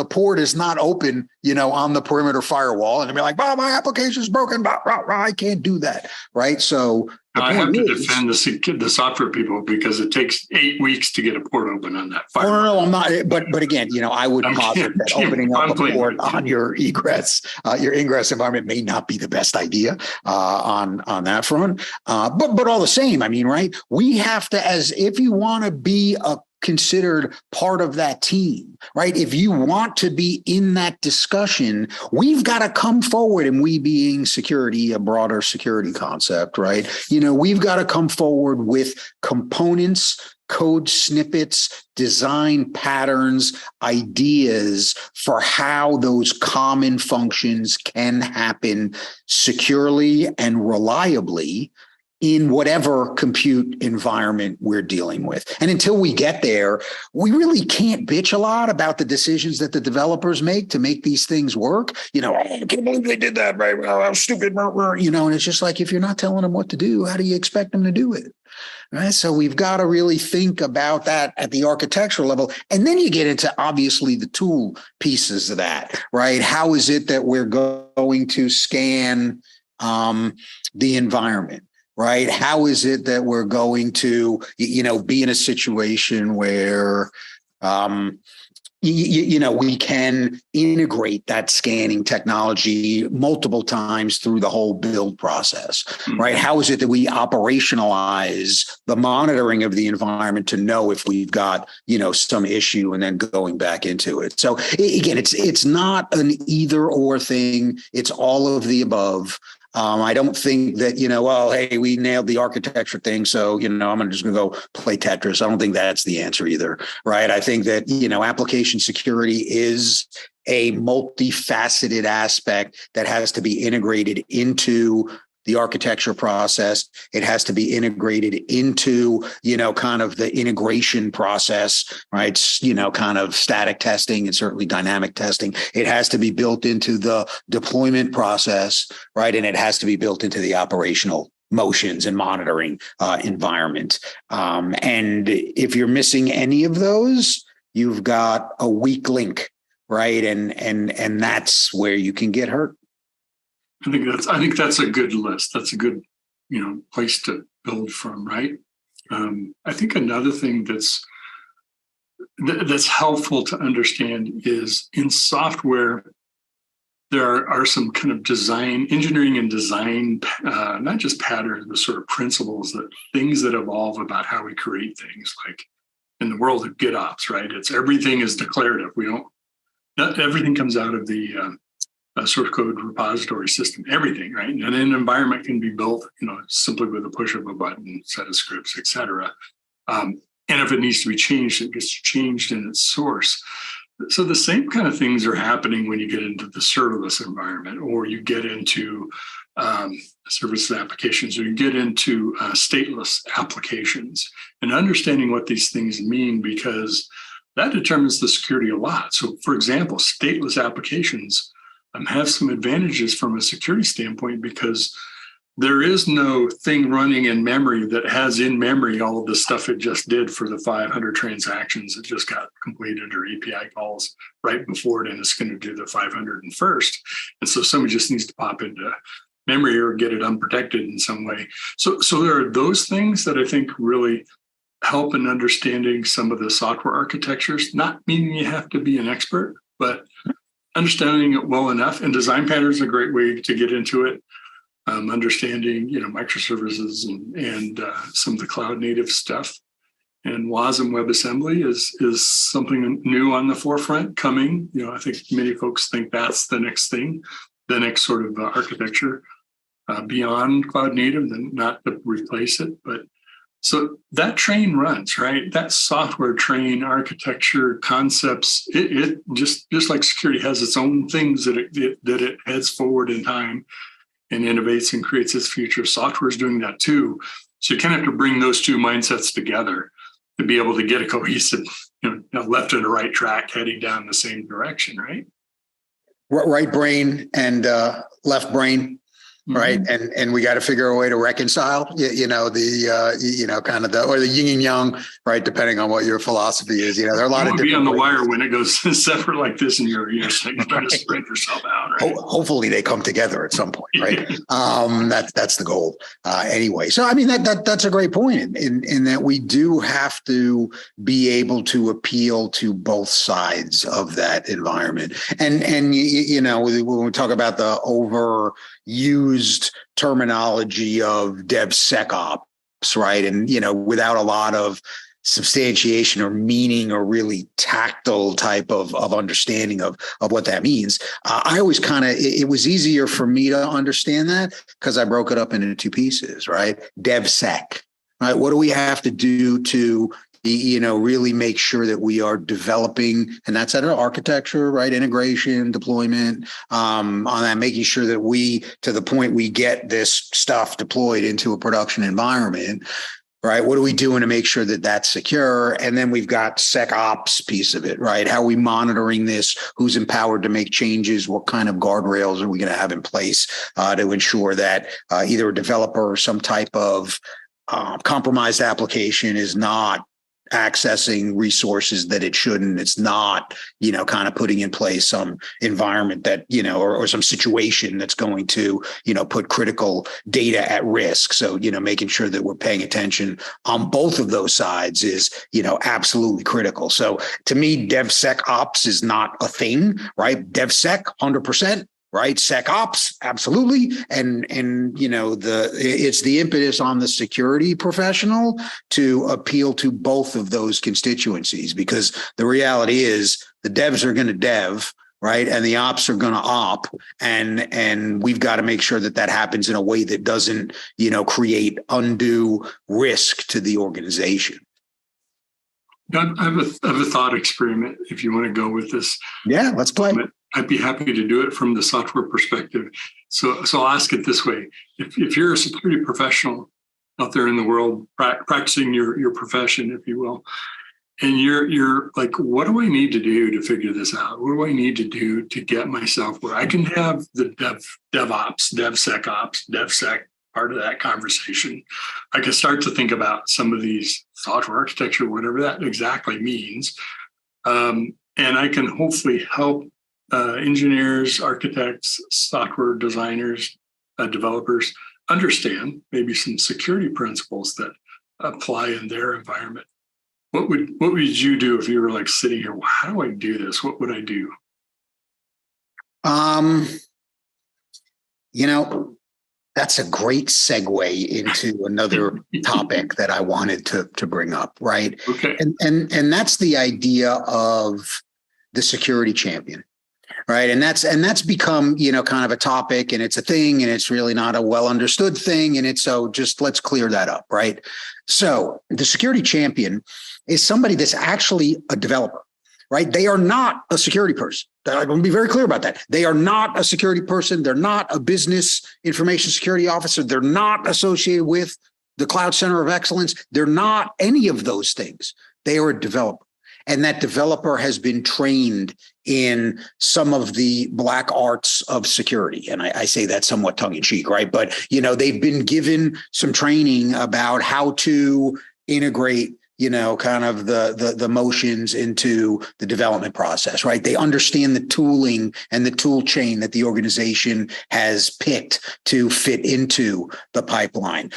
port is not open, on the perimeter firewall. And they'll be like, well, my application is broken. I can't do that. Right. So I have to defend the software people because it takes 8 weeks to get a port open on that firewall. No, I'm not. But again, I would posit that opening up a port on your ingress environment may not be the best idea on that front. But all the same, right? We have to, as if you want to be considered part of that team, right? If you want to be in that discussion, we've got to come forward, and we being security, a broader security concept, right? We've got to come forward with components, code snippets, design patterns, ideas for how those common functions can happen securely and reliably in whatever compute environment we're dealing with. And until we get there, we really can't bitch a lot about the decisions that the developers make to make these things work. I can't believe they did that, right? Well, how stupid, and it's just like, if you're not telling them what to do, how do you expect them to do it? Right. So we've got to really think about that at the architectural level. And then you get into, obviously, the tool pieces of that, right? How is it that we're going to scan the environment? Right? How is it that we're going to, be in a situation where, we can integrate that scanning technology multiple times through the whole build process, right? How is it that we operationalize the monitoring of the environment to know if we've got, some issue and then going back into it? So again, it's not an either or thing. It's all of the above. I don't think that, hey, we nailed the architecture thing, so, I'm just going to go play Tetris. I don't think that's the answer either, right? I think that, application security is a multifaceted aspect that has to be integrated into the architecture process. It has to be integrated into, kind of the integration process, right? Kind of static testing and certainly dynamic testing. It has to be built into the deployment process, right? And it has to be built into the operational motions and monitoring environment. And if you're missing any of those, you've got a weak link, right? And that's where you can get hurt. I think that's a good list. That's a good, place to build from, right? I think another thing that's helpful to understand is in software, there are some kind of engineering and design, not just patterns, but sort of principles, things that evolve about how we create things. Like in the world of GitOps, right? Everything is declarative. Not everything comes out of the source code repository system, everything, right? And an environment can be built, simply with a push of a button, set of scripts, et cetera. And if it needs to be changed, it gets changed in its source. So the same kind of things are happening when you get into the serverless environment, or you get into service applications, or you get into stateless applications, and understanding what these things mean, because that determines the security a lot. So, for example, stateless applications have some advantages from a security standpoint, because there is no thing running in memory that has in memory all of the stuff it just did for the 500 transactions that just got completed, or API calls right before it, and it's going to do the 501st. And so somebody just needs to pop into memory or get it unprotected in some way. So there are those things that I think really help in understanding some of the software architectures, not meaning you have to be an expert, but understanding it well enough. And design patterns is a great way to get into it. Understanding, microservices and some of the cloud native stuff. And WASM WebAssembly is something new on the forefront coming. I think many folks think that's the next thing, the next sort of architecture beyond cloud native, and not to replace it. But so that train runs, right? That software train, architecture concepts, it just like security has its own things that it heads forward in time and innovates and creates its future. Software is doing that too. So you kind of have to bring those two mindsets together to be able to get a cohesive, left and a right track heading down the same direction, right? Right brain and left brain, right? And we got to figure a way to reconcile, kind of or the yin and yang, right? Depending on what your philosophy is. There are a lot of different be on the ways. Wire when it goes separate like this, and you're trying to spread yourself out, right? Hopefully they come together at some point, right? That's the goal. Anyway, so I mean that's a great point in that we do have to be able to appeal to both sides of that environment. And when we talk about the overused terminology of DevSecOps, right? And without a lot of substantiation or meaning or really tactile type of understanding of what that means. I always it was easier for me to understand that because I broke it up into two pieces, right? DevSec, right? What do we have to do to really make sure that we are developing, and that's at our architecture, right? Integration, deployment, on that, making sure that to the point we get this stuff deployed into a production environment, right? What are we doing to make sure that that's secure? And then we've got SecOps piece of it, right? How are we monitoring this? Who's empowered to make changes? What kind of guardrails are we going to have in place to ensure that either a developer or some type of compromised application is not accessing resources that it shouldn't. It's not, kind of putting in place some environment that, or some situation that's going to, put critical data at risk. So, making sure that we're paying attention on both of those sides is, absolutely critical. So to me, DevSecOps is not a thing, right? DevSec, 100%. Right, SecOps, absolutely, and it's the impetus on the security professional to appeal to both of those constituencies, because the reality is the devs are going to dev, right, and the ops are going to op, and we've got to make sure that happens in a way that doesn't create undue risk to the organization. I have a thought experiment if you want to go with this. Yeah, let's play. I'd be happy to do it from the software perspective. So I'll ask it this way. If you're a security professional out there in the world practicing your profession, if you will, and you're like, what do I need to do to figure this out? What do I need to do to get myself where I can have the DevOps, DevSecOps, DevSec part of that conversation? I can start to think about some of these software architecture, whatever that exactly means. And I can hopefully help engineers, architects, software designers, developers understand maybe some security principles that apply in their environment. What would you do if you were like sitting here? Well, how do I do this? What would I do? That's a great segue into another topic that I wanted to bring up, right? Okay. And that's the idea of the security champion, right? And that's become, kind of a topic, and it's a thing, and it's really not a well understood thing. And so just let's clear that up, right? So the security champion is somebody that's actually a developer, right? They are not a security person. I want to be very clear about that. They are not a security person. They're not a business information security officer. They're not associated with the Cloud Center of Excellence. They're not any of those things. They are a developer. And that developer has been trained in some of the black arts of security. And I say that somewhat tongue in cheek, right? But, they've been given some training about how to integrate kind of the motions into the development process, right? They understand the tooling and the tool chain that the organization has picked to fit into the pipeline.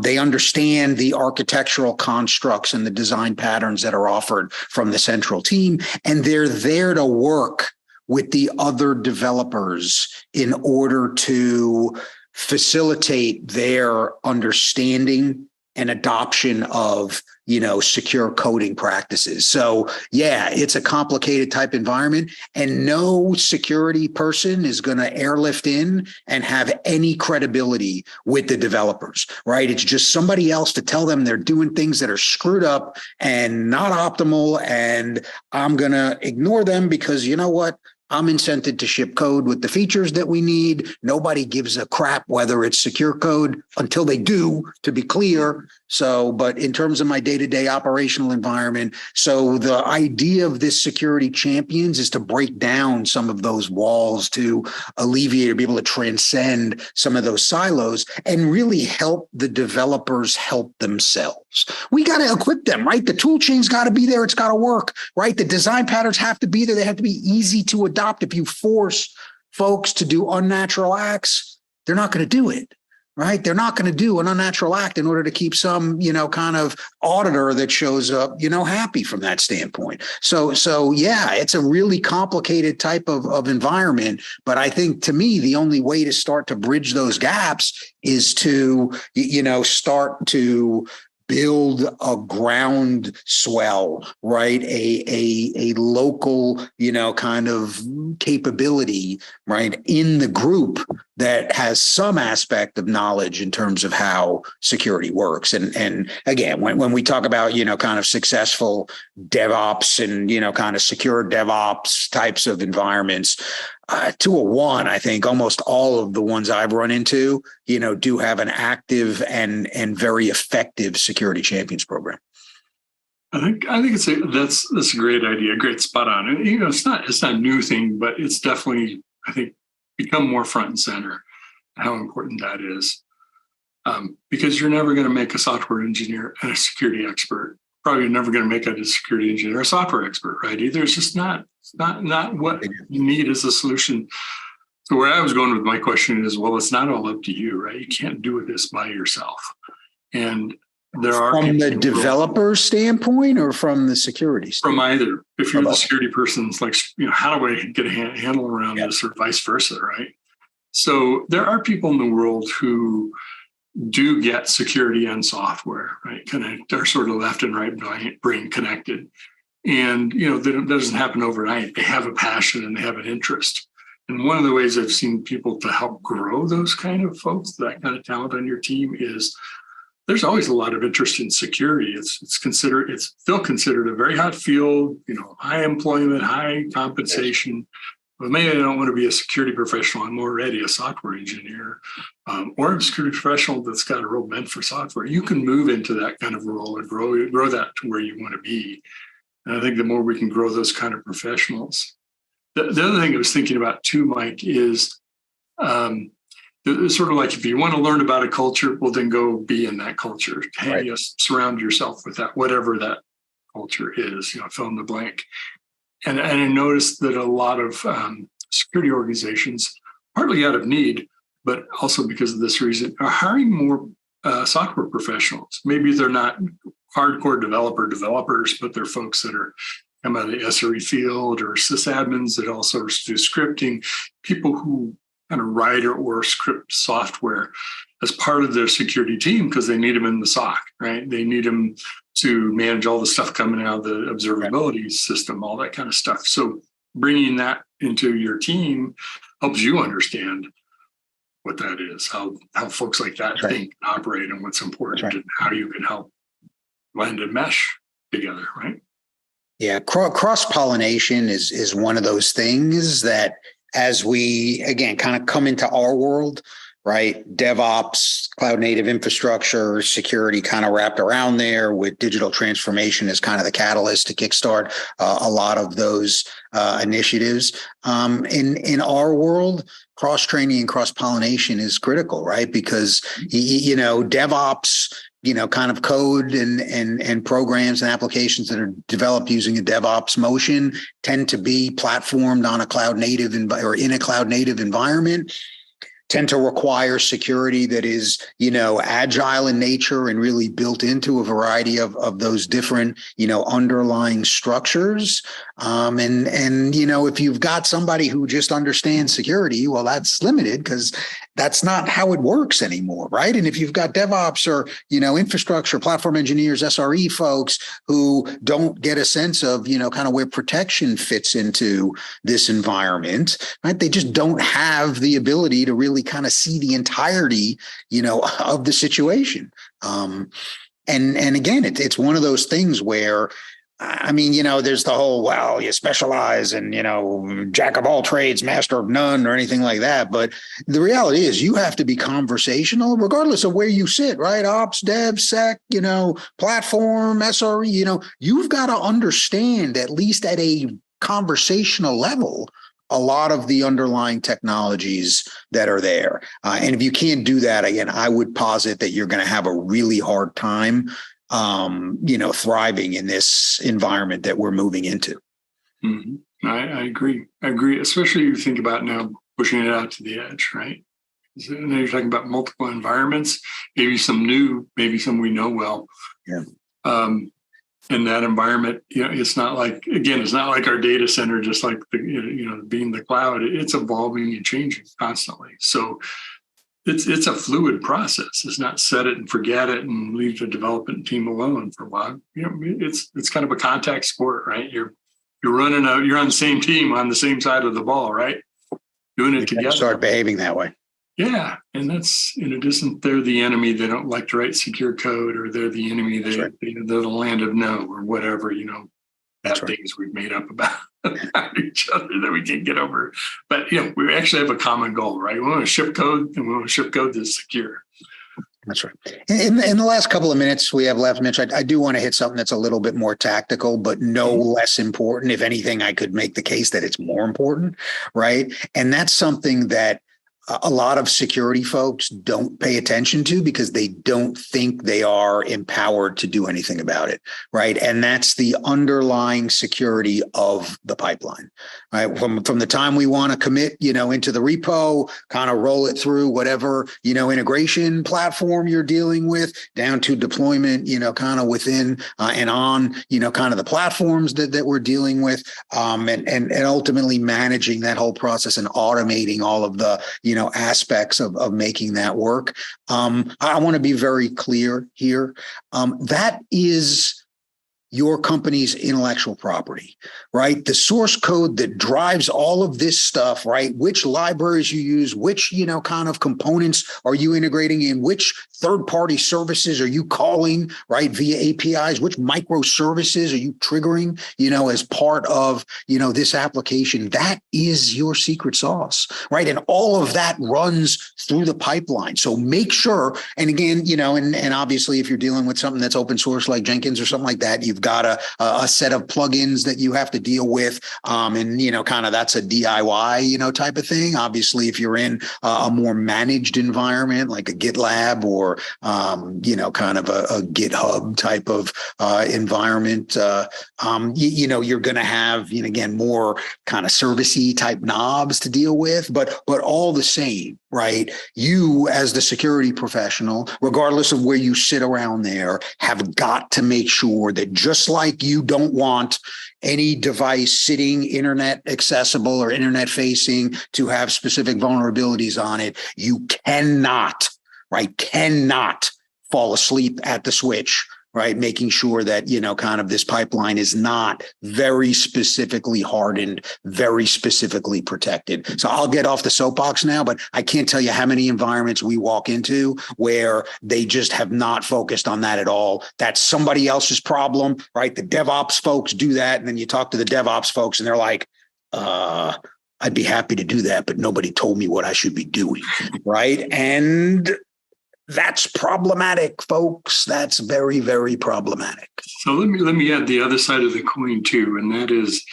They understand the architectural constructs and the design patterns that are offered from the central team, and they're there to work with the other developers in order to facilitate their understanding and adoption of secure coding practices. So yeah, it's a complicated type environment, and no security person is going to airlift in and have any credibility with the developers, right? It's just somebody else to tell them they're doing things that are screwed up and not optimal, and I'm going to ignore them because you know what? I'm incented to ship code with the features that we need. Nobody gives a crap whether it's secure code until they do, to be clear. So, but in terms of my day-to-day operational environment, so the idea of this security champions is to break down some of those walls, to alleviate or be able to transcend some of those silos and really help the developers help themselves. We got to equip them, right? The tool chain's got to be there. It's got to work, right? The design patterns have to be there. They have to be easy to adopt. If you force folks to do unnatural acts, they're not going to do it, right? They're not going to do an unnatural act in order to keep some, kind of auditor that shows up, happy from that standpoint. So yeah, it's a really complicated type of environment. But I think, to me, the only way to start to bridge those gaps is to, start to build a ground swell, right? A local, kind of capability, right, in the group that has some aspect of knowledge in terms of how security works. And again, when we talk about, kind of successful DevOps and, kind of secure DevOps types of environments, 201, I think almost all of the ones I've run into, do have an active and very effective security champions program. I think that's a great idea, great spot on. And it's not a new thing, but it's definitely, I think, become more front and center how important that is. Because you're never going to make a software engineer and a security expert. Probably never going to make a security engineer a software expert, right? Either it's just not what you need as a solution. So where I was going with my question is, well, it's not all up to you, right? You can't do this by yourself. And there are from the developer standpoint or from the security standpoint? From either. If you're the security person, it's like, how do I get a handle around this, or vice versa, right? So there are people in the world who do get security and software, right? They're sort of left and right brain connected. And, that doesn't happen overnight. They have a passion and they have an interest. And one of the ways I've seen people to help grow those kind of folks, that kind of talent on your team, is there's always a lot of interest in security. It's still considered a very hot field, high employment, high compensation. well, maybe I don't want to be a security professional. I'm already a software engineer, or a security professional that's got a real bent for software. You can move into that kind of role and grow that to where you want to be. And I think the more we can grow those kind of professionals. The other thing I was thinking about too, Mike, is it's sort of like if you want to learn about a culture, well, then go be in that culture. Hey, surround yourself with that, whatever that culture is, fill in the blank. And I noticed that a lot of security organizations, partly out of need, but also because of this reason, are hiring more software professionals. Maybe they're not hardcore developers, but they're folks that are come out of the SRE field or sysadmins that also do scripting, people who kind of write or script software as part of their security team because they need them in the SOC, right? They need them to manage all the stuff coming out of the observability system, all that kind of stuff. So bringing that into your team helps you understand what that is, how folks like that think and operate and what's important and how you can help blend and mesh together, right? Yeah, cross-pollination is one of those things that as we, again, kind of come into our world, right? DevOps, cloud native infrastructure, security kind of wrapped around there with digital transformation as kind of the catalyst to kickstart a lot of those initiatives. In our world, cross-training and cross-pollination is critical, right? Because, DevOps, kind of code and programs and applications that are developed using a DevOps motion tend to be platformed on a cloud native or in a cloud native environment, tend to require security that is, agile in nature and really built into a variety of those different, underlying structures. If you've got somebody who just understands security, well, that's limited because that's not how it works anymore, right? And if you've got DevOps or, infrastructure, platform engineers, SRE folks who don't get a sense of, kind of where protection fits into this environment, right? They just don't have the ability to really kind of see the entirety, of the situation. And again, it's one of those things where, there's the whole, well, you specialize and, jack of all trades, master of none or anything like that. But the reality is you have to be conversational regardless of where you sit, right? Ops, dev, sec, platform, SRE, you've got to understand at least at a conversational level a lot of the underlying technologies that are there. And if you can't do that, again, I would posit that you're going to have a really hard time thriving in this environment that we're moving into. Mm-hmm. I agree. Especially if you think about now pushing it out to the edge, right? So now you're talking about multiple environments, maybe some new, maybe some we know well. Yeah. In that environment, it's not like our data center, just like being the cloud. It's evolving and changing constantly. So it's a fluid process. It's not set it and forget it and leave the development team alone for a while. It's kind of a contact sport, right? You're on the same team on the same side of the ball, right? Doing it together. Start behaving that way. Yeah, and that's it isn't they're the enemy. They don't like to write secure code, or they're the enemy. They're the land of no, or whatever things we've made up about each other that we can't get over. But we actually have a common goal, right? We want to ship code, and we want to ship code that's secure. That's right. In the last couple of minutes we have left, Mitch, I do want to hit something that's a little bit more tactical, but no less important. If anything, I could make the case that it's more important, right? And that's something that a lot of security folks don't pay attention to because they don't think they are empowered to do anything about it, right? And that's the underlying security of the pipeline, right? From the time we want to commit, into the repo, kind of roll it through whatever, integration platform you're dealing with, down to deployment, kind of within and on, kind of the platforms that we're dealing with, and ultimately managing that whole process and automating all of the, aspects of making that work. I want to be very clear here. That is, your company's intellectual property, right? The source code that drives all of this stuff, right? Which libraries you use, which, kind of components are you integrating in, which third-party services are you calling, right, via APIs, which microservices are you triggering, as part of, this application. That is your secret sauce, right? And all of that runs through the pipeline. So make sure, and again, and obviously if you're dealing with something that's open source like Jenkins or something like that, you've got a set of plugins that you have to deal with. And, kind of that's a DIY, type of thing. Obviously, if you're in a more managed environment like a GitLab or, kind of a GitHub type of environment, you're going to have, again, more kind of servicey type knobs to deal with, but all the same, right? You as the security professional, regardless of where you sit around there, have got to make sure that just like you don't want any device sitting internet accessible or internet facing to have specific vulnerabilities on it, you cannot fall asleep at the switch, right? Making sure that, kind of this pipeline is not very specifically hardened, very specifically protected. So I'll get off the soapbox now, but I can't tell you how many environments we walk into where they just have not focused on that at all. That's somebody else's problem, right? The DevOps folks do that. And then you talk to the DevOps folks and they're like, I'd be happy to do that, but nobody told me what I should be doing, right? And that's problematic, folks. That's very, very problematic. So let me add the other side of the coin too, and that is,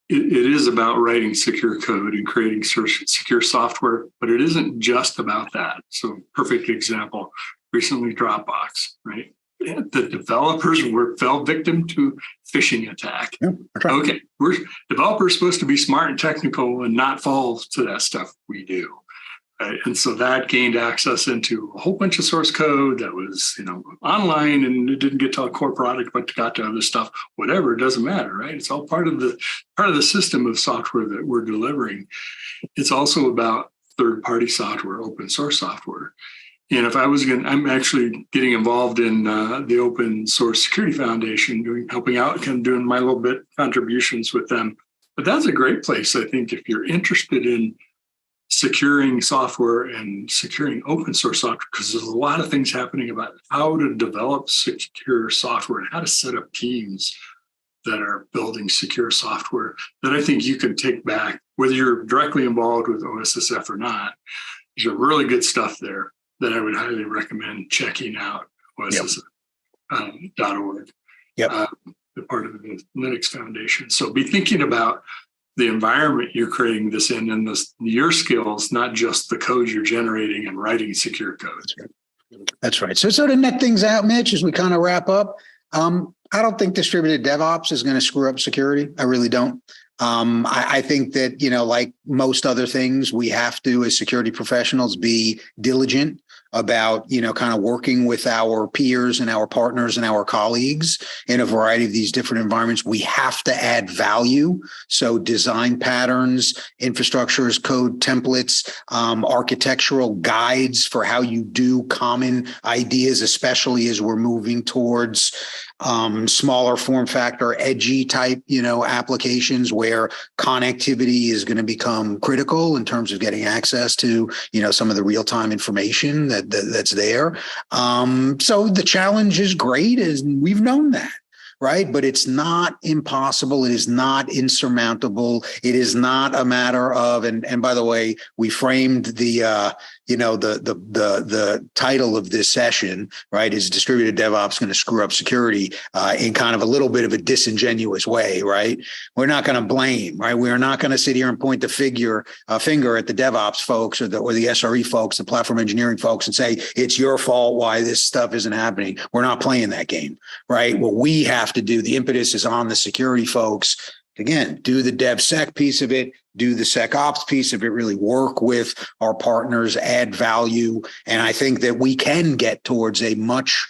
it is about writing secure code and creating secure software, but it isn't just about that. So perfect example, recently Dropbox, right? The developers fell victim to phishing attack. Yeah, right. Okay, we're developers supposed to be smart and technical and not fall to that stuff we do. Right? And so that gained access into a whole bunch of source code that was, online, and it didn't get to a core product, but got to other stuff. Whatever, it doesn't matter, right? It's all part of the system of software that we're delivering. It's also about third-party software, open source software. And if I'm actually getting involved in the Open Source Security Foundation, helping out, kind of doing my little bit contributions with them. But that's a great place, I think, if you're interested in securing software and securing open source software, because there's a lot of things happening about how to develop secure software and how to set up teams that are building secure software that I think you can take back, whether you're directly involved with OSSF or not. There's really good stuff there that I would highly recommend checking out, OSSF.org, the part of the Linux Foundation. So be thinking about the environment you're creating this in and your skills, not just the code you're generating and writing secure code. That's right. So to net things out, Mitch, as we kind of wrap up, I don't think distributed DevOps is going to screw up security. I really don't. I think that, like most other things, we have to, as security professionals, be diligent about, kind of working with our peers and our partners and our colleagues in a variety of these different environments. We have to add value. So design patterns, infrastructure as code templates, architectural guides for how you do common ideas, especially as we're moving towards smaller form factor, edgy type, applications where connectivity is going to become critical in terms of getting access to, some of the real-time information that's there. So the challenge is great, and we've known that. Right. But it's not impossible. It is not insurmountable. It is not a matter of, and by the way, we framed the title of this session, right, is distributed DevOps going to screw up security in kind of a little bit of a disingenuous way, right? We're not going to blame, right? We are not going to sit here and point the finger at the DevOps folks or the SRE folks, the platform engineering folks, and say, it's your fault why this stuff isn't happening. We're not playing that game, right? What we have to do, the impetus is on the security folks. Again, do the DevSec piece of it, do the SecOps piece of it, really work with our partners, add value. And I think that we can get towards a much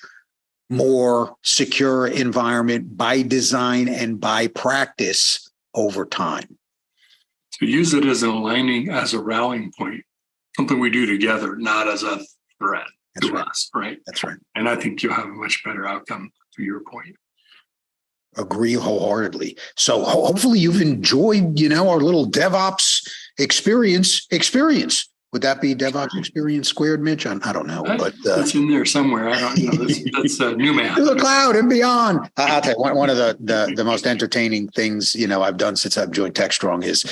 more secure environment by design and by practice over time. So use it as as a rallying point, something we do together, not as a threat to us, right? That's right. And I think you'll have a much better outcome to your point. Agree wholeheartedly. So hopefully you've enjoyed, our little DevOps experience. Would that be DevOps experience squared, Mitch? I don't know, but it's in there somewhere. I don't know. That's new math. To the cloud and beyond. I'll tell you, one of the most entertaining things I've done since I've joined Techstrong is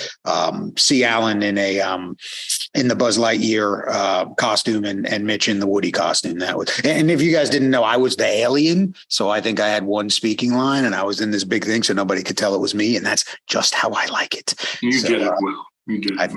see Alan in the Buzz Lightyear costume and Mitch in the Woody costume. And if you guys didn't know, I was the alien, so I think I had one speaking line, and I was in this big thing, so nobody could tell it was me, and that's just how I like it. You did it well. I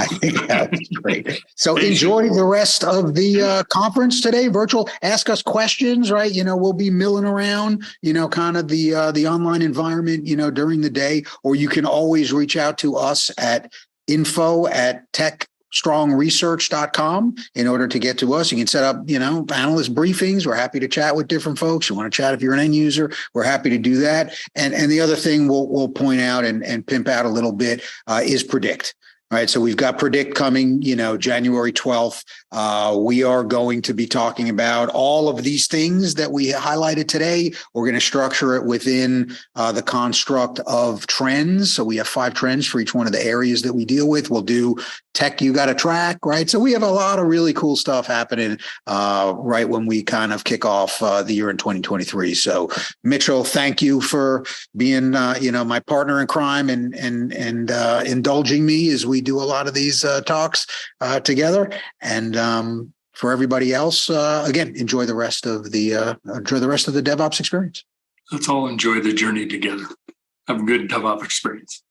think that was great. So enjoy the rest of the conference today, virtual. Ask us questions, right? We'll be milling around, kind of the online environment, during the day, or you can always reach out to us at info@techstrongresearch.com in order to get to us. You can set up, analyst briefings. We're happy to chat with different folks. You want to chat if you're an end user, we're happy to do that. And the other thing we'll point out and pimp out a little bit is Predict. All right, so we've got Predict coming, January 12th. We are going to be talking about all of these things that we highlighted today. We're going to structure it within the construct of trends. So we have 5 trends for each one of the areas that we deal with. We'll do tech you got to track, right? So we have a lot of really cool stuff happening right when we kind of kick off the year in 2023. So Mitchell, thank you for being, my partner in crime and indulging me as we do a lot of these talks together. And for everybody else, again, enjoy the rest of the DevOps experience. Let's all enjoy the journey together. Have a good DevOps experience.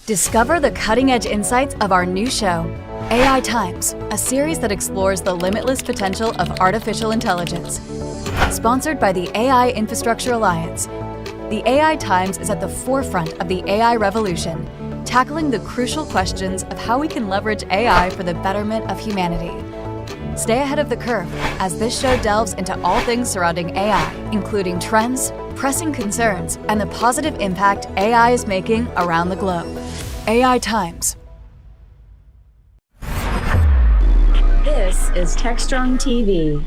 Discover the cutting-edge insights of our new show, AI Times, a series that explores the limitless potential of artificial intelligence. Sponsored by the AI Infrastructure Alliance, the AI Times is at the forefront of the AI revolution, tackling the crucial questions of how we can leverage AI for the betterment of humanity. Stay ahead of the curve as this show delves into all things surrounding AI, including trends, pressing concerns, and the positive impact AI is making around the globe. AI Times. This is Techstrong TV.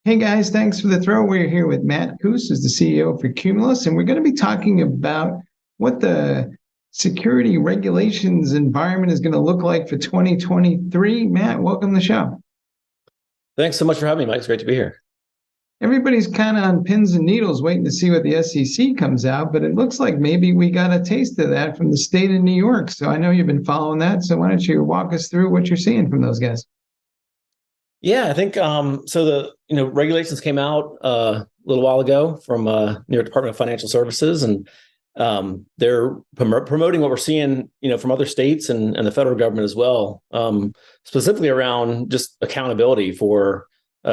Hey guys, thanks for the throw. We're here with Matt Coos, who's the CEO for Cumulus, and we're going to be talking about what the security regulations environment is going to look like for 2023. Matt, welcome to the show. Thanks so much for having me, Mike. It's great to be here. Everybody's kind of on pins and needles waiting to see what the SEC comes out, but it looks like maybe we got a taste of that from the state of New York. So I know you've been following that. So why don't you walk us through what you're seeing from those guys? Yeah, I think so. The regulations came out a little while ago from New York Department of Financial Services, and they're promoting what we're seeing, from other states and the federal government as well, specifically around just accountability for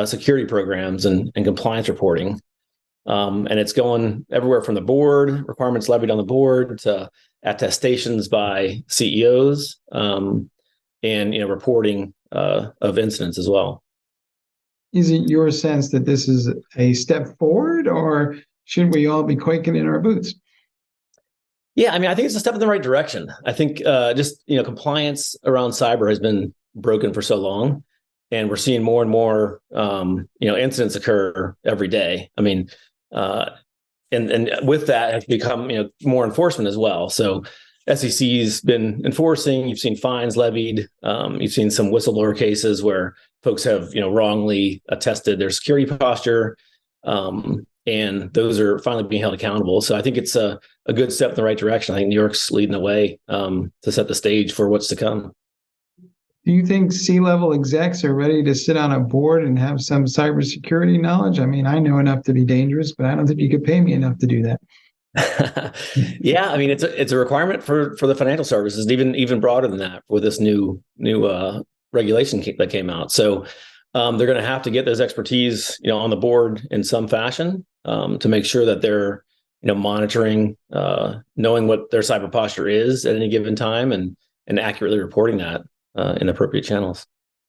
security programs and compliance reporting. And it's going everywhere from the board, requirements levied on the board, to attestations by CEOs, and reporting of incidents as well. Is it your sense that this is a step forward, or should we all be quaking in our boots? Yeah, I think it's a step in the right direction. I think compliance around cyber has been broken for so long, and we're seeing more and more incidents occur every day. And with that has become more enforcement as well. So SEC's been enforcing. You've seen fines levied. You've seen some whistleblower cases where folks have wrongly attested their security posture, and those are finally being held accountable. So I think it's a good step in the right direction. I think New York's leading the way to set the stage for what's to come. Do you think C-level execs are ready to sit on a board and have some cybersecurity knowledge? I know enough to be dangerous, but I don't think you could pay me enough to do that. Yeah, it's a requirement for the financial services, even broader than that with this new regulation that came out. So they're going to have to get those expertise, on the board in some fashion, to make sure that they're monitoring, knowing what their cyber posture is at any given time, and accurately reporting that in appropriate channels.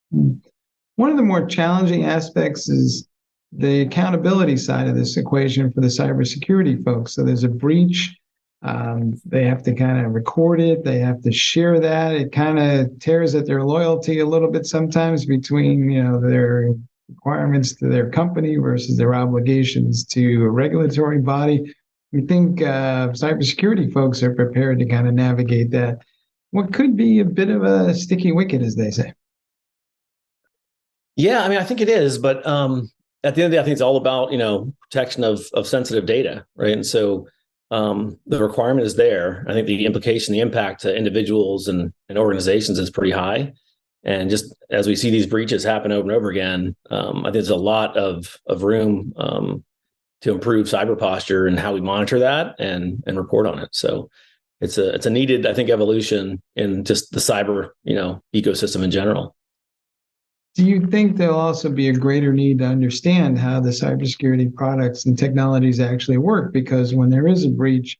One of the more challenging aspects is the accountability side of this equation for the cybersecurity folks. So there's a breach, They have to kind of record it. They have to share that. It kind of tears at their loyalty a little bit sometimes between, their requirements to their company versus their obligations to a regulatory body. We think cybersecurity folks are prepared to kind of navigate that. What could be a bit of a sticky wicket, as they say. Yeah, I mean, I think it is, but at the end of the day, I think it's all about protection of sensitive data, right? And so the requirement is there. I think the implication, the impact to individuals and organizations is pretty high. And just as we see these breaches happen over and over again, I think there's a lot of room to improve cyber posture and how we monitor that and report on it. So it's a needed, I think, evolution in just the cyber ecosystem in general. Do you think there'll also be a greater need to understand how the cybersecurity products and technologies actually work? Because when there is a breach,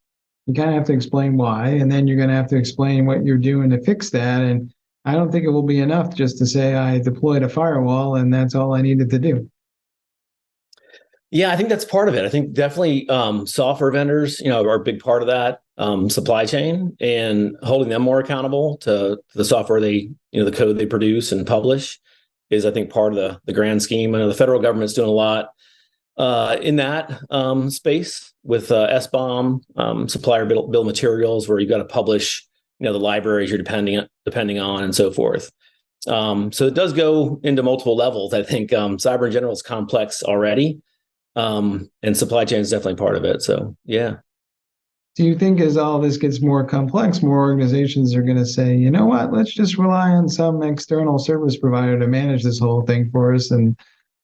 you kind of have to explain why, and then you're going to have to explain what you're doing to fix that. And I don't think it will be enough just to say I deployed a firewall and that's all I needed to do. Yeah, I think that's part of it. I think definitely software vendors, are a big part of that supply chain, and holding them more accountable to the software the code they produce and publish is, I think, part of the grand scheme. I know the federal government's doing a lot in that space with SBOM, supplier bill of materials, where you've got to publish, the libraries you're depending on, and so forth. So it does go into multiple levels. I think cyber in general is complex already, and supply chain is definitely part of it. So yeah. Do you think as all this gets more complex, more organizations are going to say, you know what, let's just rely on some external service provider to manage this whole thing for us, and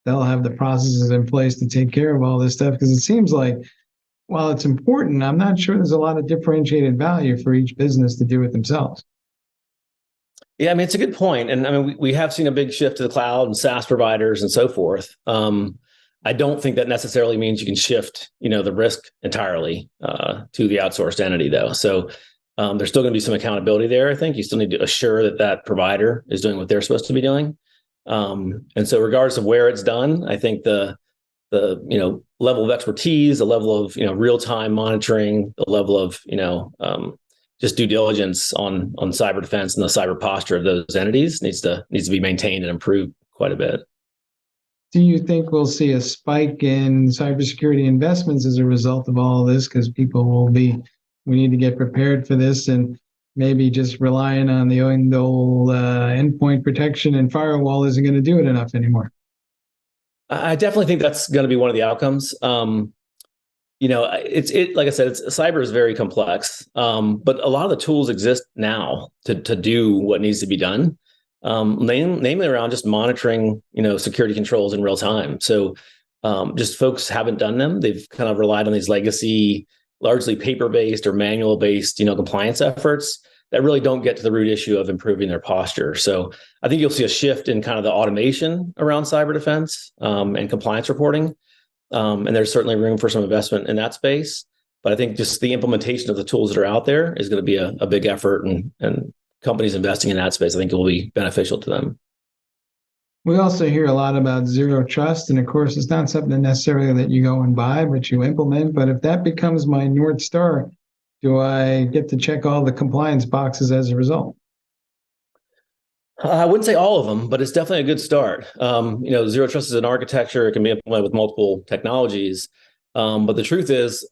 they'll have the processes in place to take care of all this stuff? Because it seems like, while it's important, I'm not sure there's a lot of differentiated value for each business to do it themselves. Yeah, I mean, it's a good point. And I mean, we have seen a big shift to the cloud and SaaS providers and so forth. I don't think that necessarily means you can shift, the risk entirely to the outsourced entity, though. So there's still going to be some accountability there. I think you still need to assure that provider is doing what they're supposed to be doing. And so, regardless of where it's done, I think the level of expertise, the level of real time monitoring, the level of just due diligence on cyber defense and the cyber posture of those entities needs to be maintained and improved quite a bit. Do you think we'll see a spike in cybersecurity investments as a result of all of this? Because people will we need to get prepared for this, and maybe just relying on the old endpoint protection and firewall isn't going to do it enough anymore. I definitely think that's going to be one of the outcomes. It's like I said, cyber is very complex, but a lot of the tools exist now to do what needs to be done. Namely around just monitoring, security controls in real time. So just folks haven't done them. They've kind of relied on these legacy, largely paper-based or manual-based, compliance efforts that really don't get to the root issue of improving their posture. So I think you'll see a shift in kind of the automation around cyber defense and compliance reporting. And there's certainly room for some investment in that space. But I think just the implementation of the tools that are out there is going to be a big effort, and companies investing in that space, I think it will be beneficial to them. We also hear a lot about zero trust. And of course, it's not something necessarily that you go and buy, but you implement. But if that becomes my North Star, do I get to check all the compliance boxes as a result? I wouldn't say all of them, but it's definitely a good start. Zero trust is an architecture. It can be implemented with multiple technologies. But the truth is,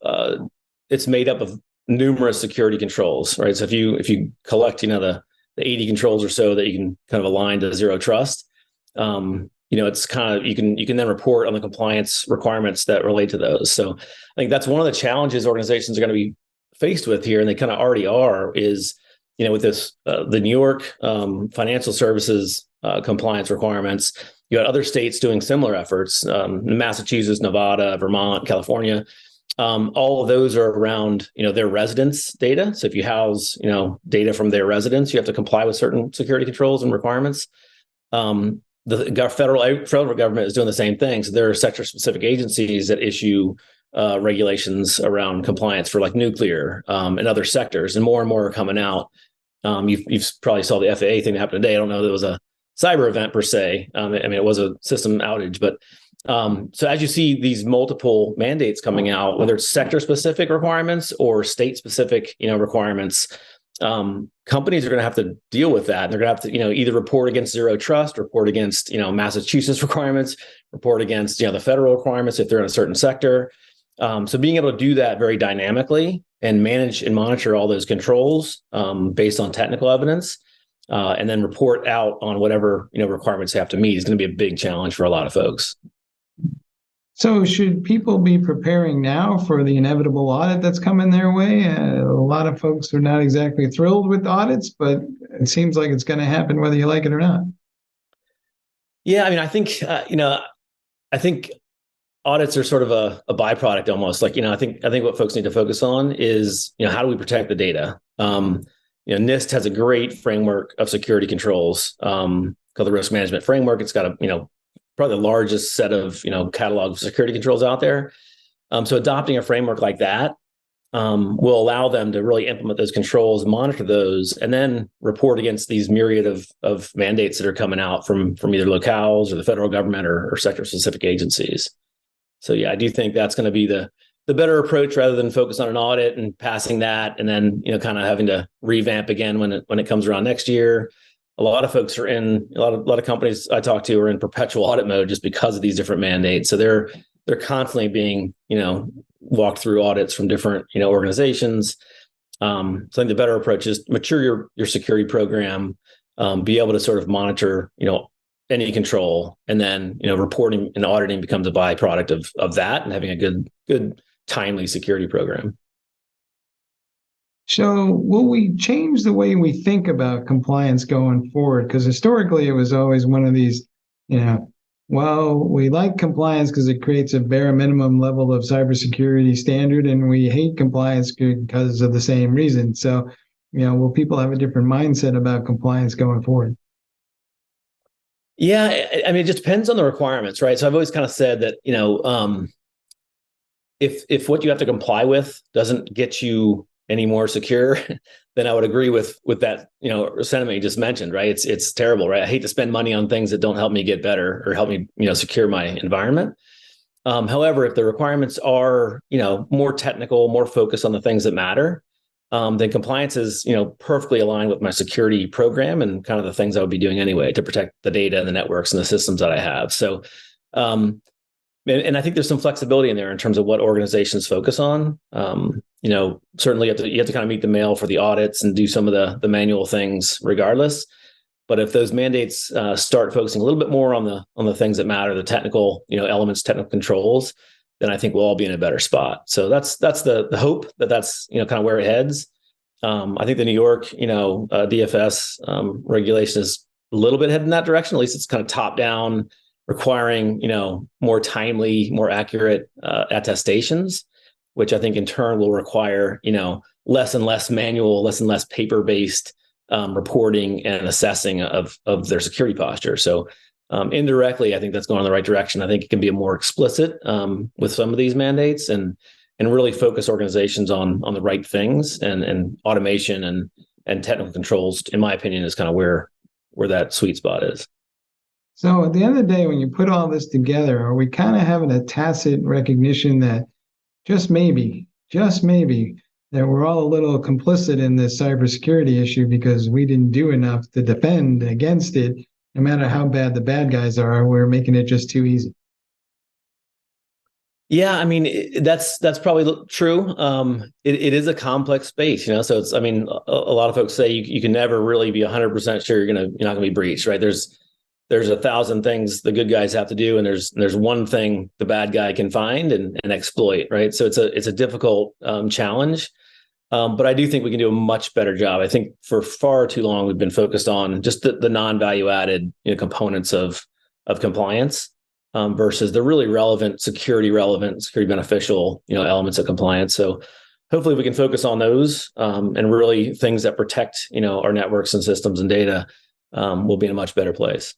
it's made up of numerous security controls, right? So if you collect, the 80 controls or so that you can kind of align to zero trust, it's kind of, you can then report on the compliance requirements that relate to those. So I think that's one of the challenges organizations are going to be faced with here, and they kind of already are, is, with this, the New York financial services compliance requirements. You got other states doing similar efforts, Massachusetts, Nevada, Vermont, California. All of those are around, their residents' data. So if you house, data from their residents, you have to comply with certain security controls and requirements. The federal government is doing the same thing. So there are sector-specific agencies that issue regulations around compliance for like nuclear and other sectors, and more are coming out. You've probably saw the FAA thing that happened today. I don't know if it was a cyber event per se. It was a system outage, but So as you see these multiple mandates coming out, whether it's sector-specific requirements or state-specific, requirements, companies are going to have to deal with that. And they're going to have to, either report against zero trust, report against, Massachusetts requirements, report against, the federal requirements if they're in a certain sector. So being able to do that very dynamically and manage and monitor all those controls based on technical evidence, and then report out on whatever requirements they have to meet is going to be a big challenge for a lot of folks. So should people be preparing now for the inevitable audit that's coming their way? A lot of folks are not exactly thrilled with audits, but it seems like it's going to happen whether you like it or not. Yeah, I mean, I think I think audits are sort of a byproduct almost. Like, I think what folks need to focus on is, how do we protect the data? NIST has a great framework of security controls called the Risk Management Framework. It's got probably the largest set of catalog of security controls out there. So adopting a framework like that will allow them to really implement those controls, monitor those, and then report against these myriad of mandates that are coming out from either locales or the federal government or sector-specific agencies. So yeah, I do think that's going to be the better approach rather than focus on an audit and passing that and then kind of having to revamp again when it comes around next year. A lot of folks are in a lot of companies I talk to are in perpetual audit mode just because of these different mandates. So they're constantly being walked through audits from different organizations. So I think the better approach is mature your security program, be able to sort of monitor any control, and then reporting and auditing becomes a byproduct of that, and having a good timely security program. So will we change the way we think about compliance going forward? Because historically it was always one of these, we like compliance because it creates a bare minimum level of cybersecurity standard, and we hate compliance because of the same reason. So, will people have a different mindset about compliance going forward? Yeah, I mean, it just depends on the requirements, right? So I've always kind of said that, if what you have to comply with doesn't get you any more secure, then I would agree with that, sentiment you just mentioned, right? It's terrible, right? I hate to spend money on things that don't help me get better or help me, secure my environment. However, if the requirements are, more technical, more focused on the things that matter, then compliance is, perfectly aligned with my security program and kind of the things I would be doing anyway to protect the data and the networks and the systems that I have. So, and I think there's some flexibility in there in terms of what organizations focus on. Certainly you have to kind of meet the mail for the audits and do some of the manual things regardless. But if those mandates start focusing a little bit more on the things that matter, the technical, elements, technical controls, then I think we'll all be in a better spot. So that's the hope that's kind of where it heads. I think the New York DFS regulation is a little bit headed in that direction. At least it's kind of top down, requiring more timely, more accurate attestations, which I think in turn will require less and less manual, less and less paper based reporting and assessing of their security posture. So indirectly, I think that's going in the right direction. I think it can be more explicit with some of these mandates and really focus organizations on the right things, and automation and technical controls, in my opinion, is kind of where that sweet spot is. So at the end of the day, when you put all this together, are we kind of having a tacit recognition that just maybe, that we're all a little complicit in this cybersecurity issue because we didn't do enough to defend against it? No matter how bad the bad guys are, we're making it just too easy. Yeah, I mean, that's probably true. It is a complex space, so it's, I mean, a lot of folks say you can never really be 100% sure you're not going to be breached, right? There's 1,000 things the good guys have to do, and there's one thing the bad guy can find and exploit, right? So it's a difficult challenge. But I do think we can do a much better job. I think for far too long, we've been focused on just the non-value added components of compliance versus the really security beneficial elements of compliance. So hopefully we can focus on those and really things that protect our networks and systems and data. We'll be in a much better place.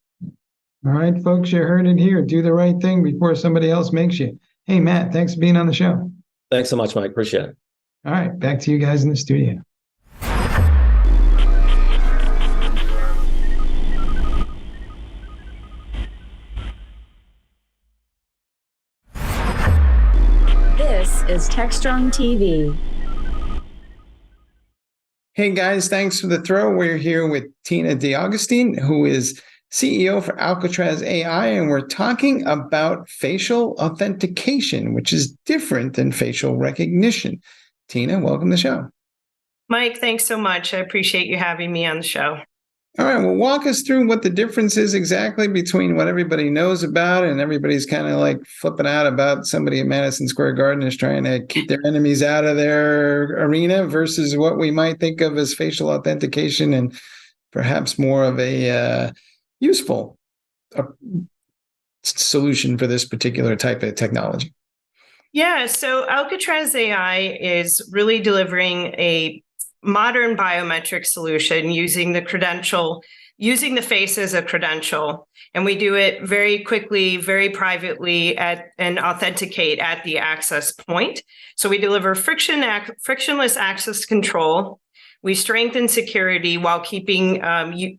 All right, folks, you heard it here. Do the right thing before somebody else makes you. Hey, Matt, thanks for being on the show. Thanks so much, Mike. Appreciate it. All right, back to you guys in the studio. is Techstrong TV. Hey guys, thanks for the throw. We're here with Tina DeAugustine, who is CEO for Alcatraz AI, and we're talking about facial authentication, which is different than facial recognition. Tina, welcome to the show. Mike, thanks so much. I appreciate you having me on the show. All right, well, walk us through what the difference is exactly between what everybody knows about and everybody's kind of like flipping out about somebody at Madison Square Garden is trying to keep their enemies out of their arena versus what we might think of as facial authentication and perhaps more of a useful solution for this particular type of technology. Yeah, so Alcatraz AI is really delivering a modern biometric solution using the face as a credential. And we do it very quickly, very privately and authenticate at the access point. So we deliver frictionless access control. We strengthen security while keeping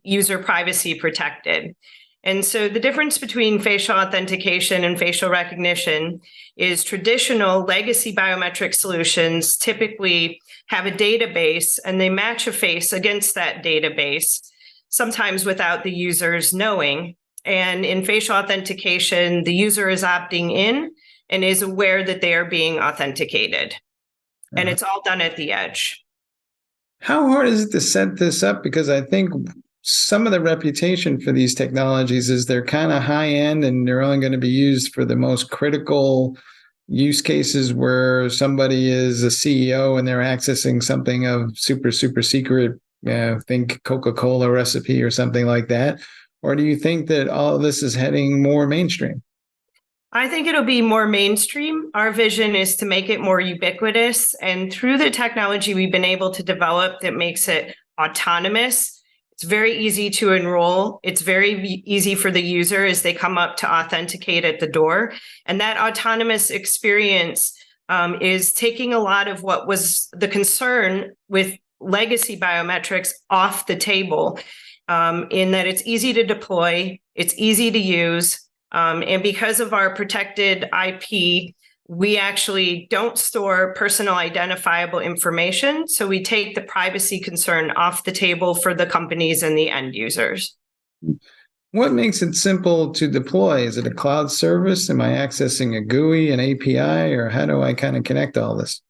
user privacy protected. And so the difference between facial authentication and facial recognition is traditional legacy biometric solutions typically have a database and they match a face against that database, sometimes without the users knowing. And in facial authentication, the user is opting in and is aware that they are being authenticated. And it's all done at the edge. How hard is it to set this up? Because I think some of the reputation for these technologies is they're kind of high end and they're only going to be used for the most critical use cases where somebody is a CEO and they're accessing something of super secret, think Coca-Cola recipe or something like that. Or do you think that all of this is heading more mainstream? I think it'll be more mainstream. Our vision is to make it more ubiquitous. And through the technology we've been able to develop that makes it autonomous, it's very easy to enroll. It's very easy for the user as they come up to authenticate at the door. And that autonomous experience is taking a lot of what was the concern with legacy biometrics off the table, in that it's easy to deploy, it's easy to use. And because of our protected IP, we actually don't store personal identifiable information. So we take the privacy concern off the table for the companies and the end users. What makes it simple to deploy? Is it a cloud service? Am I accessing a GUI, an API, or how do I kind of connect all this?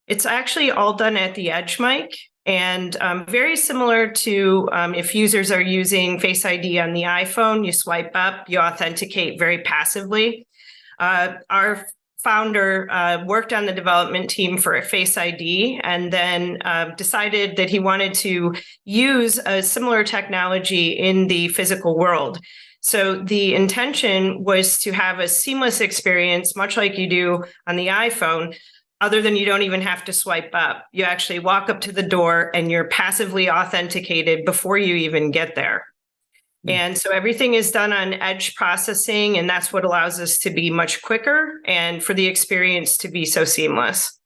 It's actually all done at the edge, Mike. And very similar to if users are using Face ID on the iPhone, you swipe up, you authenticate very passively. Our founder worked on the development team for a Face ID and then decided that he wanted to use a similar technology in the physical world. So the intention was to have a seamless experience, much like you do on the iPhone, other than you don't even have to swipe up. You actually walk up to the door and you're passively authenticated before you even get there. And so everything is done on edge processing, and that's what allows us to be much quicker and for the experience to be so seamless.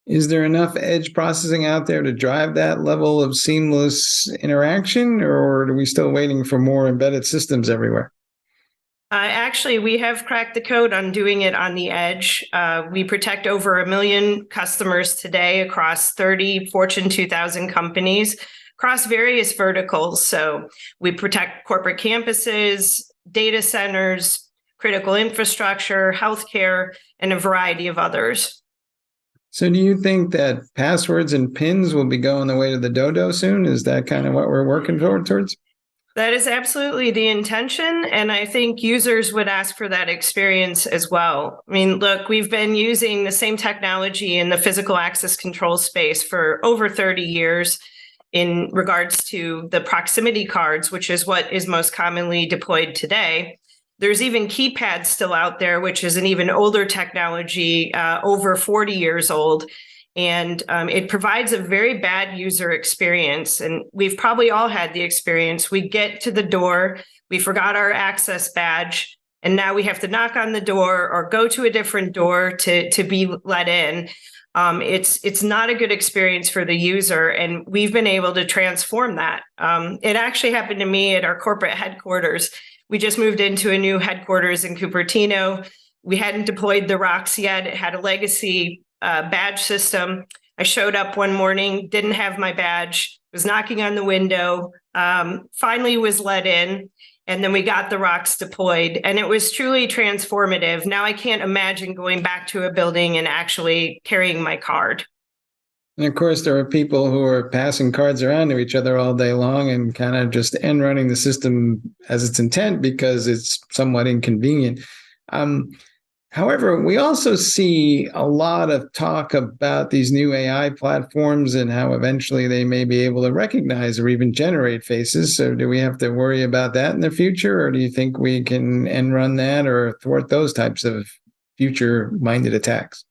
Is there enough edge processing out there to drive that level of seamless interaction, or are we still waiting for more embedded systems everywhere? Actually, we have cracked the code on doing it on the edge. We protect over 1 million customers today across 30 Fortune 2000 companies, across various verticals. So we protect corporate campuses, data centers, critical infrastructure, healthcare, and a variety of others. So do you think that passwords and PINs will be going the way to the dodo soon? Is that kind of what we're working towards? That is absolutely the intention. And I think users would ask for that experience as well. I mean, look, we've been using the same technology in the physical access control space for over 30 years. In regards to the proximity cards, which is what is most commonly deployed today. There's even keypads still out there, which is an even older technology, over 40 years old. And it provides a very bad user experience. And we've probably all had the experience. We get to the door, we forgot our access badge, and now we have to knock on the door or go to a different door to be let in. It's not a good experience for the user, and we've been able to transform that. It actually happened to me at our corporate headquarters. We just moved into a new headquarters in Cupertino. We hadn't deployed the rocks yet. It had a legacy badge system. I showed up one morning, didn't have my badge, was knocking on the window, finally was let in. And then we got the rocks deployed, and it was truly transformative. Now I can't imagine going back to a building and actually carrying my card. And of course, there are people who are passing cards around to each other all day long and kind of just end running the system as its intent because it's somewhat inconvenient. However, we also see a lot of talk about these new AI platforms and how eventually they may be able to recognize or even generate faces. So do we have to worry about that in the future, or do you think we can end run that or thwart those types of future-minded attacks?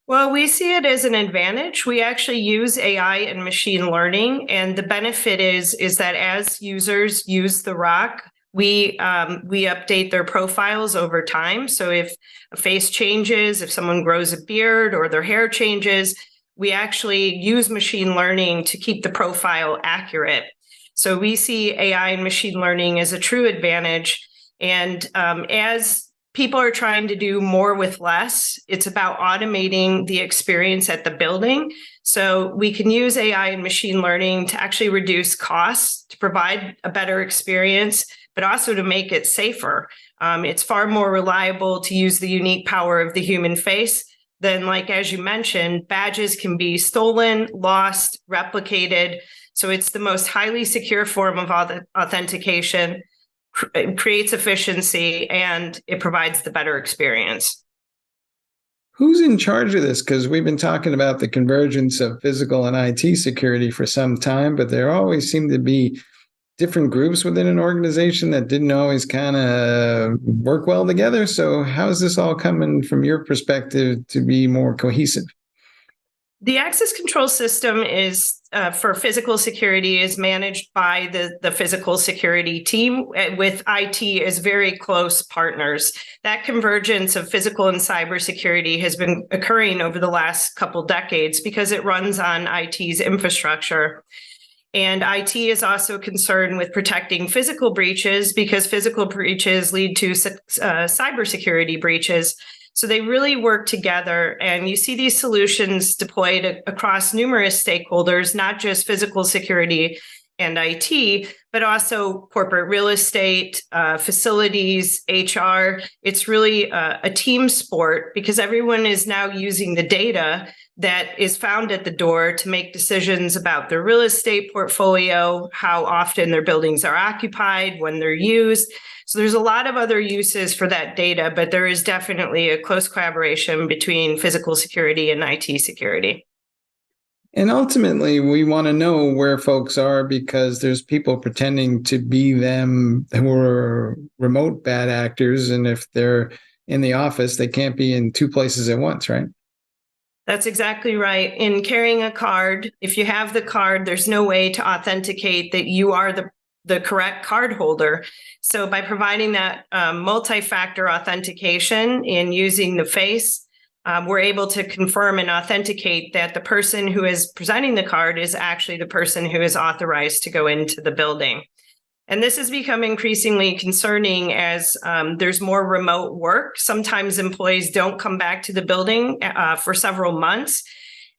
Well, we see it as an advantage. We actually use AI and machine learning, and the benefit is that as users use the rock, we update their profiles over time. So if a face changes, if someone grows a beard or their hair changes, we actually use machine learning to keep the profile accurate. So we see AI and machine learning as a true advantage. And as people are trying to do more with less, it's about automating the experience at the building. So we can use AI and machine learning to actually reduce costs, to provide a better experience, but also to make it safer. It's far more reliable to use the unique power of the human face than, like, as you mentioned, badges can be stolen, lost, replicated. So it's the most highly secure form of authentication. It creates efficiency, and it provides the better experience. Who's in charge of this? Because we've been talking about the convergence of physical and IT security for some time, but there always seem to be different groups within an organization that didn't always kind of work well together. So how is this all coming from your perspective to be more cohesive? The access control system is for physical security is managed by the physical security team with IT as very close partners. That convergence of physical and cybersecurity has been occurring over the last couple decades because it runs on IT's infrastructure. And IT is also concerned with protecting physical breaches because physical breaches lead to cybersecurity breaches. So they really work together, and you see these solutions deployed across numerous stakeholders, not just physical security and IT, but also corporate real estate, facilities, HR. It's really a team sport because everyone is now using the data that is found at the door to make decisions about their real estate portfolio, how often their buildings are occupied, when they're used. So there's a lot of other uses for that data, but there is definitely a close collaboration between physical security and IT security. And ultimately, we want to know where folks are because there's people pretending to be them who are remote bad actors. And if they're in the office, they can't be in two places at once, right? That's exactly right. In carrying a card, if you have the card, there's no way to authenticate that you are the correct card holder. So by providing that multi-factor authentication and using the face, we're able to confirm and authenticate that the person who is presenting the card is actually the person who is authorized to go into the building. And this has become increasingly concerning as there's more remote work. Sometimes employees don't come back to the building for several months.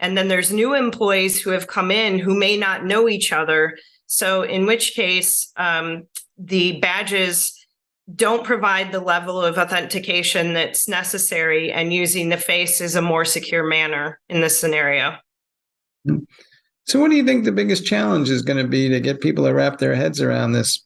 And then there's new employees who have come in who may not know each other. So in which case, the badges don't provide the level of authentication that's necessary, and using the face is a more secure manner in this scenario. So what do you think the biggest challenge is going to be to get people to wrap their heads around this?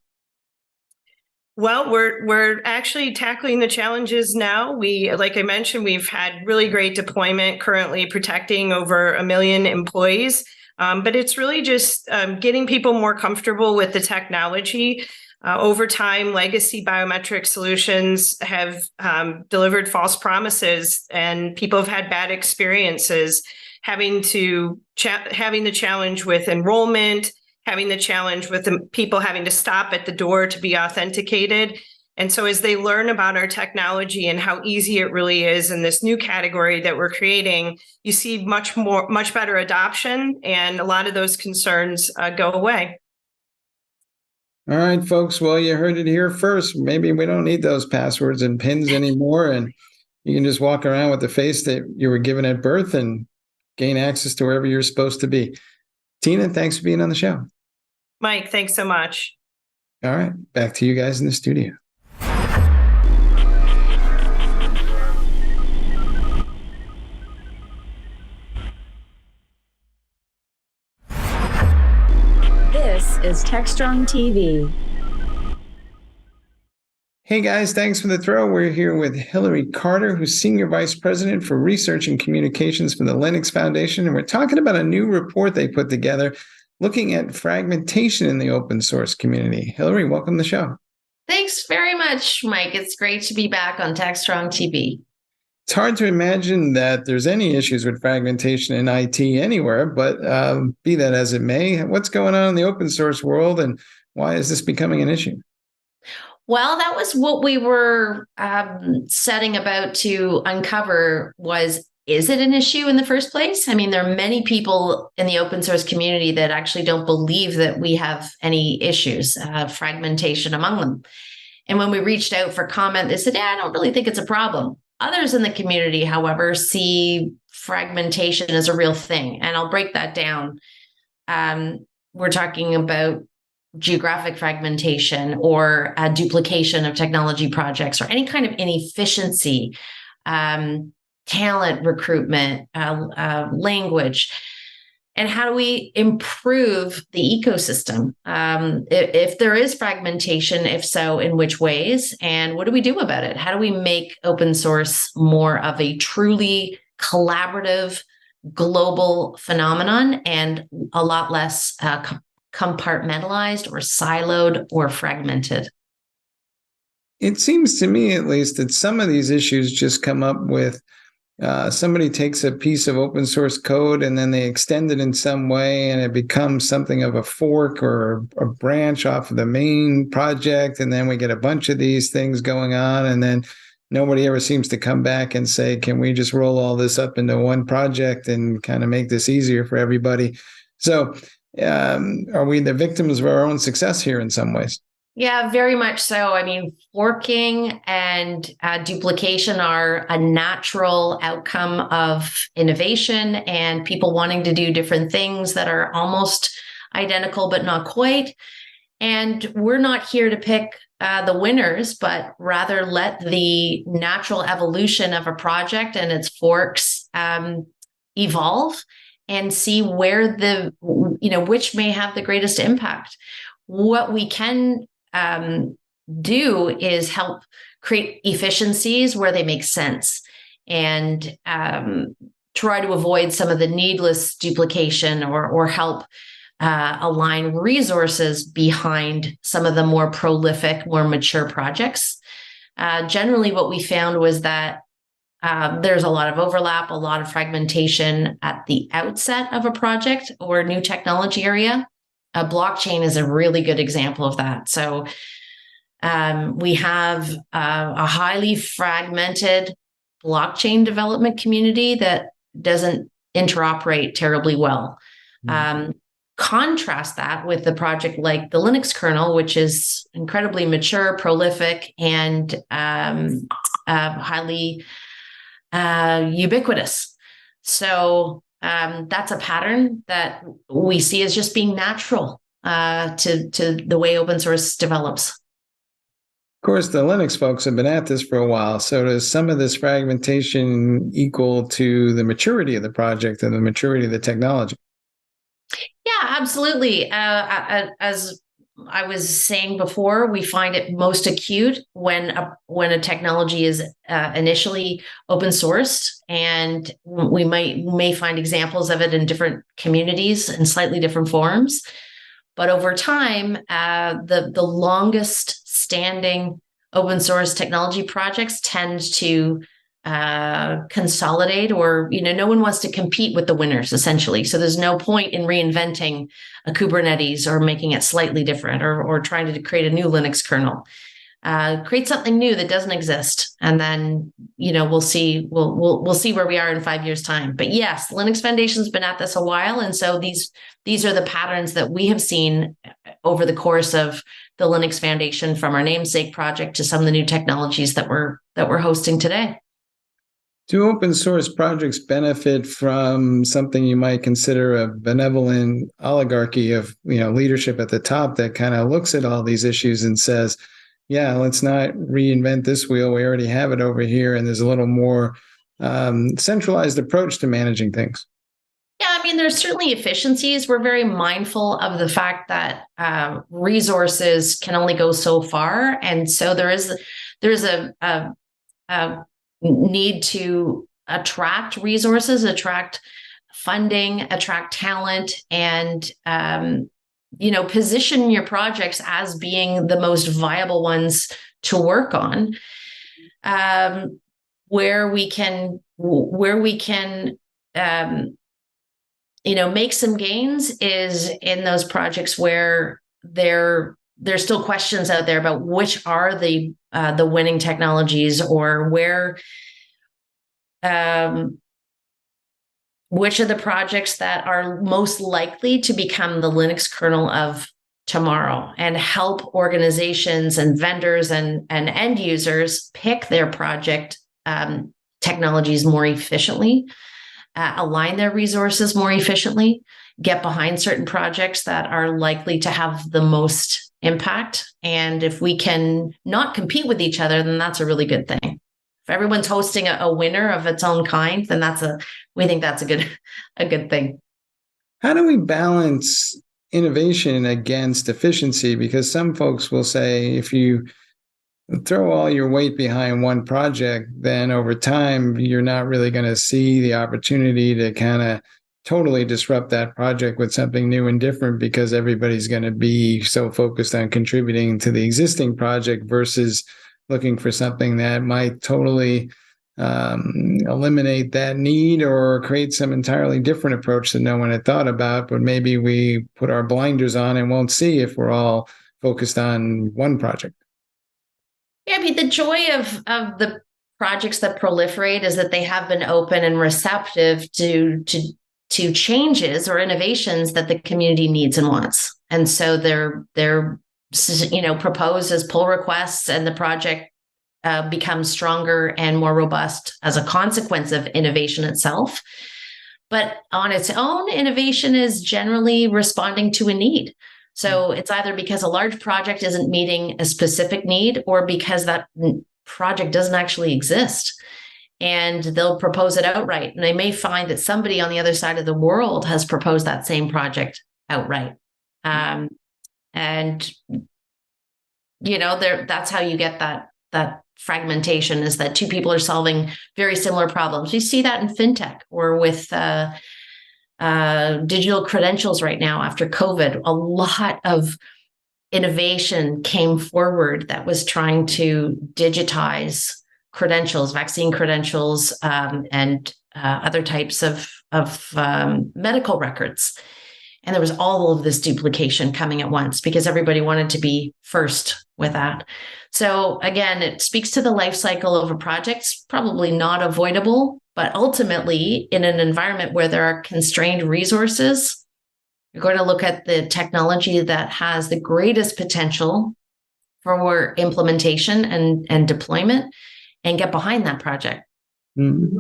Well, we're actually tackling the challenges now. Like I mentioned, we've had really great deployment currently protecting over 1 million employees. But it's really just getting people more comfortable with the technology. Over time, legacy biometric solutions have delivered false promises, and people have had bad experiences having the challenge with enrollment, having the challenge with the people having to stop at the door to be authenticated. And so as they learn about our technology and how easy it really is in this new category that we're creating, you see much better adoption, and a lot of those concerns go away. All right, folks. Well, you heard it here first. Maybe we don't need those passwords and pins anymore. And you can just walk around with the face that you were given at birth and gain access to wherever you're supposed to be. Tina, thanks for being on the show. Mike, thanks so much. All right, back to you guys in the studio. This is Techstrong TV. Hey guys, thanks for the throw. We're here with Hillary Carter, who's Senior Vice President for Research and Communications for the Linux Foundation. And we're talking about a new report they put together looking at fragmentation in the open source community. Hillary, welcome to the show. Thanks very much, Mike. It's great to be back on Techstrong TV. It's hard to imagine that there's any issues with fragmentation in IT anywhere, but be that as it may, what's going on in the open source world and why is this becoming an issue? Well, that was what we were setting about to uncover is it an issue in the first place? I mean, there are many people in the open source community that actually don't believe that we have any issues, fragmentation among them. And when we reached out for comment, they said, yeah, I don't really think it's a problem. Others in the community, however, see fragmentation as a real thing. And I'll break that down. We're talking about geographic fragmentation or duplication of technology projects or any kind of inefficiency, talent recruitment, language. And how do we improve the ecosystem? If there is fragmentation, if so, in which ways? And what do we do about it? How do we make open source more of a truly collaborative global phenomenon and a lot less compartmentalized or siloed or fragmented? It seems to me, at least, that some of these issues just come up with somebody takes a piece of open source code and then they extend it in some way and it becomes something of a fork or a branch off of the main project. And then we get a bunch of these things going on. And then nobody ever seems to come back and say, can we just roll all this up into one project and kind of make this easier for everybody? So are we the victims of our own success here in some ways? Yeah, very much so. I mean, forking and duplication are a natural outcome of innovation and people wanting to do different things that are almost identical, but not quite. And we're not here to pick the winners, but rather let the natural evolution of a project and its forks evolve and see where which may have the greatest impact. What we can do is help create efficiencies where they make sense and try to avoid some of the needless duplication or help align resources behind some of the more prolific, more mature projects. Generally, what we found was that there's a lot of overlap, a lot of fragmentation at the outset of a project or new technology area. Blockchain is a really good example of that. So we have a highly fragmented blockchain development community that doesn't interoperate terribly well. Contrast that with the project like the Linux kernel, which is incredibly mature, prolific, and highly ubiquitous. So that's a pattern that we see as just being natural to the way open source develops. Of course, the Linux folks have been at this for a while. So does some of this fragmentation equal to the maturity of the project and the maturity of the technology? Yeah, absolutely. As I was saying before, we find it most acute when a technology is initially open sourced, and we may find examples of it in different communities in slightly different forms. But over time, the longest standing open source technology projects tend to consolidate, or no one wants to compete with the winners, essentially. So there's no point in reinventing a Kubernetes or making it slightly different, or trying to create a new Linux kernel. Create something new that doesn't exist, and then we'll see where we are in 5 years' time. But yes, Linux Foundation's been at this a while, and so these are the patterns that we have seen over the course of the Linux Foundation, from our namesake project to some of the new technologies that we're hosting today. Do open source projects benefit from something you might consider a benevolent oligarchy of, leadership at the top that kind of looks at all these issues and says, yeah, let's not reinvent this wheel. We already have it over here. And there's a little more centralized approach to managing things. Yeah, I mean, there's certainly efficiencies. We're very mindful of the fact that resources can only go so far. And so there's a need to attract resources, attract funding, attract talent, and position your projects as being the most viable ones to work on. Where we can make some gains is in those projects where there's still questions out there about which are the winning technologies, or which are the projects that are most likely to become the Linux kernel of tomorrow, and help organizations and vendors and end users pick their project technologies more efficiently, align their resources more efficiently, get behind certain projects that are likely to have the most impact. And if we can not compete with each other, then that's a really good thing. If everyone's hosting a winner of its own kind, then we think that's a good thing. How do we balance innovation against efficiency? Because some folks will say if you throw all your weight behind one project, then over time, you're not really going to see the opportunity to kind of totally disrupt that project with something new and different, because everybody's going to be so focused on contributing to the existing project versus looking for something that might totally eliminate that need or create some entirely different approach that no one had thought about, but maybe we put our blinders on and won't see if we're all focused on one project. Yeah, I mean, the joy of the projects that proliferate is that they have been open and receptive to changes or innovations that the community needs and wants. And so they're proposed as pull requests, and the project becomes stronger and more robust as a consequence of innovation itself. But on its own, innovation is generally responding to a need. So it's either because a large project isn't meeting a specific need, or because that project doesn't actually exist. And they'll propose it outright. And they may find that somebody on the other side of the world has proposed that same project outright. And that's how you get that fragmentation, is that two people are solving very similar problems. You see that in fintech, or with digital credentials right now after COVID. A lot of innovation came forward that was trying to digitize credentials, vaccine credentials, and other types of medical records. And there was all of this duplication coming at once because everybody wanted to be first with that. So again, it speaks to the life cycle of a project. It's probably not avoidable, but ultimately, in an environment where there are constrained resources, you're going to look at the technology that has the greatest potential for implementation and deployment, and get behind that project. Mm-hmm.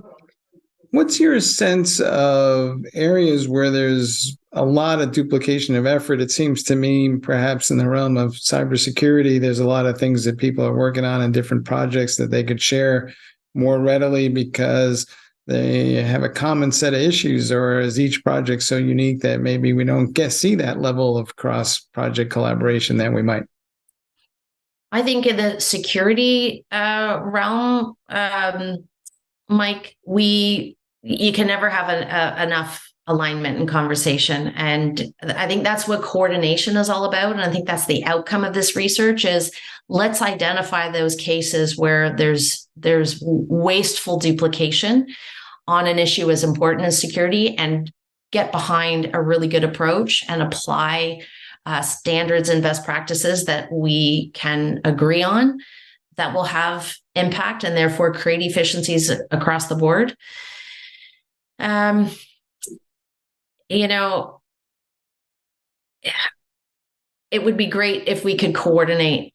What's your sense of areas where there's a lot of duplication of effort? It seems to me, perhaps in the realm of cybersecurity, there's a lot of things that people are working on in different projects that they could share more readily because they have a common set of issues, or is each project so unique that maybe we don't see that level of cross-project collaboration that we might? I think in the security realm, Mike, you can never have enough alignment and conversation. And I think that's what coordination is all about. And I think that's the outcome of this research is let's identify those cases where there's wasteful duplication on an issue as important as security, and get behind a really good approach and apply standards and best practices that we can agree on that will have impact and therefore create efficiencies across the board. It would be great if we could coordinate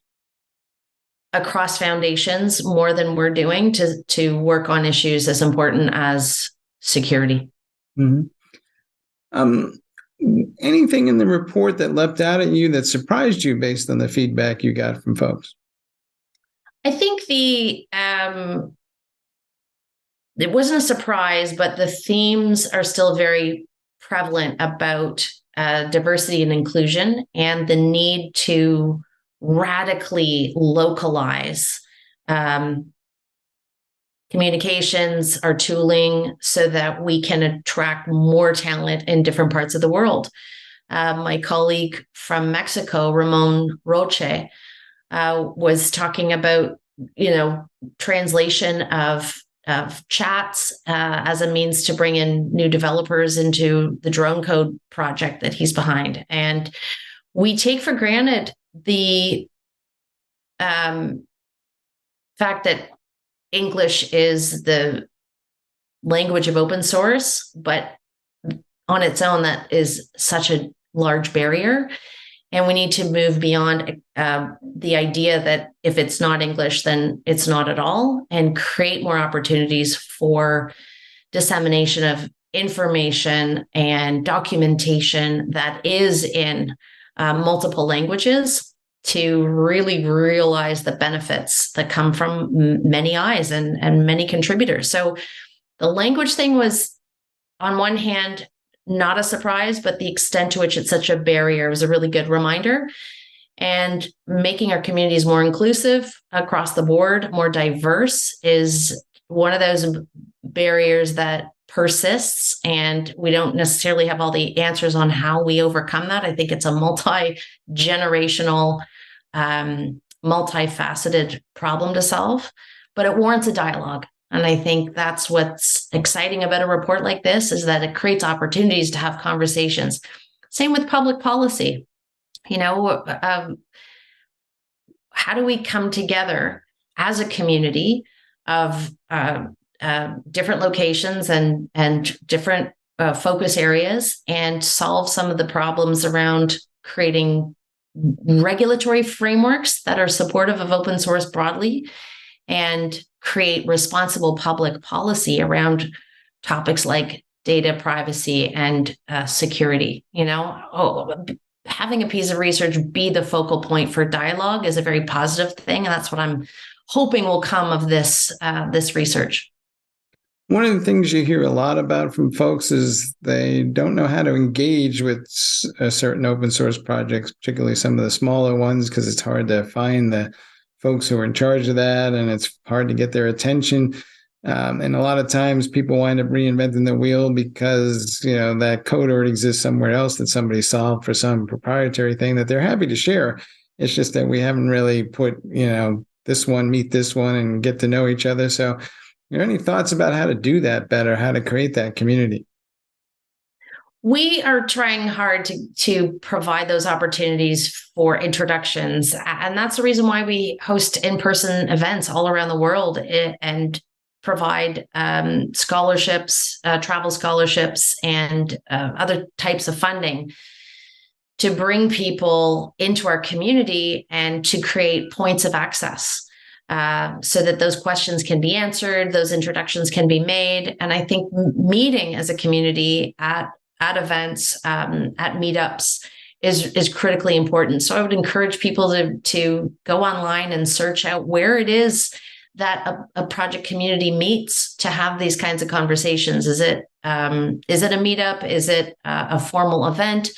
across foundations more than we're doing to work on issues as important as security. Mm-hmm. Anything in the report that leapt out at you that surprised you based on the feedback you got from folks? I think it wasn't a surprise, but the themes are still very prevalent about diversity and inclusion and the need to radically localize communications, our tooling, so that we can attract more talent in different parts of the world. My colleague from Mexico, Ramon Roche, was talking about, translation of chats as a means to bring in new developers into the drone code project that he's behind. And we take for granted the fact that English is the language of open source, but on its own, that is such a large barrier. And we need to move beyond the idea that if it's not English, then it's not at all, and create more opportunities for dissemination of information and documentation that is in multiple languages to really realize the benefits that come from many eyes and many contributors. So the language thing was, on one hand, not a surprise, but the extent to which it's such a barrier was a really good reminder. And making our communities more inclusive across the board, more diverse, is one of those barriers that persists, and we don't necessarily have all the answers on how we overcome that. I think it's a multi-generational, multifaceted problem to solve, but it warrants a dialogue. And I think that's what's exciting about a report like this, is that it creates opportunities to have conversations. Same with public policy. How do we come together as a community of different locations and different focus areas and solve some of the problems around creating regulatory frameworks that are supportive of open source broadly, and create responsible public policy around topics like data privacy and security. Having a piece of research be the focal point for dialogue is a very positive thing, and that's what I'm hoping will come of this research. One of the things you hear a lot about from folks is they don't know how to engage with certain open source projects, particularly some of the smaller ones, because it's hard to find the folks who are in charge of that, and it's hard to get their attention. And a lot of times people wind up reinventing the wheel because, that code already exists somewhere else that somebody solved for some proprietary thing that they're happy to share. It's just that we haven't really put, this one meet this one and get to know each other. So are there any thoughts about how to do that better, how to create that community? We are trying hard to provide those opportunities for introductions. And that's the reason why we host in-person events all around the world and provide scholarships, travel scholarships, and other types of funding to bring people into our community and to create points of access so that those questions can be answered, those introductions can be made. And I think meeting as a community at events, at meetups is critically important. So I would encourage people to go online and search out where it is that a project community meets to have these kinds of conversations. Is it a meetup? Is it a formal event?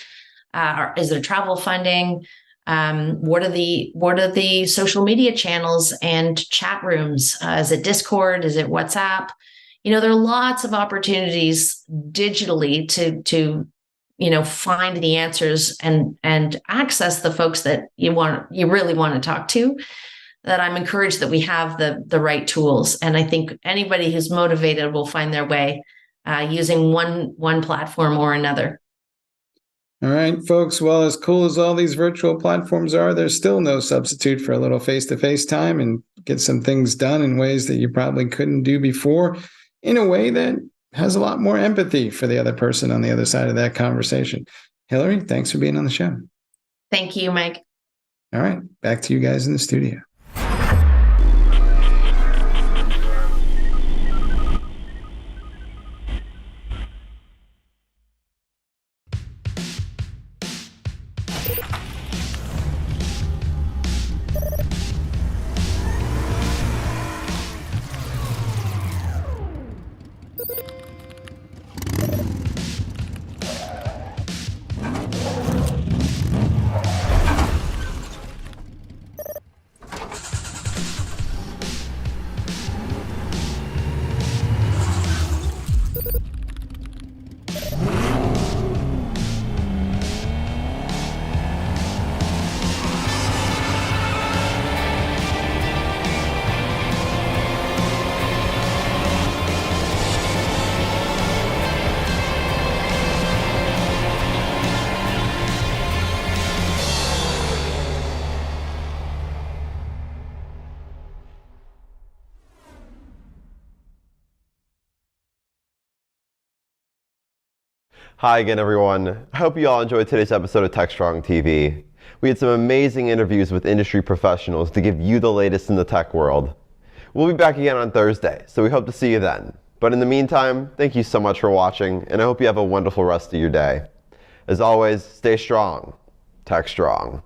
Or is there travel funding? What are the social media channels and chat rooms? Is it Discord? Is it WhatsApp? There are lots of opportunities digitally to find the answers and access the folks that you really want to talk to. That I'm encouraged that we have the right tools, and I think anybody who's motivated will find their way using one platform or another. All right, folks. Well, as cool as all these virtual platforms are, there's still no substitute for a little face-to-face time and get some things done in ways that you probably couldn't do before, in a way that has a lot more empathy for the other person on the other side of that conversation. Hillary, thanks for being on the show. Thank you, Mike. All right, back to you guys in the studio. Hi again, everyone. I hope you all enjoyed today's episode of Techstrong TV. We had some amazing interviews with industry professionals to give you the latest in the tech world. We'll be back again on Thursday, so we hope to see you then. But in the meantime, thank you so much for watching, and I hope you have a wonderful rest of your day. As always, stay strong. Techstrong.